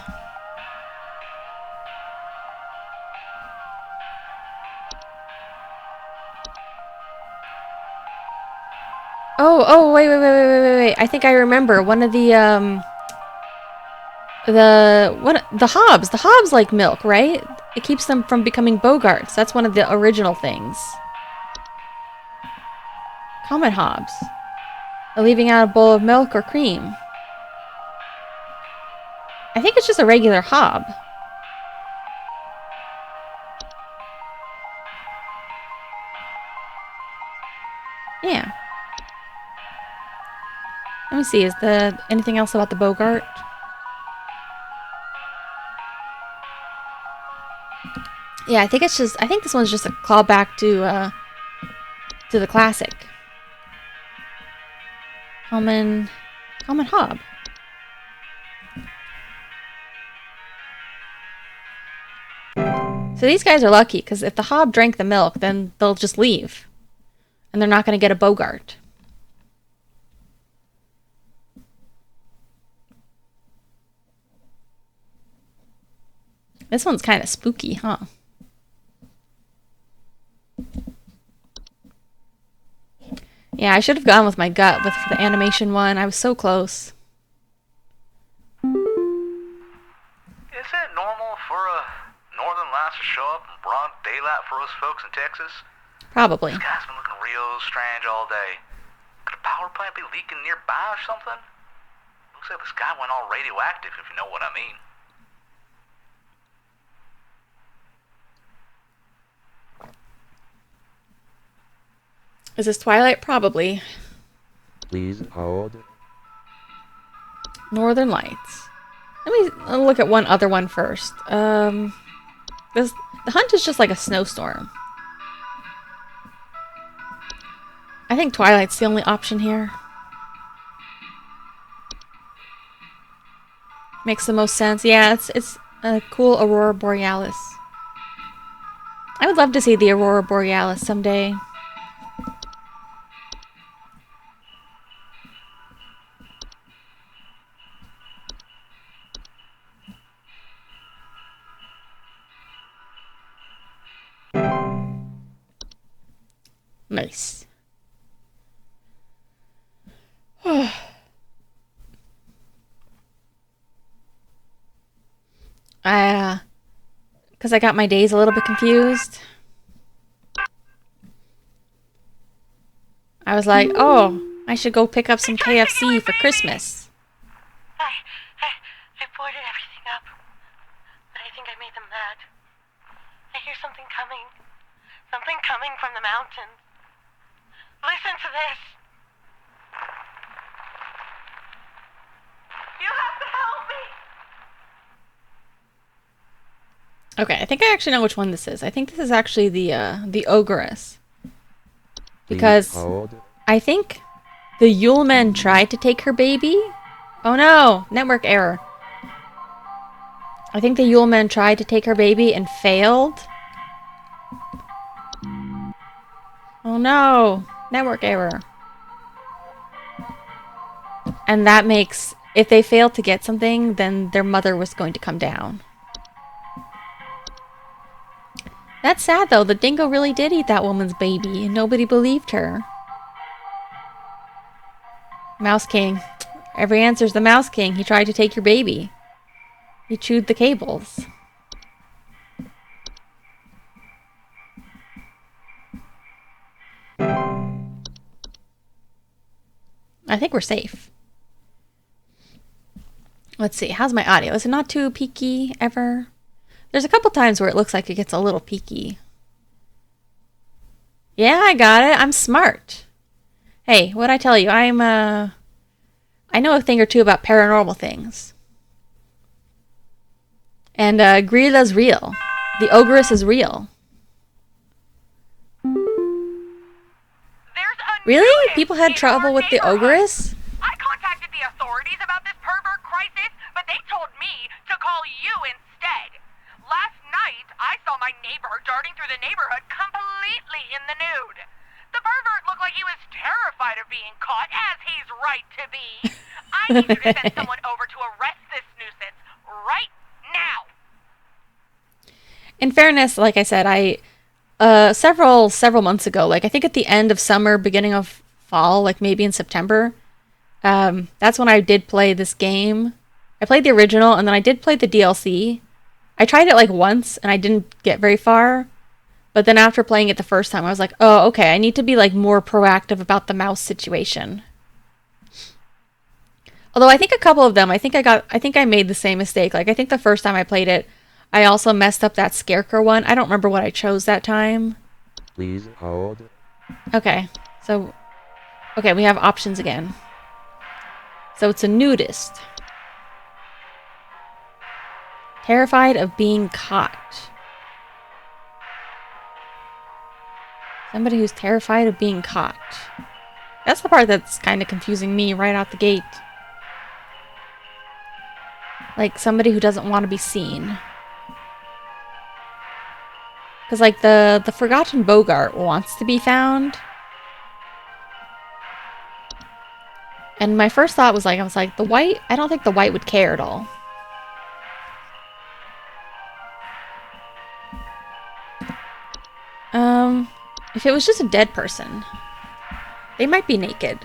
Oh, wait. I think I remember one of the Hobbs. The Hobbs like milk, right? It keeps them from becoming Bogarts. That's one of the original things. Common Hobbs. Or leaving out a bowl of milk or cream. I think it's just a regular Hob. Yeah. Let me see, is there anything else about the Bogart? Yeah, I think this one's just a callback to the classic. Common Hob. So these guys are lucky, because if the Hob drank the milk, then they'll just leave. And they're not going to get a Bogart. This one's kind of spooky, huh? Yeah, I should have gone with my gut with the animation one. I was so close. Is it normal for a northern lights to show up in broad daylight for us folks in Texas? Probably. This guy's been looking real strange all day. Could a power plant be leaking nearby or something? Looks like the sky went all radioactive, if you know what I mean. Is this Twilight? Probably. Please hold. Northern Lights. Let me look at one other one first. The Hunt is just like a snowstorm. I think Twilight's the only option here. Makes the most sense. Yeah, it's a cool Aurora Borealis. I would love to see the Aurora Borealis someday. Nice. Because I got my days a little bit confused. I was like, oh, I should go pick up some KFC for Christmas. I boarded everything up, but I think I made them mad. I hear something coming. Something coming from the mountains. Listen to this. You have to help me. Okay, I think I actually know which one this is. I think this is actually the Ogress. Because I think the Yule Men tried to take her baby. Oh no, network error. I think the Yule Men tried to take her baby and failed. Oh no, network error. And that makes, if they fail to get something, then their mother was going to come down. That's sad though, the dingo really did eat that woman's baby and nobody believed her. Mouse King. Every answer's the Mouse King. He tried to take your baby. He chewed the cables. I think we're safe. Let's see. How's my audio? Is it not too peaky ever? There's a couple times where it looks like it gets a little peaky. Yeah, I got it. I'm smart. Hey, what'd I tell you? I know a thing or two about paranormal things. And Grila's real. The ogress is real. There's a Really? nudist People had in trouble our with the neighborhood. ogress? I contacted the authorities about this pervert crisis, but they told me to call you instead. Last night, I saw my neighbor darting through the neighborhood completely in the nude. The pervert looked like he was terrified of being caught, as he's right to be. I need you to send someone over to arrest this nuisance right now. In fairness, like I said, several months ago, like I think at the end of summer, beginning of fall, like maybe in September, that's when I did play this game. I played the original, and then I did play the DLC. I tried it like once, and I didn't get very far. But then after playing it the first time, I was like, oh, okay, I need to be like more proactive about the mouse situation. Although I think a couple of them, I think I made the same mistake. Like I think the first time I played it, I also messed up that scarecrow one. I don't remember what I chose that time. Please hold. Okay, so, okay, we have options again. So it's a nudist. Terrified of being caught. Somebody who's terrified of being caught. That's the part that's kind of confusing me right out the gate. Like somebody who doesn't want to be seen. Because like the forgotten Bogart wants to be found. And my first thought was like, I was like, the white, I don't think the white would care at all. If it was just a dead person, they might be naked.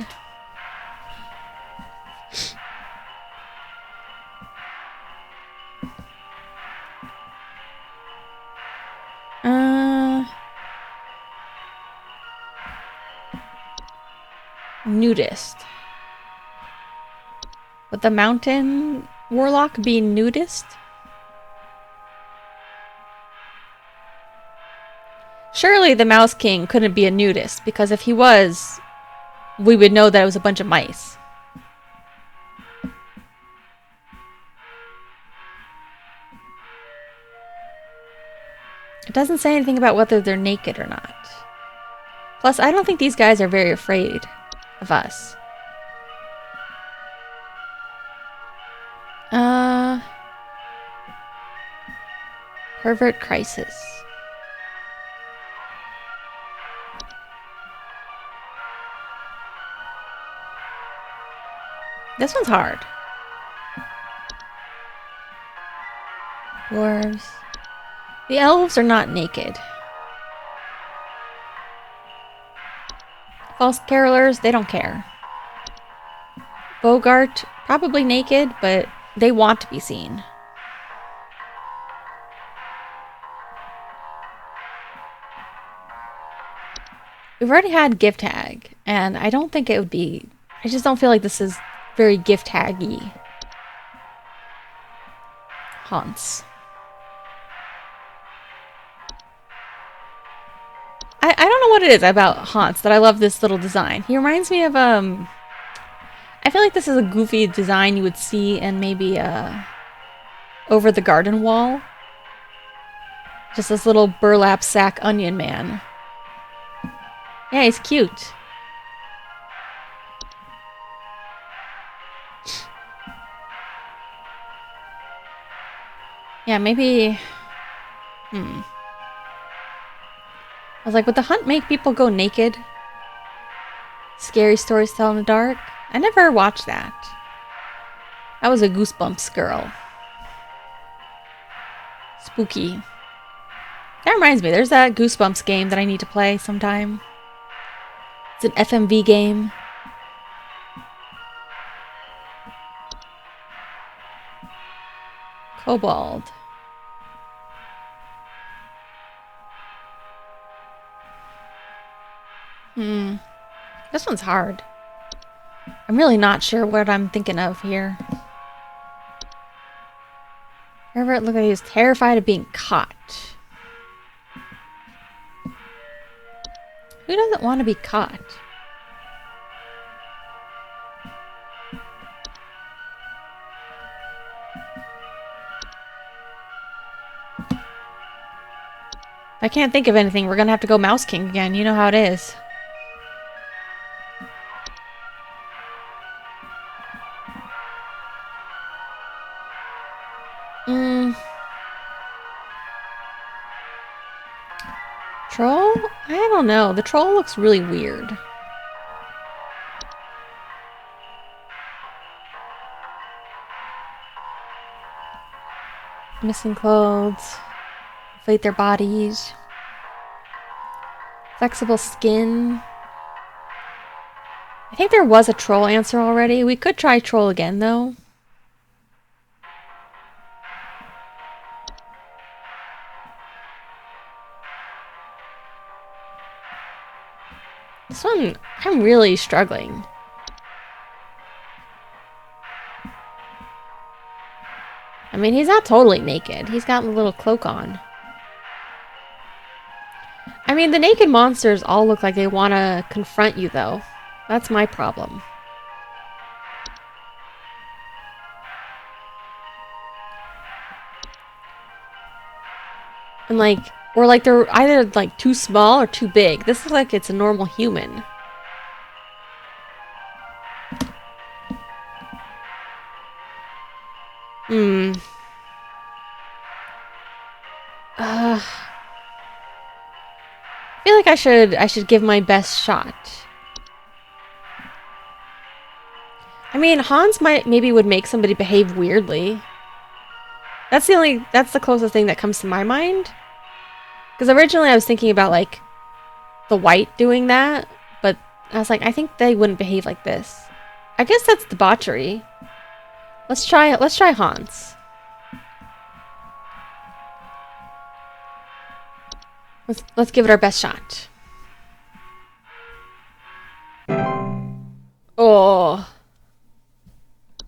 Nudist. Would the mountain warlock be nudist? Surely the Mouse King couldn't be a nudist, because if he was, we would know that it was a bunch of mice. It doesn't say anything about whether they're naked or not. Plus, I don't think these guys are very afraid of us. Pervert crisis. This one's hard. Dwarves. The elves are not naked. False carolers, they don't care. Bogart, probably naked, but they want to be seen. We've already had gift tag, and I don't think it would be... I just don't feel like this is very gift taggy. Haunts. I don't know what it is about Haunts that I love this little design. He reminds me of, I feel like this is a goofy design you would see in maybe, Over the Garden Wall. Just this little burlap sack onion man. Yeah, he's cute. Yeah, maybe... I was like, would the hunt make people go naked? Scary stories tell in the dark? I never watched that. That was a Goosebumps girl. Spooky. That reminds me, there's that Goosebumps game that I need to play sometime. It's an FMV game. Kobold. This one's hard. I'm really not sure what I'm thinking of here. Herbert looked like he was terrified of being caught. Who doesn't want to be caught? I can't think of anything. We're gonna have to go Mouse King again. You know how it is. Troll? I don't know. The troll looks really weird. Missing clothes. Inflate their bodies. Flexible skin. I think there was a troll answer already. We could try troll again, though. This one, I'm really struggling. I mean, he's not totally naked. He's got a little cloak on. I mean, the naked monsters all look like they want to confront you, though. That's my problem. And like, or like they're either like too small or too big. This looks like it's a normal human. I feel like I should give my best shot. I mean, Hans maybe would make somebody behave weirdly. That's the closest thing that comes to my mind. Because originally I was thinking about like the white doing that, but I was like, I think they wouldn't behave like this. I guess that's debauchery. Let's try Hans. Let's give it our best shot. Oh.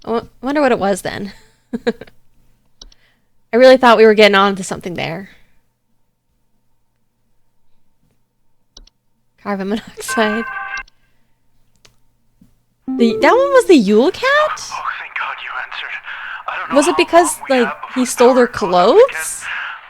I wonder what it was then. I really thought we were getting on to something there. Carbon monoxide. That one was the Yule cat? Oh, thank God you answered. I don't know Was it because, like, he stole their clothes?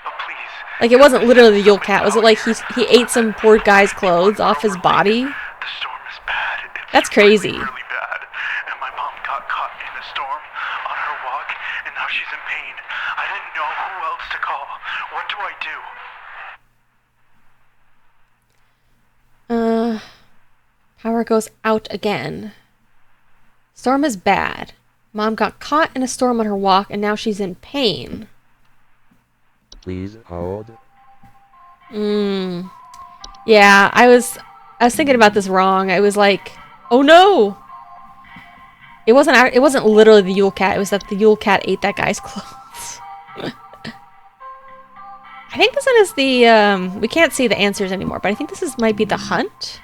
But please. Like, it wasn't literally the Yule cat. Was it like he ate some poor guy's clothes off his body? The storm is bad. That's crazy. Really bad. And my mom got caught in a storm on her walk, and now she's in pain. I didn't know who else to call. What do I do? Power goes out again. Storm is bad. Mom got caught in a storm on her walk, and now she's in pain. Please hold. Yeah, I was thinking about this wrong. I was like, oh no! It wasn't literally the Yule cat. It was that the Yule cat ate that guy's clothes. I think this one is the we can't see the answers anymore, but I think this might be the hunt.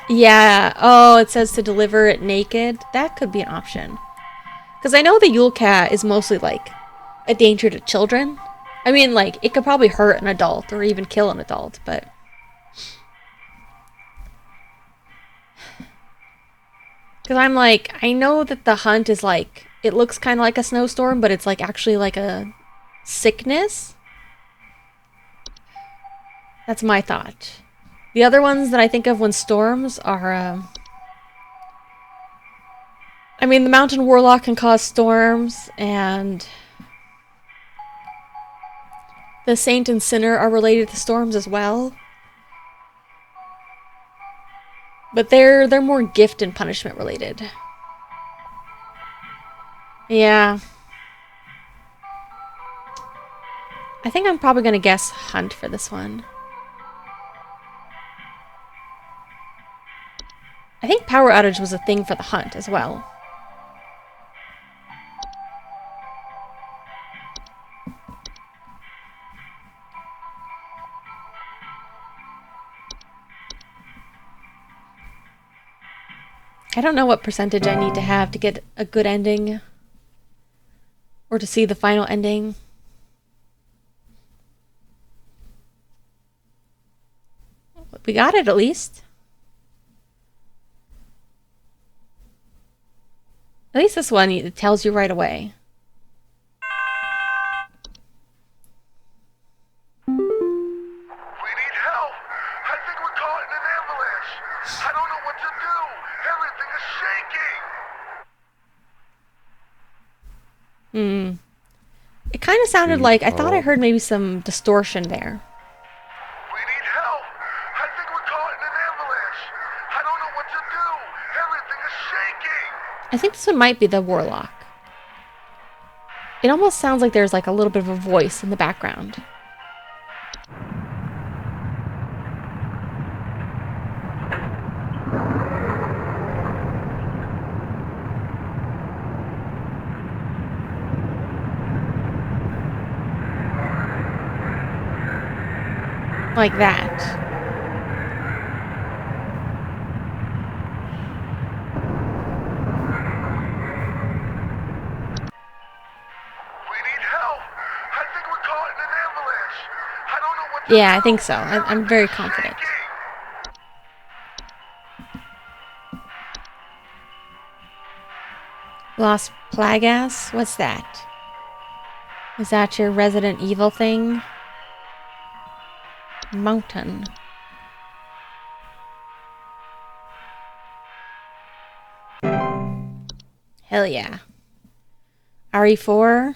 Yeah. Oh, it says to deliver it naked. That could be an option. Because I know the Yule cat is mostly like a danger to children. I mean, like, it could probably hurt an adult or even kill an adult, but... Because I'm like, I know that the hunt is like, it looks kind of like a snowstorm, but it's like actually like a sickness. That's my thought. The other ones that I think of when storms are, I mean, the Mountain Warlock can cause storms, and the Saint and Sinner are related to storms as well. But they're more gift and punishment related. Yeah. I think I'm probably going to guess hunt for this one. I think power outage was a thing for the hunt as well. I don't know what percentage I need to have to get a good ending. Or to see the final ending. We got it at least. At least this one, it tells you right away. of sounded like, I thought I heard maybe some distortion there. We need help. I think we're caught in an avalanche. I don't know what to do. Everything is shaking. I think this one might be the Warlock. It almost sounds like there's like a little bit of a voice in the background. Like that. We need help. I think we're caught in an avalanche. I don't know what to Yeah, do. I think so. I'm very confident. Shaking. Las Plagas? What's that? Is that your Resident Evil thing? Mountain. Hell yeah. RE4?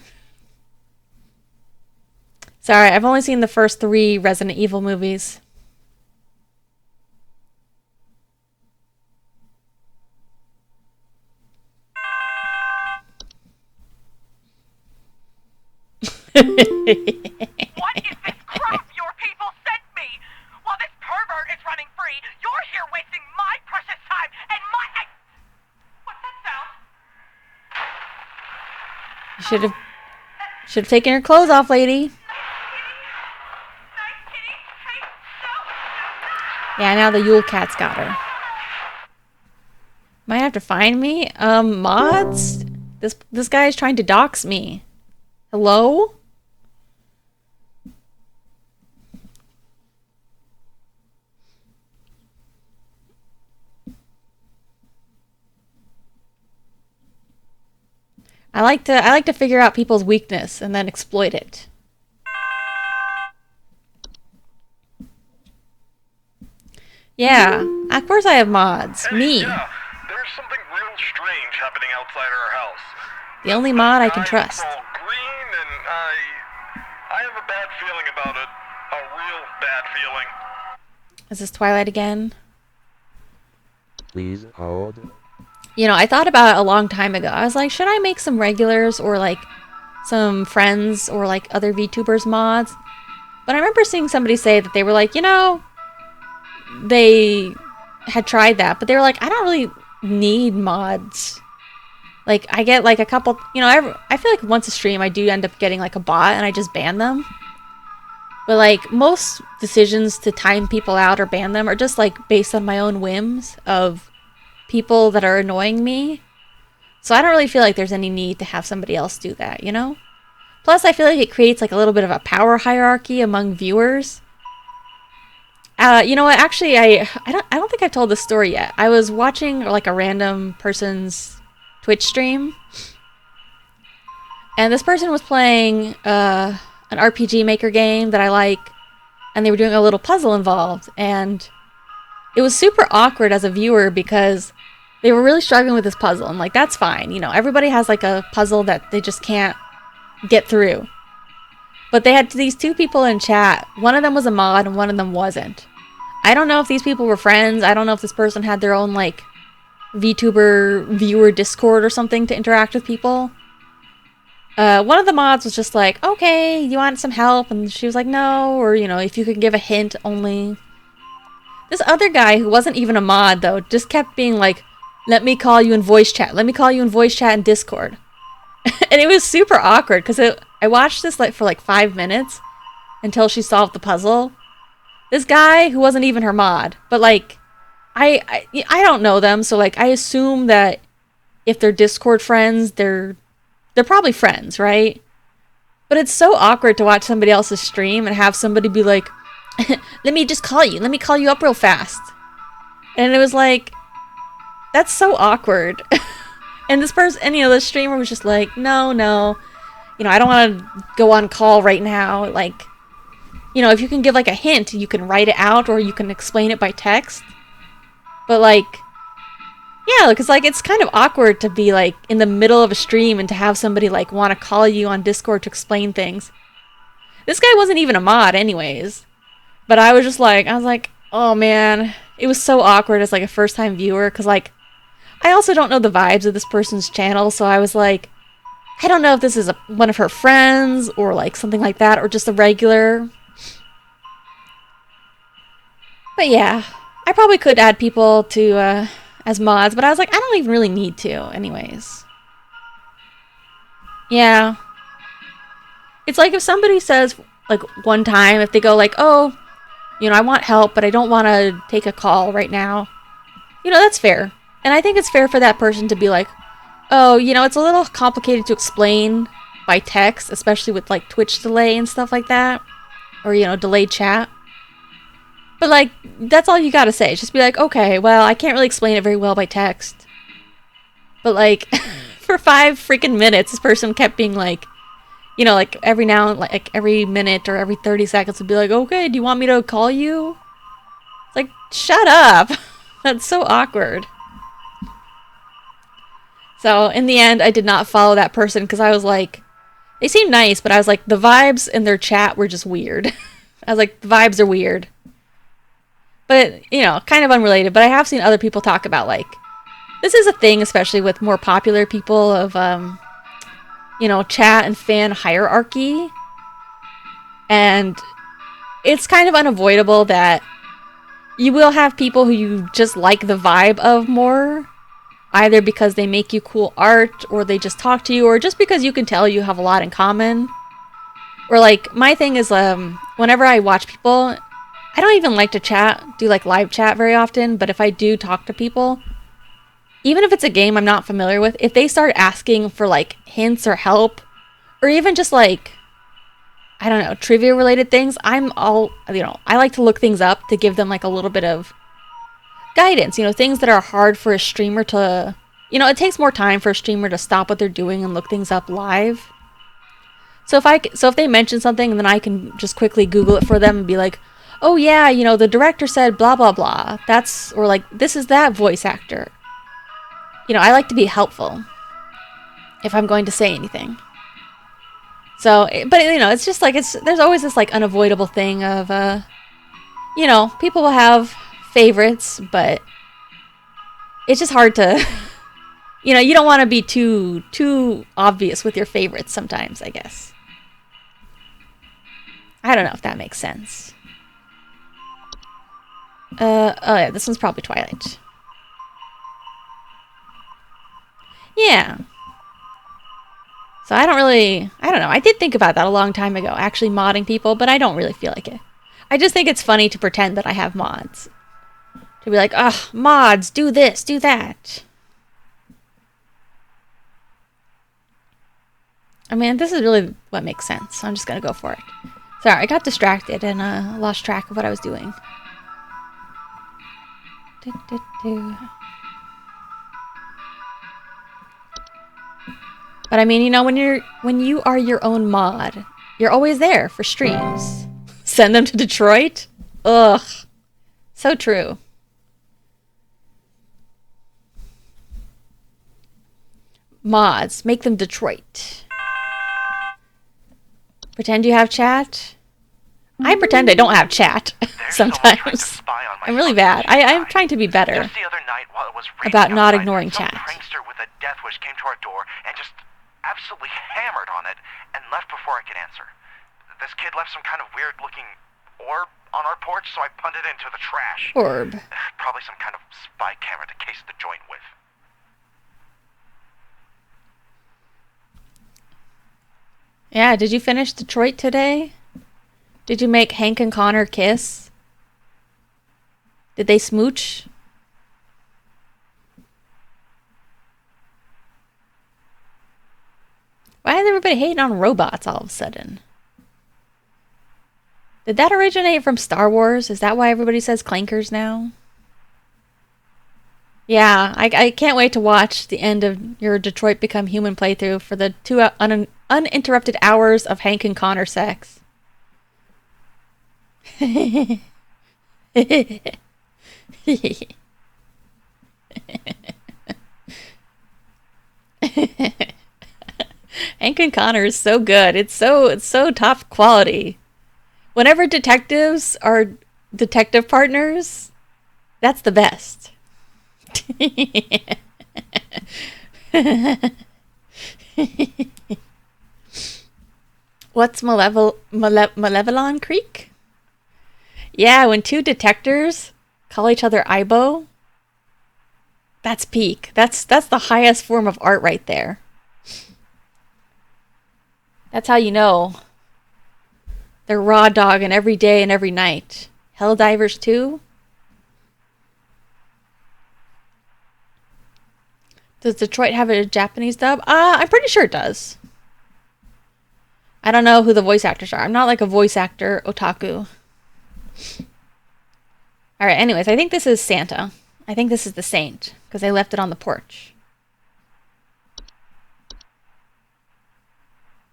Sorry, I've only seen the first 3 Resident Evil movies. What is this crap your people sent me? While this pervert is running free, you're here wasting my precious time and my... What's that sound? You should have taken your clothes off, lady. Nice kitty. Hey, no. Yeah, now the Yule Cat's got her. Might have to find me. Mods? This guy is trying to dox me. Hello? I like to figure out people's weakness and then exploit it. Yeah, of course I have mods. Me. Yeah, there's something real strange happening outside our house. The only mod I can trust. It's all green, and I have a bad feeling about it. A real bad feeling. Is this Twilight again? Please hold. You know, I thought about it a long time ago. I was like, should I make some regulars or like some friends or like other VTubers mods? But I remember seeing somebody say that they were like, you know, they had tried that, but they were like, I don't really need mods. Like, I get like a couple, you know, I feel like once a stream I do end up getting like a bot and I just ban them. But like most decisions to time people out or ban them are just like based on my own whims of people that are annoying me. So I don't really feel like there's any need to have somebody else do that, you know? Plus I feel like it creates like a little bit of a power hierarchy among viewers. You know what? Actually, I don't think I've told this story yet. I was watching like a random person's Twitch stream, and this person was playing an RPG Maker game that I like, and they were doing a little puzzle involved, and it was super awkward as a viewer because they were really struggling with this puzzle. And like, that's fine, you know, everybody has like a puzzle that they just can't get through. But they had these 2 people in chat. One of them was a mod and one of them wasn't. I don't know if these people were friends. I don't know if this person had their own like VTuber viewer Discord or something to interact with people. One of the mods was just like, okay, you want some help? And she was like, no, or you know, if you could give a hint only. This other guy, who wasn't even a mod though, just kept being like, let me call you in voice chat. Let me call you in voice chat in Discord. And it was super awkward because I watched this like for like 5 minutes until she solved the puzzle. This guy who wasn't even her mod, but like, I don't know them, so like I assume that if they're Discord friends, they're probably friends, right? But it's so awkward to watch somebody else's stream and have somebody be like, let me just call you. Let me call you up real fast. And it was like, that's so awkward. And this person, and you know, the streamer was just like, no, you know, I don't want to go on call right now. Like, you know, if you can give like a hint, you can write it out or you can explain it by text. But like, Yeah, because like it's kind of awkward to be like in the middle of a stream and to have somebody like want to call you on Discord to explain things. This guy wasn't even a mod anyways. But I was like, oh man, it was so awkward as like a first time viewer because like I also don't know the vibes of this person's channel, so I was like, I don't know if this is one of her friends or like something like that or just a regular. But yeah, I probably could add people to as mods, but I was like, I don't even really need to anyways. Yeah. It's like if somebody says like one time, if they go like, oh, I want help, but I don't want to take a call right now. That's fair. And I think it's fair for that person to be like, oh, it's a little complicated to explain by text, especially with like Twitch delay and stuff like that. Or, delayed chat. But like, that's all you gotta say. Just be like, okay, well, I can't really explain it very well by text. But like, for 5 freaking minutes, this person kept being like, like every now and like every minute or every 30 seconds would be like, okay, do you want me to call you? It's like, shut up. That's so awkward. So in the end, I did not follow that person because I was like, they seemed nice, but I was like, the vibes in their chat were just weird. I was like, the vibes are weird. But, kind of unrelated, but I have seen other people talk about like, this is a thing, especially with more popular people of, chat and fan hierarchy. And it's kind of unavoidable that you will have people who you just like the vibe of more, either because they make you cool art, or they just talk to you, or just because you can tell you have a lot in common. Or like, my thing is, whenever I watch people, I don't even like to do like live chat very often, but if I do talk to people, even if it's a game I'm not familiar with, if they start asking for like hints or help, or even just like, I don't know, trivia related things, I like to look things up to give them like a little bit of guidance, things that are hard for a streamer to, it takes more time for a streamer to stop what they're doing and look things up live. So if they mention something, then I can just quickly Google it for them and be like, oh yeah, the director said blah blah blah. Or like, this is that voice actor. I like to be helpful if I'm going to say anything. So, but it's just like, there's always this like unavoidable thing of, people will have favorites, but it's just hard to, you don't want to be too obvious with your favorites sometimes, I guess. I don't know if that makes sense. Oh yeah, this one's probably Twilight. Yeah. So I don't know. I did think about that a long time ago, actually modding people, but I don't really feel like it. I just think it's funny to pretend that I have mods. To be like, ugh, mods, do this, do that. I mean, this is really what makes sense, so I'm just gonna go for it. Sorry, I got distracted and lost track of what I was doing. But I mean, when you are your own mod, you're always there for streams. Send them to Detroit? Ugh. So true. Mods, make them Detroit. Pretend you have chat? I pretend I don't have chat sometimes. I'm really bad. I'm trying to be better about not ignoring chat. Some prankster with a death wish came to our door and just absolutely hammered on it and left before I could answer. This kid left some kind of weird-looking orb on our porch, so I punted it into the trash. Orb. Probably some kind of spy camera to case the joint with. Yeah, did you finish Detroit today? Did you make Hank and Connor kiss? Did they smooch? Why is everybody hating on robots all of a sudden? Did that originate from Star Wars? Is that why everybody says clankers now? Yeah, I can't wait to watch the end of your Detroit Become Human playthrough for the 2 uninterrupted hours of Hank and Connor sex. Hank and Connor is so good. It's so top quality. Whenever detectives are detective partners, that's the best. What's Malevolon Creek? Yeah, when two detectives call each other Ibo, that's peak. That's the highest form of art right there. That's how you know they're raw dogging every day and every night. Helldivers 2? Does Detroit have a Japanese dub? I'm pretty sure it does. I don't know who the voice actors are. I'm not like a voice actor otaku. Alright, anyways, I think this is Santa. I think this is the saint, because they left it on the porch.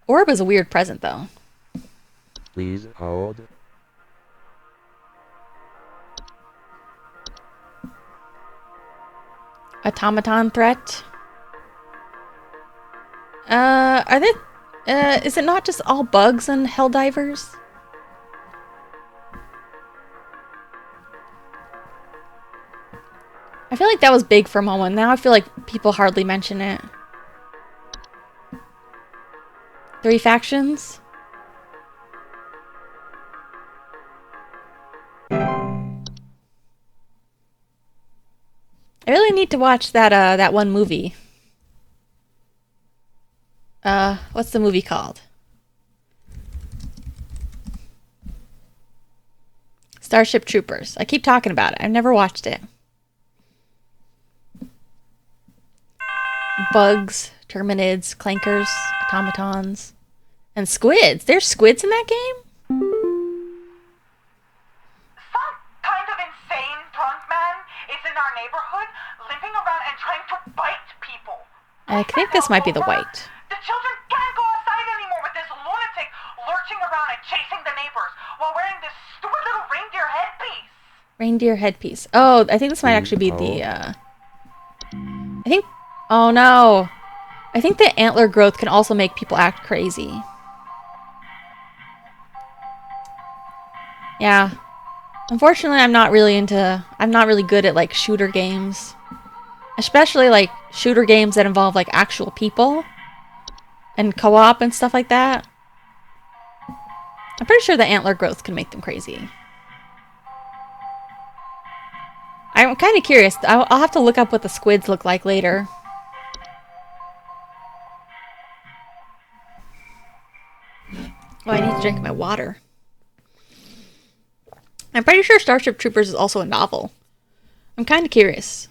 Orb is a weird present, though. Please hold. Automaton threat. Are they... is it not just all bugs and Helldivers? I feel like that was big for a moment. Now I feel like people hardly mention it. 3 factions? I really need to watch that one movie. What's the movie called? Starship Troopers. I keep talking about it. I've never watched it. Bugs, Terminids, Clankers, Automatons, and Squids. There's squids in that game? Some kind of insane drunk man is in our neighborhood, limping around and trying to bite people. I think this might be the white. The children can't go outside anymore with this lunatic lurching around and chasing the neighbors while wearing this stupid little reindeer headpiece. Reindeer headpiece. Oh, I think this might actually be the, I think... Oh no! I think the antler growth can also make people act crazy. Yeah. Unfortunately, I'm not really good at, like, shooter games. Especially, like, shooter games that involve, like, actual people. And co-op and stuff like that. I'm pretty sure the antler growth can make them crazy. I'm kind of curious. I'll have to look up what the squids look like later. Oh, I need to drink my water. I'm pretty sure Starship Troopers is also a novel. I'm kind of curious.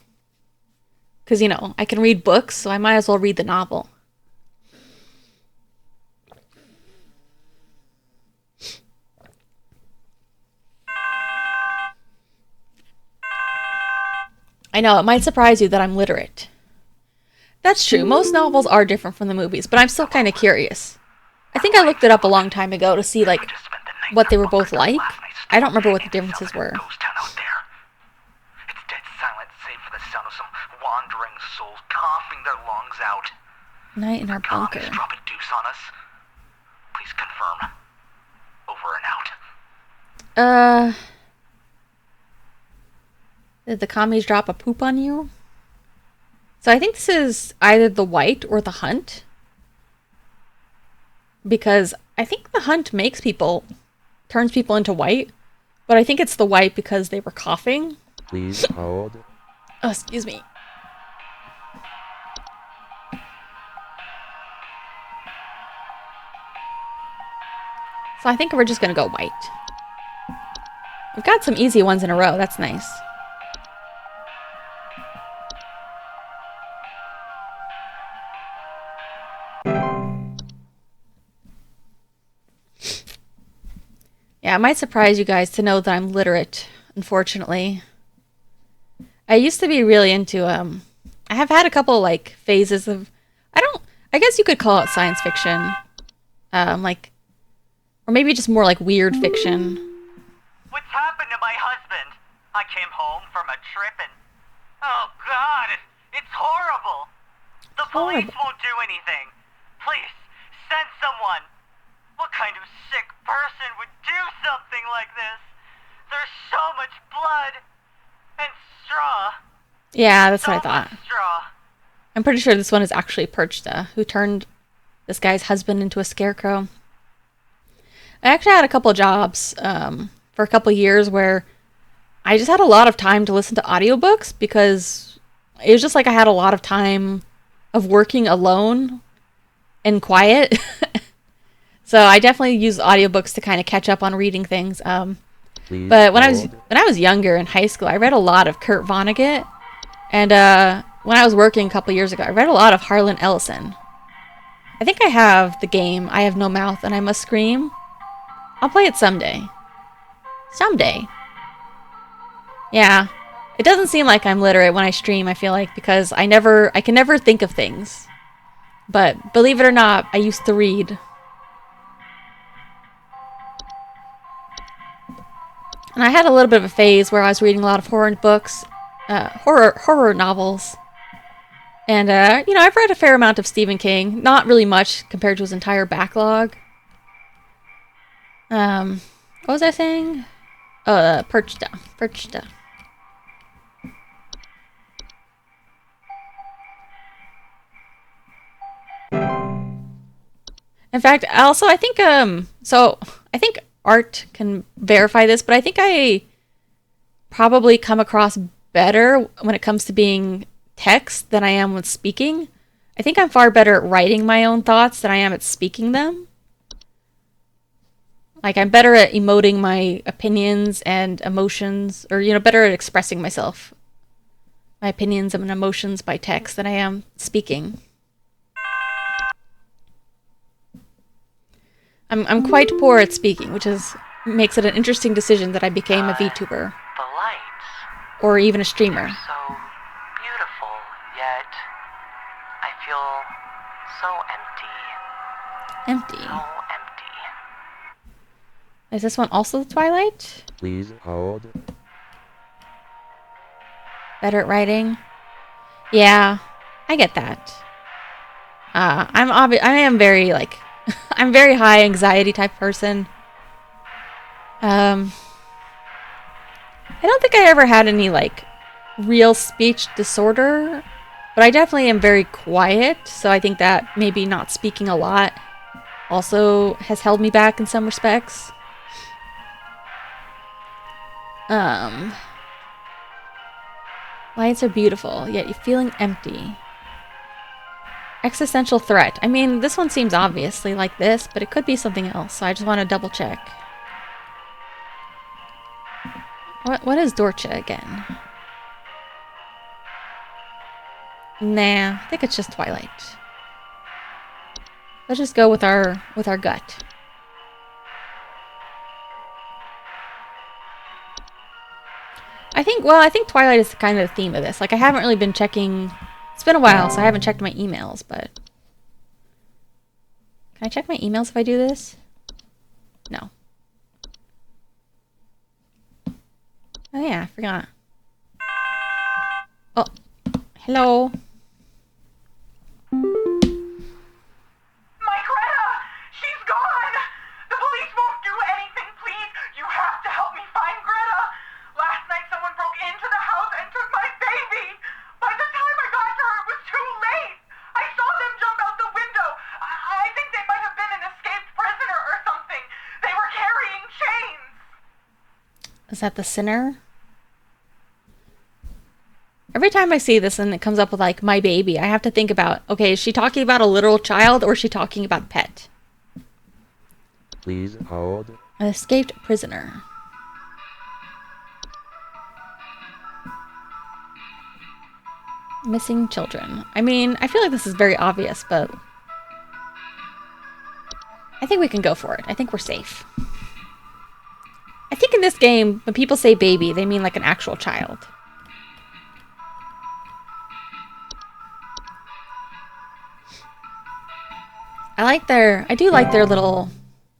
Because, you know, I can read books, so I might as well read the novel. I know, it might surprise you that I'm literate. That's true. Most novels are different from the movies, but I'm still kind of curious. I think I looked it up a long time ago to see, like, what they were both like. I don't remember what the differences were. Ghost town out there. It's dead silent, save for the sound of some wandering souls coughing their lungs out. Night in our bunker. Commies drop a deuce on us. Please confirm. Over and out. Did the commies drop a poop on you? So I think this is either the white or the hunt. Because I think the hunt turns people into white. But I think it's the white because they were coughing. Please hold. Oh, excuse me. So I think we're just going to go white. We've got some easy ones in a row. That's nice. Yeah, it might surprise you guys to know that I'm literate, unfortunately. I used to be really into, I have had a couple, like, phases of, I guess you could call it science fiction. Like, or maybe just more like weird fiction. What's happened to my husband? I came home from a trip and... Oh, God, it's horrible. The police won't anything. Please, send someone. What kind of sick person would do something like this? There's so much blood and straw. Yeah, that's what I So thought. much straw. I'm pretty sure this one is actually Perchta, who turned this guy's husband into a scarecrow. I actually had a couple jobs for a couple years where I just had a lot of time to listen to audiobooks because it was just like I had a lot of time of working alone and quiet. So I definitely use audiobooks to kind of catch up on reading things. Please But when hold. I was younger in high school, I read a lot of Kurt Vonnegut, and when I was working a couple years ago, I read a lot of Harlan Ellison. I think I have the game I Have No Mouth and I Must Scream. I'll play it someday. Someday. Yeah. It doesn't seem like I'm literate when I stream, I feel like, because I can never think of things. But believe it or not, I used to read. And I had a little bit of a phase where I was reading a lot of horror books, horror novels. And, I've read a fair amount of Stephen King. Not really much compared to his entire backlog. What was I saying? Perchta. In fact, also, I think, I think Art can verify this, but I think I probably come across better when it comes to being text than I am with speaking. I think I'm far better at writing my own thoughts than I am at speaking them. Like, I'm better at emoting my opinions and emotions, or, better at expressing myself, my opinions and emotions by text than I am speaking. I'm quite poor at speaking, which makes it an interesting decision that I became a VTuber. The lights. Or even a streamer. So beautiful, yet I feel so empty. Empty. So empty. Is this one also the Twilight? Please hold. Better at writing? Yeah, I get that. I am very, I'm very high anxiety type person. I don't think I ever had any, real speech disorder, but I definitely am very quiet, so I think that maybe not speaking a lot also has held me back in some respects. Lights are beautiful, yet you're feeling empty. Existential threat. I mean, this one seems obviously like this, but it could be something else, so I just want to double check. What is Dorcha again? Nah, I think it's just Twilight. Let's just go with our gut. I think Twilight is kind of the theme of this. I haven't really been checking. It's been a while, so I haven't checked my emails, but can I check my emails if I do this? No. Oh yeah, I forgot. Oh, hello. My Greta! She's gone! The police won't do anything, please! You have to help me find Greta! Last night someone broke into the house and took my baby! By the time I got to her, it was too late! I saw them jump out the window! I think they might have been an escaped prisoner or something! They were carrying chains! Is that the sinner? Every time I see this and it comes up with my baby, I have to think about, okay, is she talking about a literal child or is she talking about a pet? Please hold. An escaped prisoner. Missing children. I mean, I feel like this is very obvious, but I think we can go for it. I think we're safe. I think in this game, when people say baby, they mean an actual child. I do like their little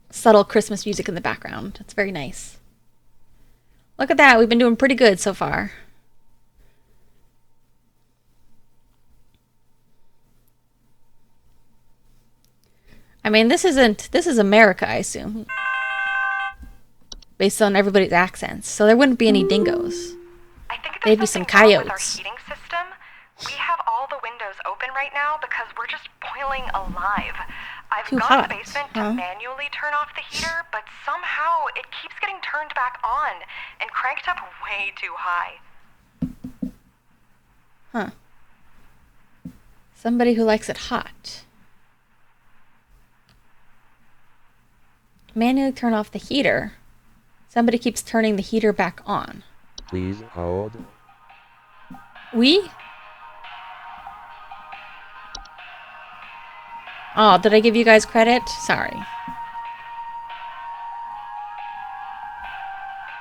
subtle Christmas music in the background. It's very nice. Look at that. We've been doing pretty good so far. I mean, this is America, I assume. Based on everybody's accents. So there wouldn't be any dingoes. I think Maybe there's some something wrong with our coyotes. heating system. We have all the windows open right now because we're just boiling alive. I've Too gone hot, to the basement huh? to manually turn off the heater, but somehow it keeps getting turned back on and cranked up way too high. Huh. Somebody who likes it hot. Manually turn off the heater. Somebody keeps turning the heater back on. Please hold. We? Oh, did I give you guys credit? Sorry.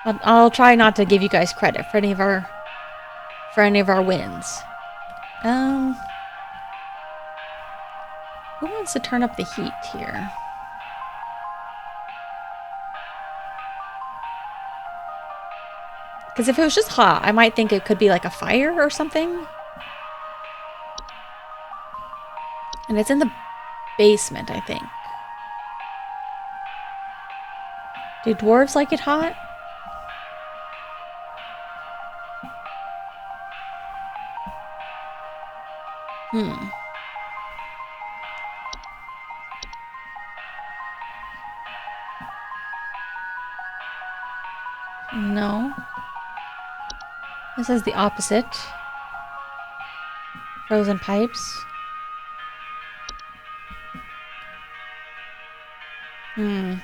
I'll try not to give you guys credit for any of our wins. Who wants to turn up the heat here? Because if it was just hot, I might think it could be like a fire or something. And it's in the basement, I think. Do dwarves like it hot? No. This is the opposite. Frozen pipes. I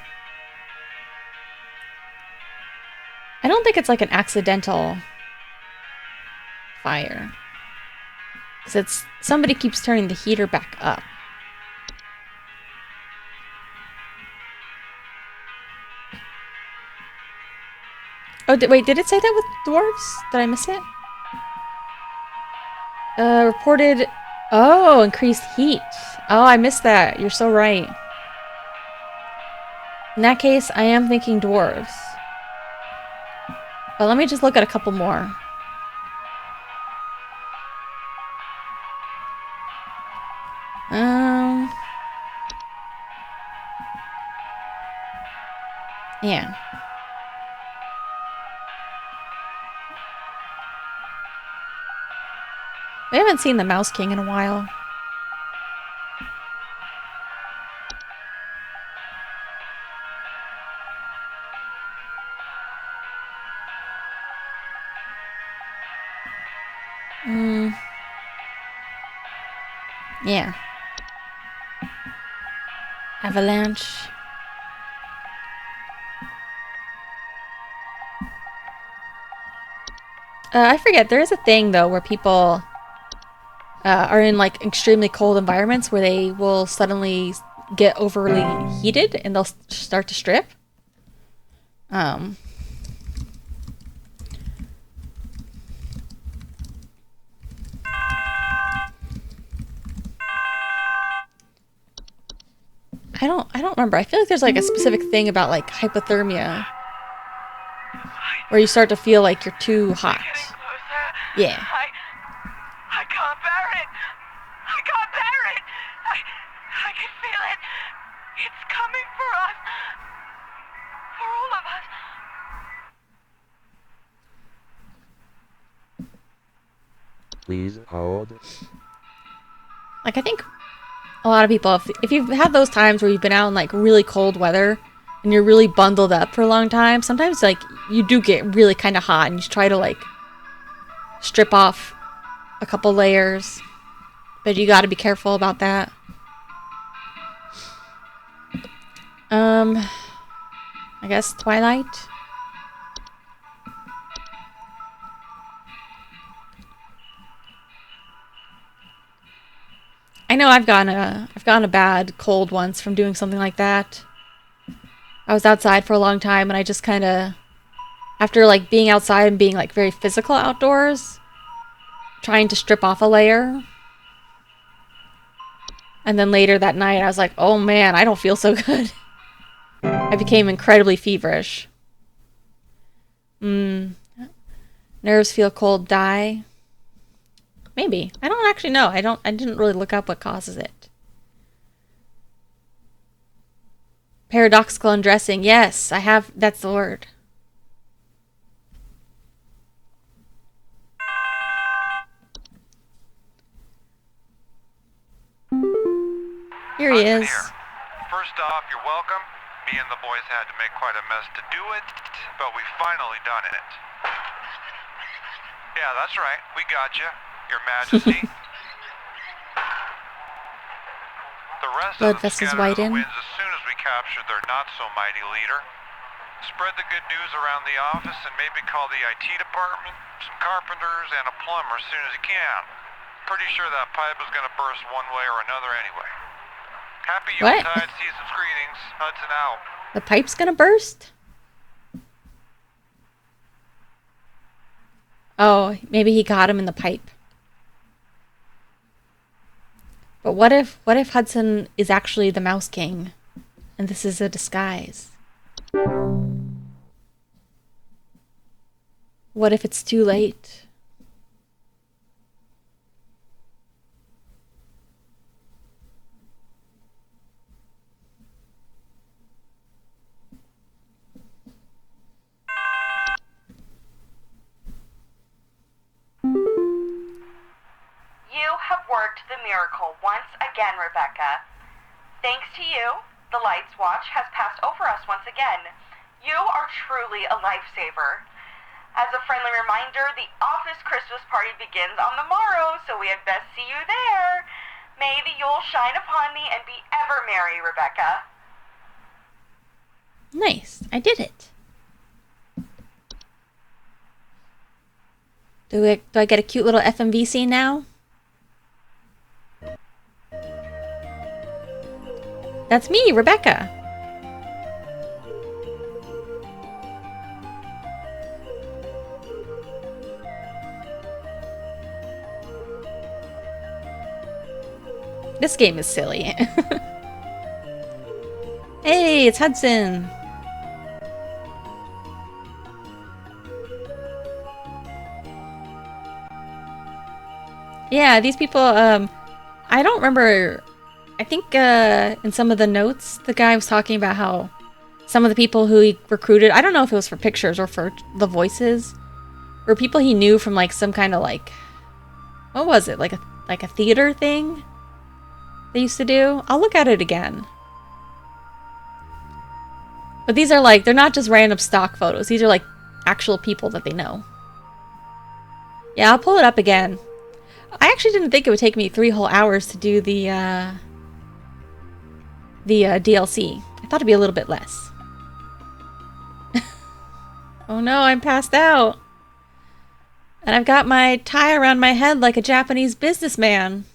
don't think it's like an accidental fire. Because it's somebody keeps turning the heater back up. Oh, wait, did it say that with dwarves? Did I miss it? Reported... Oh, increased heat. Oh, I missed that. You're so right. In that case, I am thinking dwarves. But let me just look at a couple more. Yeah. We haven't seen the Mouse King in a while. Yeah. Avalanche. I forget, there is a thing, though, where people are in, like, extremely cold environments where they will suddenly get overly heated and they'll start to strip. I don't remember. I feel like there's, like, a specific thing about, like, hypothermia where you start to feel like you're too hot. Yeah. I can't bear it. I can't bear it. I can feel it. It's coming for us. For all of us. Please hold. Like, I think a lot of people, if you've had those times where you've been out in, like, really cold weather and you're really bundled up for a long time, sometimes, like, you do get really kind of hot and you try to, like, strip off a couple layers. But you gotta be careful about that. I guess Twilight. I know I've gotten a bad cold once from doing something like that. I was outside for a long time and I just kind of, after like being outside and being like very physical outdoors, trying to strip off a layer. And then later that night I was like, oh man, I don't feel so good. I became incredibly feverish. Nerves feel cold, die. Maybe. I don't actually know. I didn't really look up what causes it. Paradoxical undressing. Yes, I have. That's the word. Here he Hudson is. here. First off, you're welcome. Me and the boys had to make quite a mess to do it, but we finally done it. Yeah, that's right. We got you, Your Majesty. The rest Blood of them vessels scattered to the widen. winds as soon as we captured their not-so-mighty leader. Spread the good news around the office and maybe call the IT department, some carpenters, and a plumber as soon as you can. Pretty sure that pipe is going to burst one way or another anyway. Happy What? Yuletide season's greetings. Hudson out. The pipe's gonna burst? Oh, maybe he got him in the pipe. But what if Hudson is actually the Mouse King and this is a disguise? What if it's too late? You have worked the miracle once again, Rebecca. Thanks to you, the Lights Watch has passed over us once again. You are truly a lifesaver. As a friendly reminder, the office Christmas party begins on the morrow, so we had best see you there. May the Yule shine upon thee and be ever merry, Rebecca. Nice. I did it. Do I get a cute little FMV scene now? That's me, Rebecca. This game is silly. Hey, it's Hudson. Yeah, these people, I don't remember. I think in some of the notes, the guy was talking about how some of the people who he recruited, I don't know if it was for pictures or for the voices, were people he knew from like some kind of like, what was it? Like a theater thing they used to do? I'll look at it again. But these are like, they're not just random stock photos. These are like actual people that they know. Yeah, I'll pull it up again. I actually didn't think it would take me 3 whole hours to do the DLC. I thought it'd be a little bit less. Oh no, I'm passed out. And I've got my tie around my head like a Japanese businessman.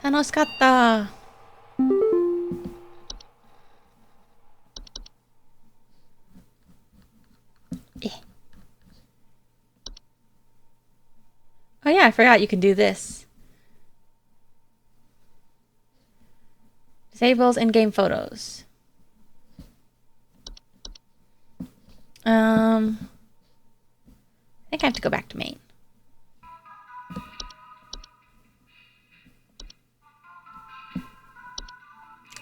Tanoshikatta. Oh yeah, I forgot you can do this. Disables in-game photos. I think I have to go back to main.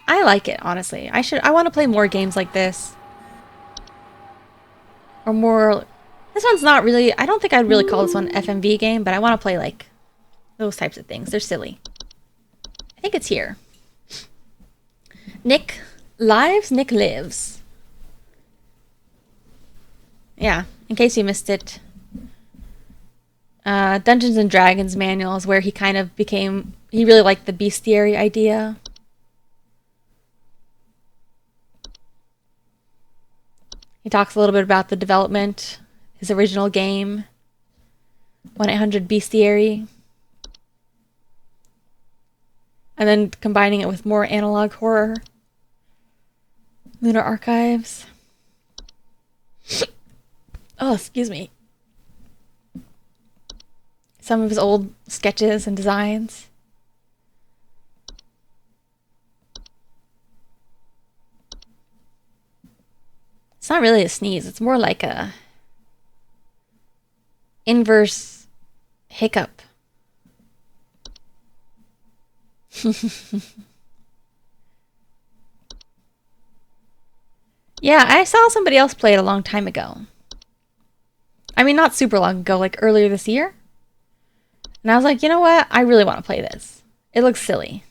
I like it, honestly. I want to play more games like this. Or more... This one's not really... I don't think I'd really call this one an FMV game, but I want to play, like, those types of things. They're silly. I think it's here. Nick Lives, Nick Lives. Yeah, in case you missed it. Dungeons and Dragons manuals where he kind of became... He really liked the bestiary idea. He talks a little bit about the development, his original game, 1-800-Bestiary, and then combining it with more analog horror, Lunar Archives. Oh, excuse me. some of his old sketches and designs. It's not really a sneeze. It's more like a inverse hiccup. Yeah, I saw somebody else play it a long time ago. I mean, not super long ago, like earlier this year. And I was like, you know what? I really want to play this. It looks silly.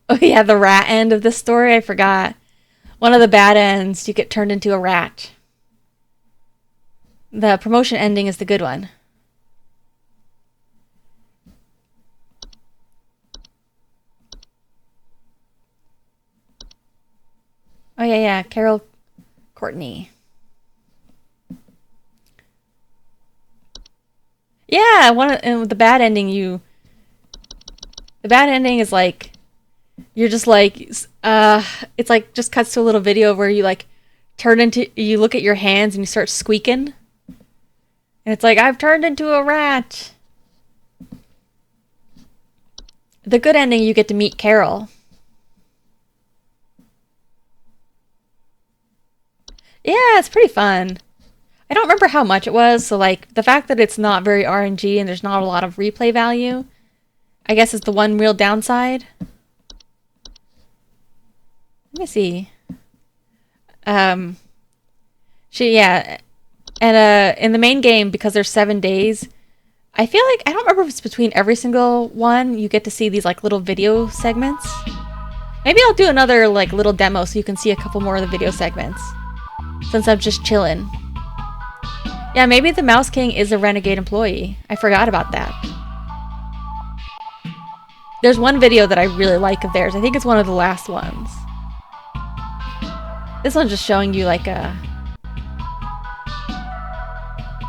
Oh yeah, the rat end of the story, I forgot. One of the bad ends, you get turned into a rat. The promotion ending is the good one. Oh yeah, Carol Courtney. Yeah, and with the bad ending, the bad ending is like, you're just like, it's like just cuts to a little video where you like you look at your hands and you start squeaking. And it's like, I've turned into a rat. The good ending, you get to meet Carol. Yeah, it's pretty fun. I don't remember how much it was, so like the fact that it's not very RNG and there's not a lot of replay value, I guess is the one real downside. Let me see. Yeah, and in the main game, because there's 7 days, I feel like, I don't remember if it's between every single one you get to see these like little video segments. Maybe I'll do another like little demo so you can see a couple more of the video segments, since I'm just chilling. Yeah, maybe the Mouse King is a renegade employee. I forgot about that. There's one video that I really like of theirs. I think it's one of the last ones. This one's just showing you like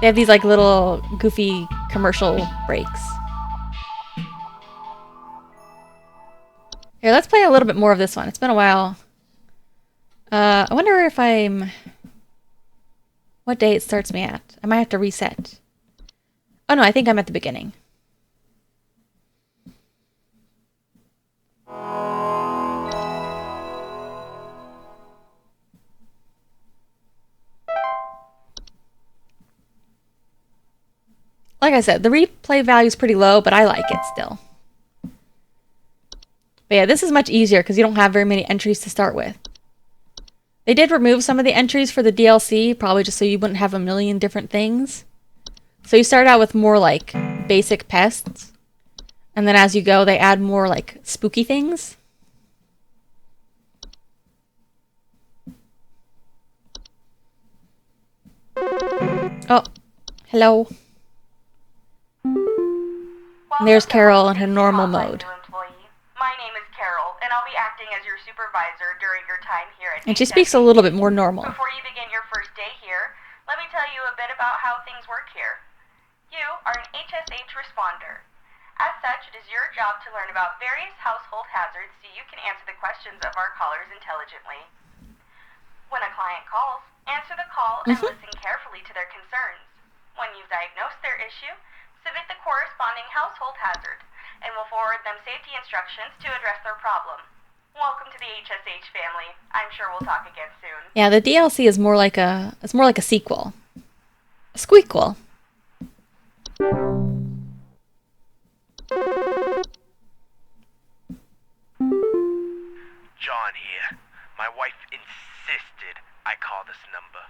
they have these like little goofy commercial breaks. Here, let's play a little bit more of this one. It's been a while. I wonder if what day it starts me at. I might have to reset. Oh no, I think I'm at the beginning. Like I said, the replay value is pretty low, but I like it still. But yeah, this is much easier because you don't have very many entries to start with. They did remove some of the entries for the DLC, probably just so you wouldn't have a million different things. So you start out with more like basic pests, and then as you go, they add more like spooky things. Oh, hello. And there's Carol in her normal mode. My name is Carol, and I'll be acting as your supervisor during your time here at And she speaks a little bit more normal. Before you begin your first day here, let me tell you a bit about how things work here. You are an HSH responder. As such, it is your job to learn about various household hazards so you can answer the questions of our callers intelligently. When a client calls, answer the call and listen carefully to their concerns. When you've diagnosed their issue, submit the corresponding household hazard, and we'll forward them safety instructions to address their problem. Welcome to the HSH family. I'm sure we'll talk again soon. Yeah, the DLC is more like a sequel. A squeakquel. John here. My wife insisted I call this number.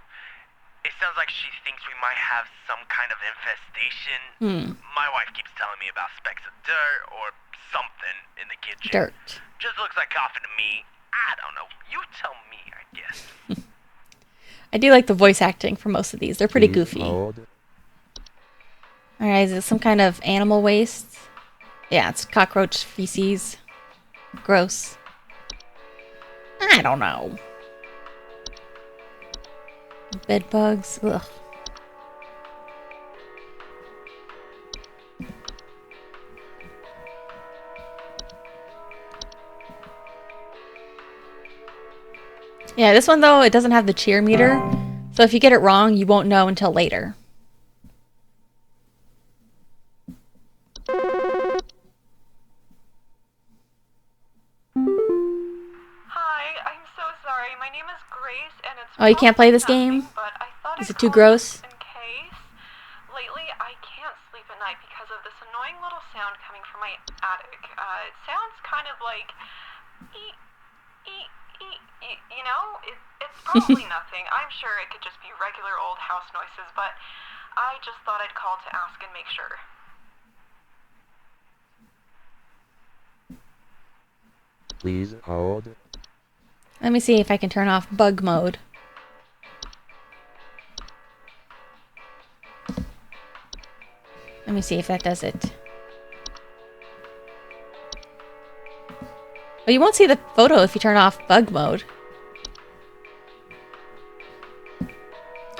It sounds like she thinks we might have some kind of infestation. My wife keeps telling me about specks of dirt or something in the kitchen. Dirt. Just looks like coughing to me. I don't know. You tell me, I guess. I do like the voice acting for most of these. They're pretty goofy. Alright, is it some kind of animal waste? Yeah, it's cockroach feces. Gross. I don't know. Bed bugs. Ugh. Yeah, this one though, it doesn't have the cheer meter. So if you get it wrong, you won't know until later. Hi, I'm so sorry. My name is Grace, and it's Oh, you can't play this nothing, game? but I thought Is I'd it too call gross? just in case. Lately, I can't sleep at night because of this annoying little sound coming from my attic. It sounds kind of like eek, eek, eek, eek, you know? It's probably nothing. I'm sure it could just be regular old house noises, but I just thought I'd call to ask and make sure. Please hold. Let me see if I can turn off bug mode. Let me see if that does it. Oh, you won't see the photo if you turn off bug mode.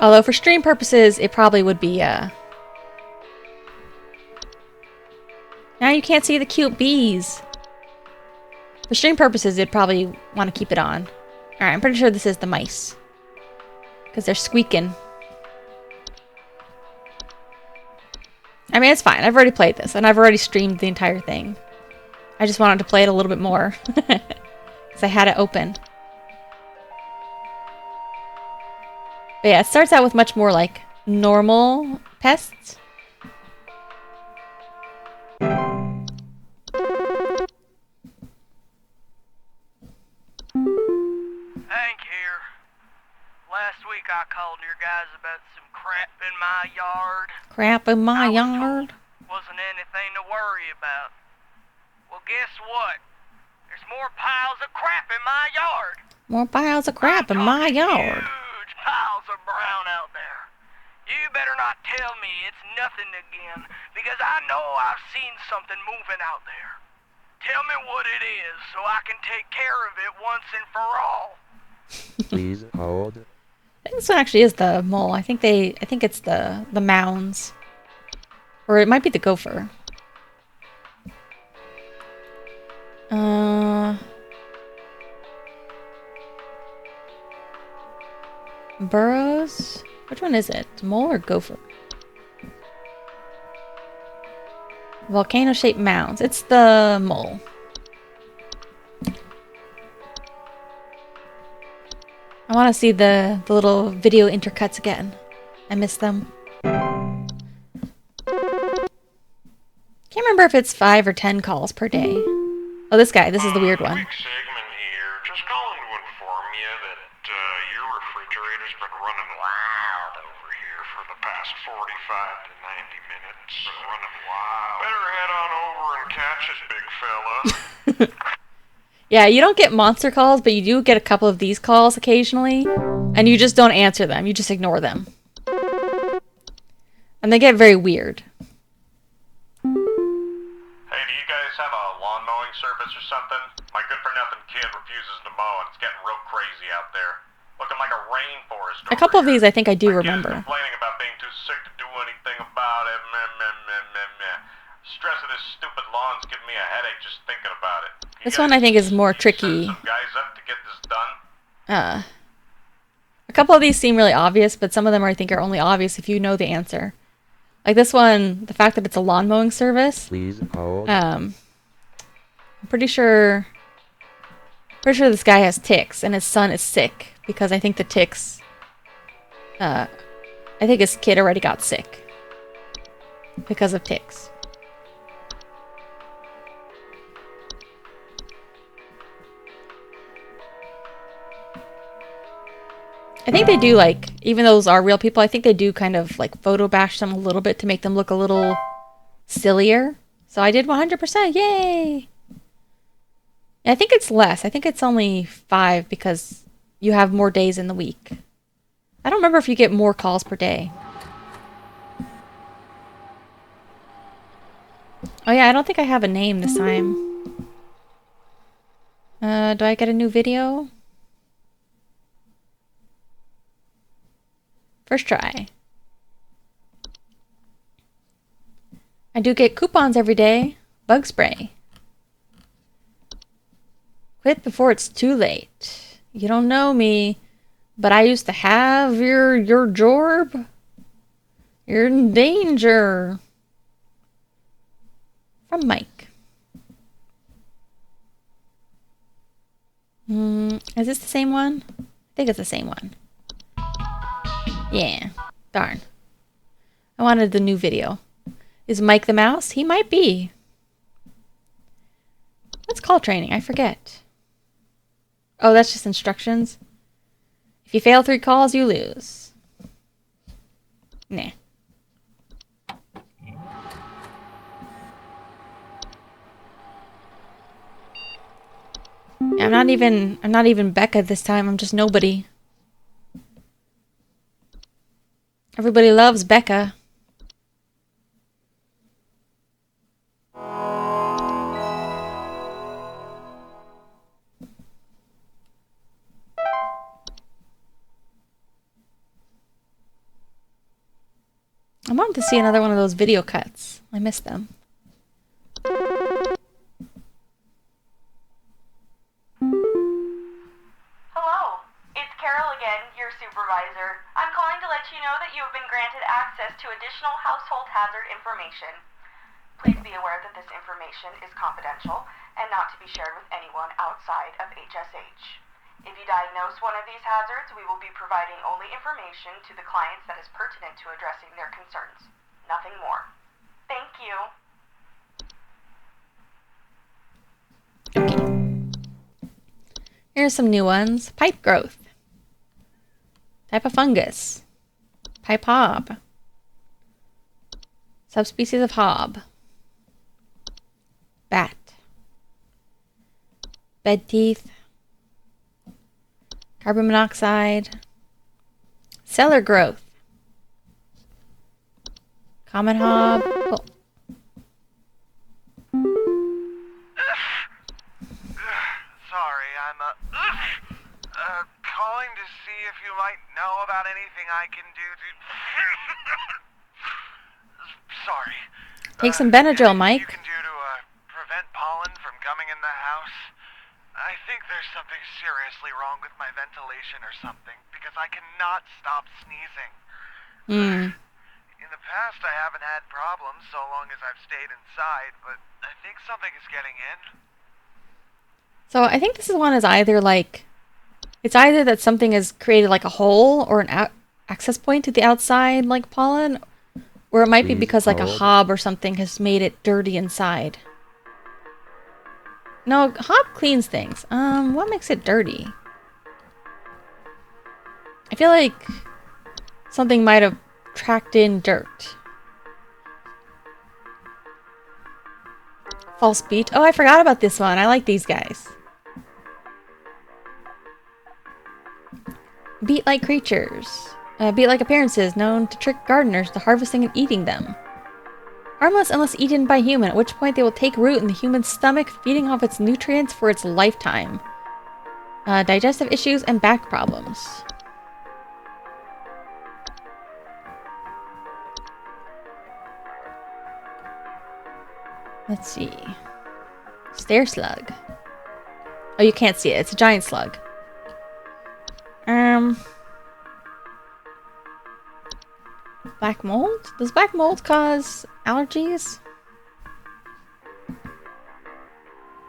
Although for stream purposes, it probably would be, Now you can't see the cute bees. For stream purposes, it'd probably want to keep it on. Alright, I'm pretty sure this is the mice. Because they're squeaking. I mean, it's fine. I've already played this, and I've already streamed the entire thing. I just wanted to play it a little bit more. Because I had it open. But yeah, it starts out with much more, like, normal pests. Hank here. Last week I called your guys about some crap in my yard. Crap in my I was yard. told wasn't anything to worry about. Well, guess what? There's more piles of crap in my yard. More piles of crap in I'm my talking yard. Huge piles of brown out there. You better not tell me it's nothing again, because I know I've seen something moving out there. Tell me what it is so I can take care of it once and for all. Please hold. I think this one actually is the mole. I think it's the mounds. Or it might be the gopher. Burrows? Which one is it? Mole or gopher? Volcano-shaped mounds. It's the mole. I want to see the little video intercuts again. I miss them. Can't remember if it's 5 or 10 calls per day. Oh, this guy. This is the weird one. Quick segment here. Just calling to inform you that your refrigerator's been running wild over here for the past 45 to 90 minutes. Been running wild. Better head on over and catch it, big fella. Yeah, you don't get monster calls, but you do get a couple of these calls occasionally. And you just don't answer them. You just ignore them. And they get very weird. Hey, do you guys have a lawn mowing service or something? My good-for-nothing kid refuses to mow, and it's getting real crazy out there. Looking like a rainforest A couple of over these I think I do here. My kid's remember. complaining about being too sick to do anything about it. Meh, meh, meh, meh, meh. Stress of this stupid lawn's giving me a headache just thinking about it. This one I think is more tricky. Send some guys up to get this done. A couple of these seem really obvious, but some of them I think are only obvious if you know the answer. Like this one, the fact that it's a lawn mowing service. Please hold. I'm pretty sure this guy has ticks and his son is sick because I think the ticks. I think his kid already got sick because of ticks. I think they do, like, even though those are real people, I think they do kind of, like, photo bash them a little bit to make them look a little sillier. So I did 100%, yay! I think it's less. I think it's only 5 because you have more days in the week. I don't remember if you get more calls per day. Oh yeah, I don't think I have a name this time. Do I get a new video? First try. I do get coupons every day. Bug spray. Quit before it's too late. You don't know me, but I used to have your Jorb. You're in danger. From Mike. Is this the same one? I think it's the same one. Yeah. Darn. I wanted the new video. Is Mike the mouse? He might be. What's call training? I forget. Oh, that's just instructions. If you fail 3 calls, you lose. Nah. I'm not even Becca this time. I'm just nobody. Everybody loves Becca. I wanted to see another one of those video cuts. I missed them. Hello, it's Carol again, your supervisor. I'm calling to let you know that you have been granted access to additional household hazard information. Please be aware that this information is confidential and not to be shared with anyone outside of HSH. If you diagnose one of these hazards, we will be providing only information to the clients that is pertinent to addressing their concerns. Nothing more. Thank you. Here's some new ones. Pipe growth. Type of fungus. Pipe hob. Subspecies of hob. Bat. Bed teeth. Carbon monoxide. Cellar growth. Common hob. Oh. Sorry, I'm calling to see if you might know about anything I can do to... Sorry. Take some Benadryl, Mike. You can do to prevent pollen from coming in the house. I think there's something seriously wrong with my ventilation or something, because I cannot stop sneezing. In the past, I haven't had problems so long as I've stayed inside, but I think something is getting in. So I think this is one is either like, it's either that something has created like a hole or an access point to the outside, like pollen, or it might be because like a hob or something has made it dirty inside. No, hob cleans things. What makes it dirty? I feel like something might have tracked in dirt. False beat. Oh, I forgot about this one. I like these guys. Beet-like creatures. Beet-like appearances known to trick gardeners into harvesting and eating them. Harmless unless eaten by human, at which point they will take root in the human's stomach, feeding off its nutrients for its lifetime. Digestive issues and back problems. Let's see. Stair slug. Oh, you can't see it. It's a giant slug. Black mold? Does black mold cause allergies?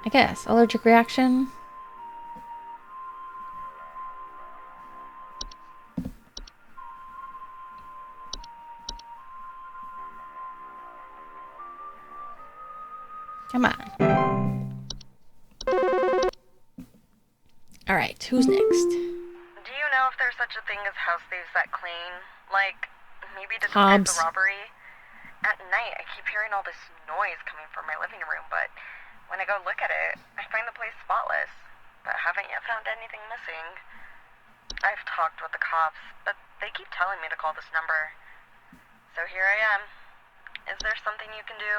I guess. Allergic reaction? Come on. Alright, who's next? Do you know if there's such a thing as house thieves that clean? Like, maybe to Hobbs. detect the robbery? At night, I keep hearing all this noise coming from my living room, but when I go look at it, I find the place spotless, but haven't yet found anything missing. I've talked with the cops, but they keep telling me to call this number. So here I am. Is there something you can do?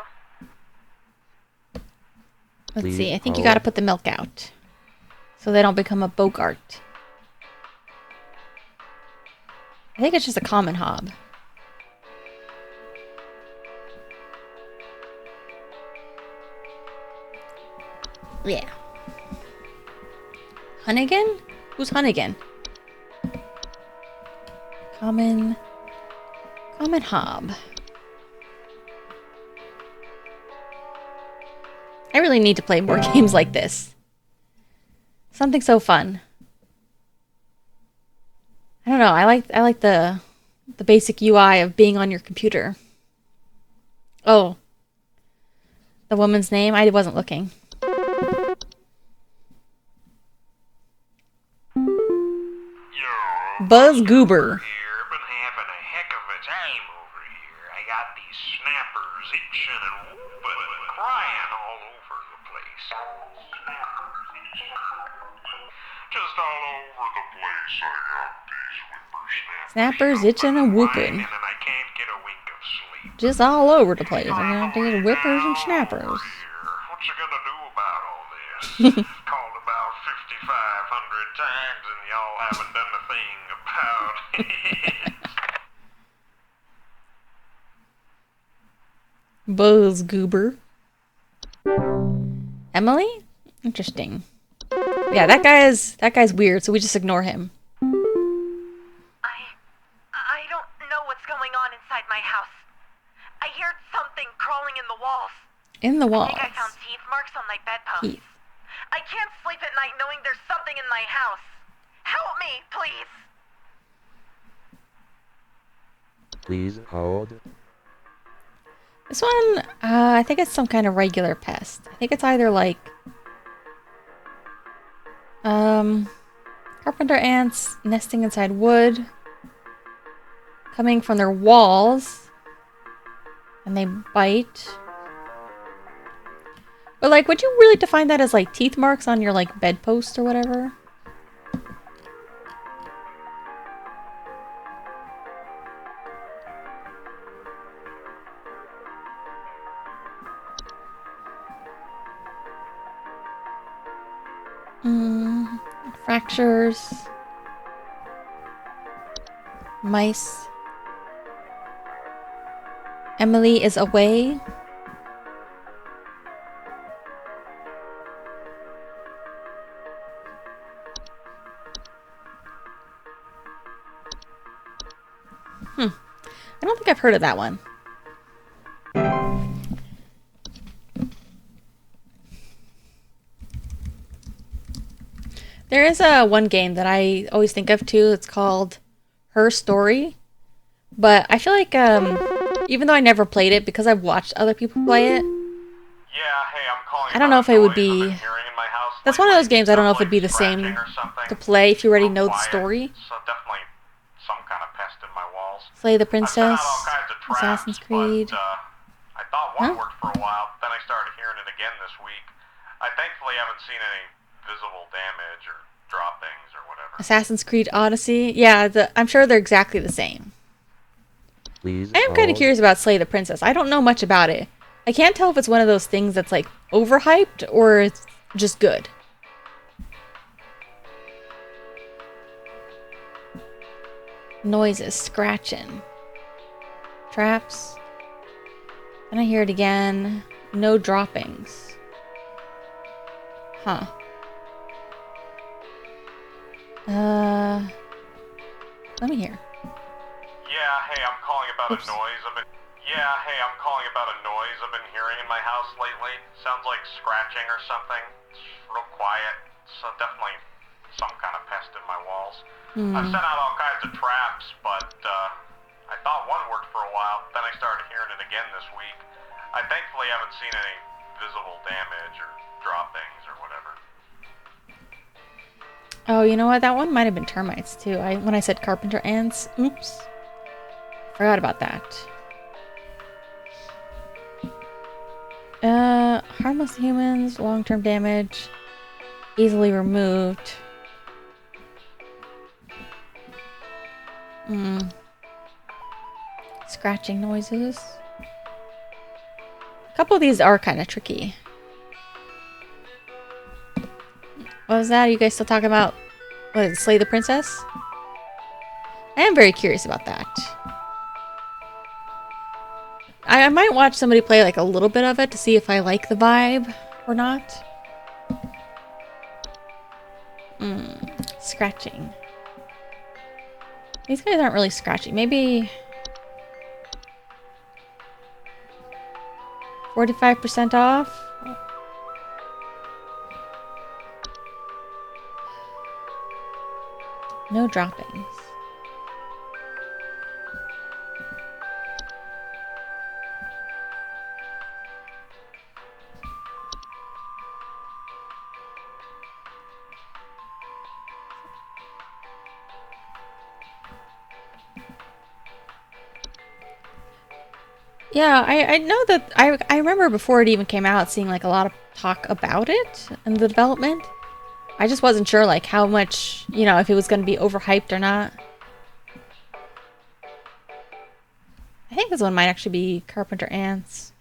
Let's see. I think you gotta put the milk out. So they don't become a Bogart. I think it's just a common hob. Yeah. Hunnigan? Who's Hunnigan? Common hob. I really need to play more games like this. Something so fun. I don't know. I like the basic UI of being on your computer. Oh. The woman's name? I wasn't looking. Buzz Goober. Here, been having a heck of a time over here. I got these snappers itching and whooping and crying all over the place. Just all over the place, I got these whippersnappers. Snappers itching and whooping. And I can't get a wink of sleep. Just all over the place. I'm gonna have to get whippers and snappers. What you gonna do about all this? Called about 5,500 times and y'all haven't done a thing about it. Buzz Goober. Emily? Interesting. Yeah, that guy's weird, so we just ignore him. I don't know what's going on inside my house. I hear something crawling in the walls. In the walls. I think I found teeth marks on my bedpost. Teeth. I can't sleep at night knowing there's something in my house. Help me, please. Please hold. This one, I think it's some kind of regular pest. I think it's either like carpenter ants nesting inside wood, coming from their walls, and they bite. But like, would you really define that as like teeth marks on your like bedpost or whatever? Fractures. Mice. Emily is away. I don't think I've heard of that one. There is one game that I always think of too. It's called Her Story. But I feel like even though I never played it, because I've watched other people play it, Yeah, hey, I'm calling. I don't know if it would be... I've been hearing in my house That's one of those games I don't know if it'd lately, be the same scratching or something. to play if you already know the Quiet. story. So definitely some kind of pest in my walls. Slay the I've sent Princess, out all kinds of traps, Assassin's Creed. But, I thought one Huh? worked for a while, then I started hearing it again this week. I thankfully haven't seen any visible damage or droppings or whatever. Assassin's Creed Odyssey. Yeah, I'm sure they're exactly the same. Please I am kind of hold. curious about Slay the Princess. I don't know much about it. I can't tell if it's one of those things that's like overhyped or it's just good. Noises, scratching. Traps. Then I hear it again. No droppings. Huh. Let me hear. Yeah, hey, I'm calling about Oops. a noise I've been... Yeah, hey, I'm calling about a noise I've been hearing in my house lately. Sounds like scratching or something. It's real quiet. So definitely some kind of pest in my walls. I've sent out all kinds of traps, but I thought one worked for a while. Then I started hearing it again this week. I thankfully haven't seen any visible damage or droppings or whatever. Oh, you know what? That one might have been termites too. When I said carpenter ants, oops. Forgot about that. Harmless to humans, long-term damage, easily removed. Scratching noises. A couple of these are kind of tricky. What was that? Are you guys still talking about Slay the Princess? I am very curious about that. I might watch somebody play like a little bit of it to see if I like the vibe or not. scratching. These guys aren't really scratchy. Maybe 45% off? No droppings. Yeah, I know that I remember before it even came out seeing like a lot of talk about it and the development. I just wasn't sure like how much, you know, if it was going to be overhyped or not. I think this one might actually be Carpenter Ants.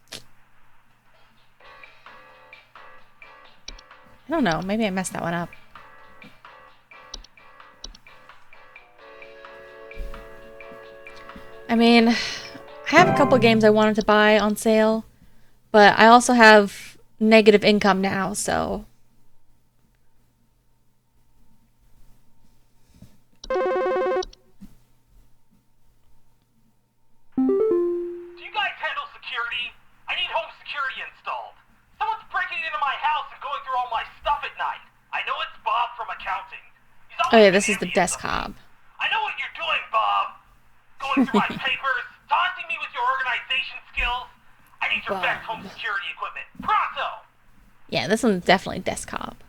I don't know, maybe I messed that one up. I mean, I have a couple games I wanted to buy on sale, but I also have negative income now, so... Do you guys handle security? I need home security installed. Someone's breaking into my house and going through all my stuff at night. I know it's Bob from accounting. Oh yeah, this is the desktop. I know what you're doing, Bob. Going through my papers, taunting me with your organization skills. I need your best home security equipment. Pronto! Yeah, this one's definitely desktop.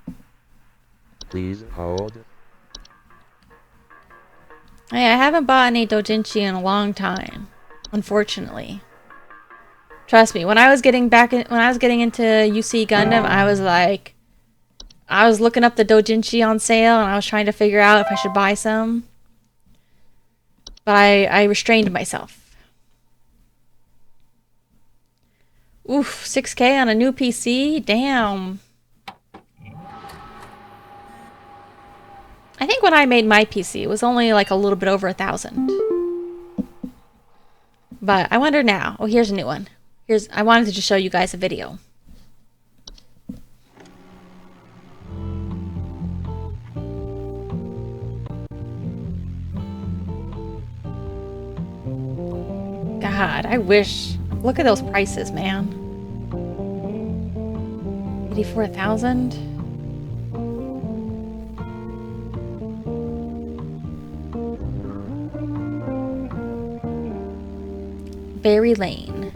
Please hold. Hey, I haven't bought any doujinshi in a long time, unfortunately. Trust me, when I was getting into UC Gundam, I was like, I was looking up the doujinshi on sale and I was trying to figure out if I should buy some. But I restrained myself. Oof, 6K on a new PC? Damn. I think when I made my PC, it was only like a little bit over 1,000. But I wonder now. Oh, here's a new one. I wanted to just show you guys a video. God, I wish. Look at those prices, man. 84,000. Berry Lane.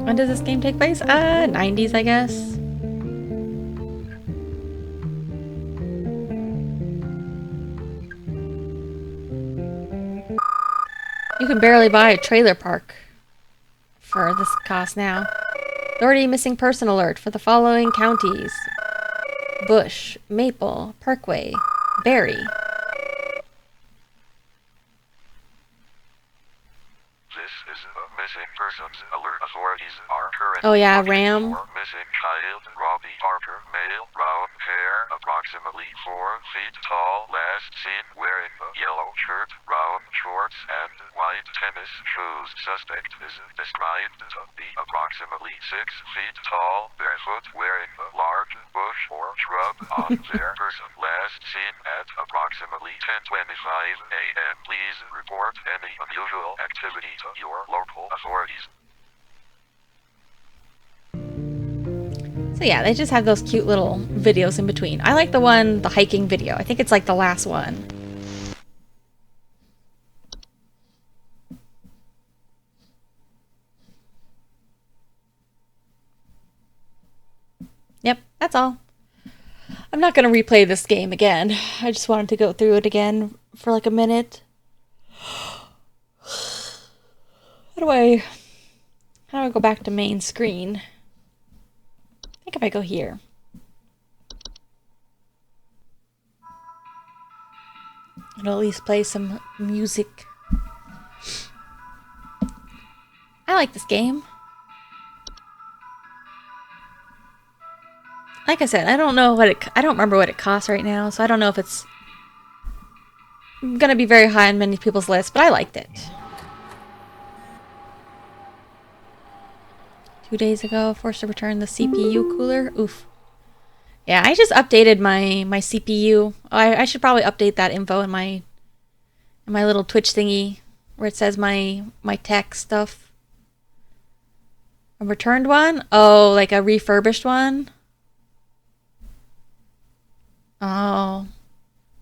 When does this game take place? 90s, I guess. You can barely buy a trailer park for this cost now. Authority missing person alert for the following counties: Bush, Maple, Parkway, Berry. This is a missing persons alert. Authorities are currently Oh yeah, looking Ram. for missing child Robbie Parker, male, brown hair, approximately 4 feet tall, last seen wearing a yellow shirt, brown shorts, and white tennis shoes. Suspect is described to be approximately 6 feet tall, barefoot, wearing a large bush or shrub on their person. Last seen at approximately 10:25 a.m. Please report any unusual activity to your local authorities. So yeah, they just have those cute little videos in between. I like the hiking video. I think it's like the last one. Yep, that's all. I'm not going to replay this game again. I just wanted to go through it again for like a minute. How do I go back to main screen? I think if I go here. It'll at least play some music. I like this game. Like I said, I don't remember what it costs right now, so I don't know if it's gonna be very high on many people's lists, but I liked it. 2 days ago. Forced to return the CPU cooler. Oof. Yeah, I just updated my CPU. I should probably update that info in my little Twitch thingy where it says my tech stuff. A returned one? Oh, like a refurbished one? Oh.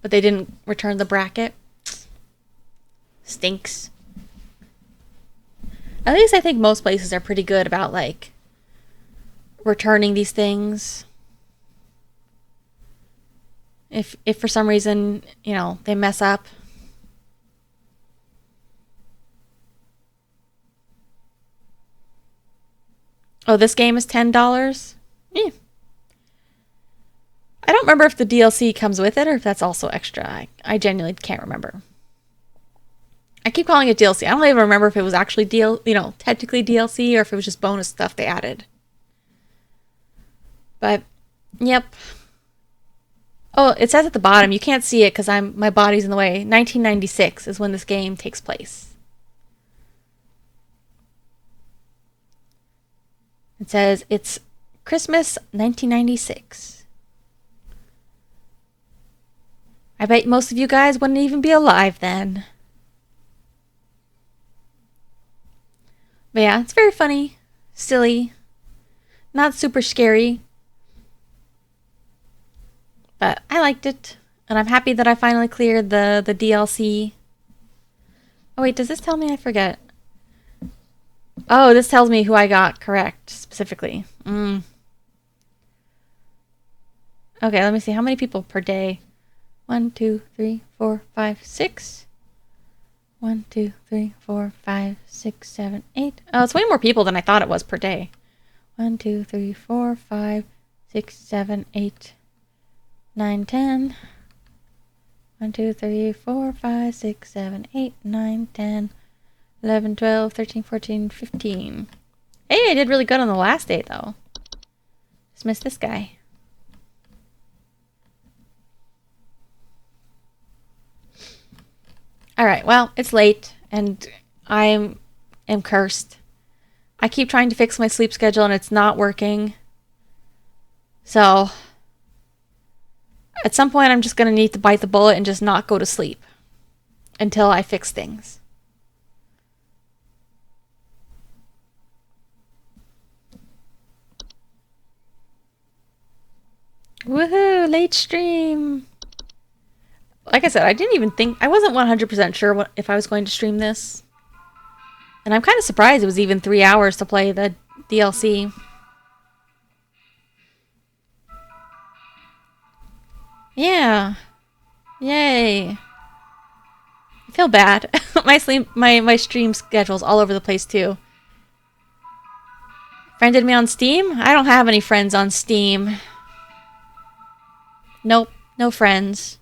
But they didn't return the bracket? Stinks. At least I think most places are pretty good about, like, returning these things. If for some reason, you know, they mess up. Oh, this game is $10? Eh. I don't remember if the DLC comes with it or if that's also extra. I genuinely can't remember. I keep calling it DLC. I don't even remember if it was actually technically DLC or if it was just bonus stuff they added. But, yep. Oh, it says at the bottom, you can't see it because my body's in the way. 1996 is when this game takes place. It says it's Christmas 1996. I bet most of you guys wouldn't even be alive then. But yeah, it's very funny, silly, not super scary. But I liked it, and I'm happy that I finally cleared the DLC. Oh wait, does this tell me? I forget. Oh, this tells me who I got correct, specifically. Okay, let me see. How many people per day? 1, 2, 3, 4, 5, 6. 1, 2, 3, 4, 5, 6, 7, 8. Oh, it's way more people than I thought it was per day. 1, 2, 3, 4, 5, 6, 7, 8, 9, 10. 1, 2, 3, 4, 5, 6, 7, 8, 9, 10, 11, 12, 13, 14, 15. Hey, I did really good on the last day, though. Just missed this guy. Alright, well, it's late, and I am cursed. I keep trying to fix my sleep schedule, and it's not working. So, at some point, I'm just going to need to bite the bullet and just not go to sleep until I fix things. Woohoo! Late stream! Like I said, I wasn't 100% sure if I was going to stream this. And I'm kind of surprised it was even 3 hours to play the DLC. Yeah. Yay. I feel bad. my stream schedule's all over the place too. Friended me on Steam? I don't have any friends on Steam. Nope, no friends.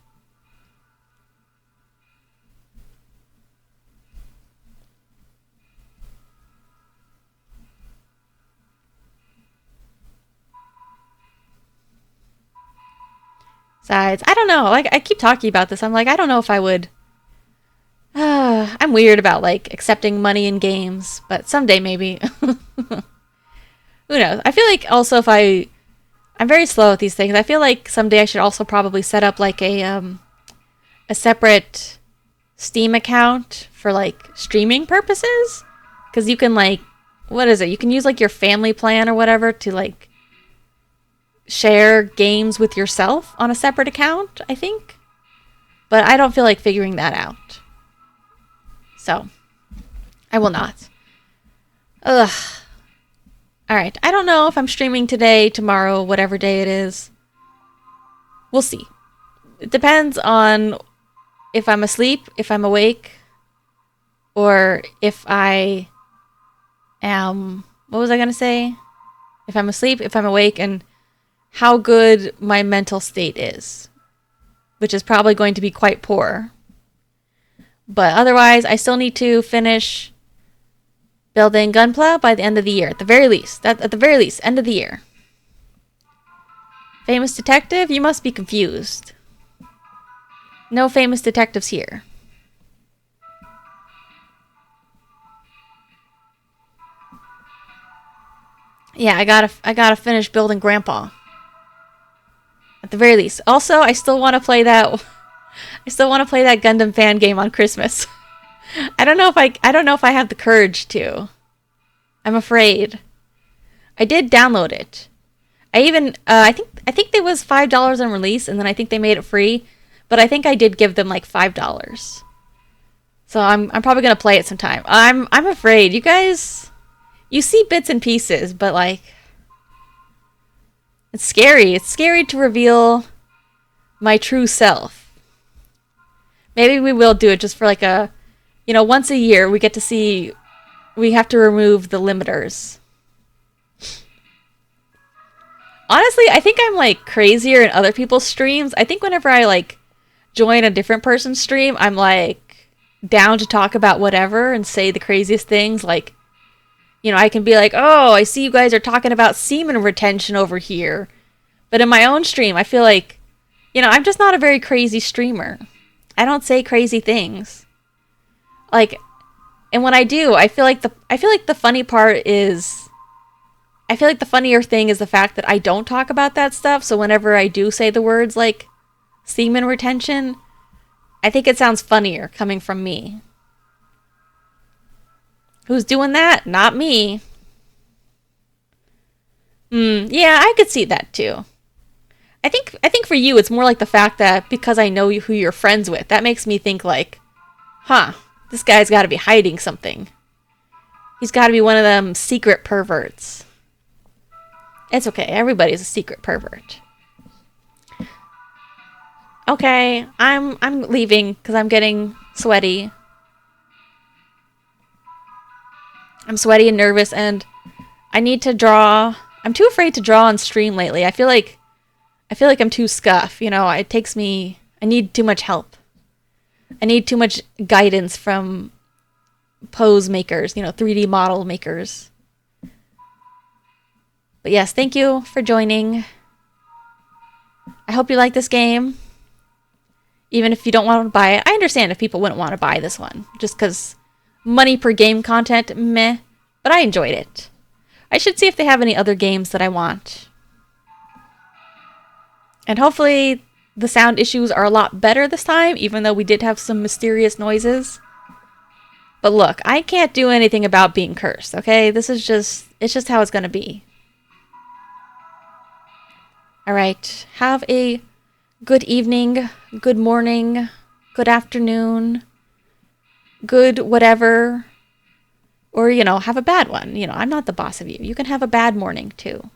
Besides, I don't know. Like, I keep talking about this. I'm like, I don't know if I would. I'm weird about, like, accepting money in games. But someday, maybe. Who knows? I feel like also if I'm very slow at these things. I feel like someday I should also probably set up, like, a separate Steam account for, like, streaming purposes. Because you can, like, what is it? You can use, like, your family plan or whatever to, like, share games with yourself on a separate account, I think. But I don't feel like figuring that out. So, I will not. Ugh. Alright, I don't know if I'm streaming today, tomorrow, whatever day it is. We'll see. It depends on if I'm asleep, if I'm awake, or if I am... What was I going to say? If I'm asleep, if I'm awake, and how good my mental state is, which is probably going to be quite poor. But otherwise, I still need to finish building Gunpla by the end of the year, at the very least. At the very least, end of the year. Famous detective? You must be confused. No famous detectives here. Yeah, I gotta finish building Grandpa. At the very least. Also, I still want to play that. I still want to play that Gundam fan game on Christmas. I don't know if I have the courage to. I'm afraid. I did download it. I even I think it was $5 on release, and then I think they made it free. But I think I did give them like $5. So I'm probably gonna play it sometime. I'm afraid. You guys, you see bits and pieces, but like, it's scary. It's scary to reveal my true self. Maybe we will do it just for like once a year we get to see. We have to remove the limiters. Honestly, I think I'm like crazier in other people's streams. I think whenever I like join a different person's stream, I'm like down to talk about whatever and say the craziest things. Like, I can be like, oh, I see you guys are talking about semen retention over here. But in my own stream, I feel like, I'm just not a very crazy streamer. I don't say crazy things. Like, and when I do, I feel like the funny part is, I feel like the funnier thing is the fact that I don't talk about that stuff. So whenever I do say the words like semen retention, I think it sounds funnier coming from me. Who's doing that? Not me. Yeah, I could see that too. I think for you, it's more like the fact that because I know who you're friends with, that makes me think like, this guy's got to be hiding something. He's got to be one of them secret perverts. It's okay. Everybody's a secret pervert. Okay, I'm leaving because I'm getting sweaty. I'm sweaty and nervous, and I need to draw. I'm too afraid to draw on stream lately. I feel like I'm too scuff. It takes me. I need too much help. I need too much guidance from pose makers, 3D model makers. But yes, thank you for joining. I hope you like this game. Even if you don't want to buy it. I understand if people wouldn't want to buy this one. Just because money per game content, meh. But I enjoyed it. I should see if they have any other games that I want. And hopefully the sound issues are a lot better this time, even though we did have some mysterious noises. But look, I can't do anything about being cursed, okay? It's just how it's going to be. Alright, have a good evening, good morning, good afternoon, good whatever. Or, have a bad one. I'm not the boss of you. You can have a bad morning, too.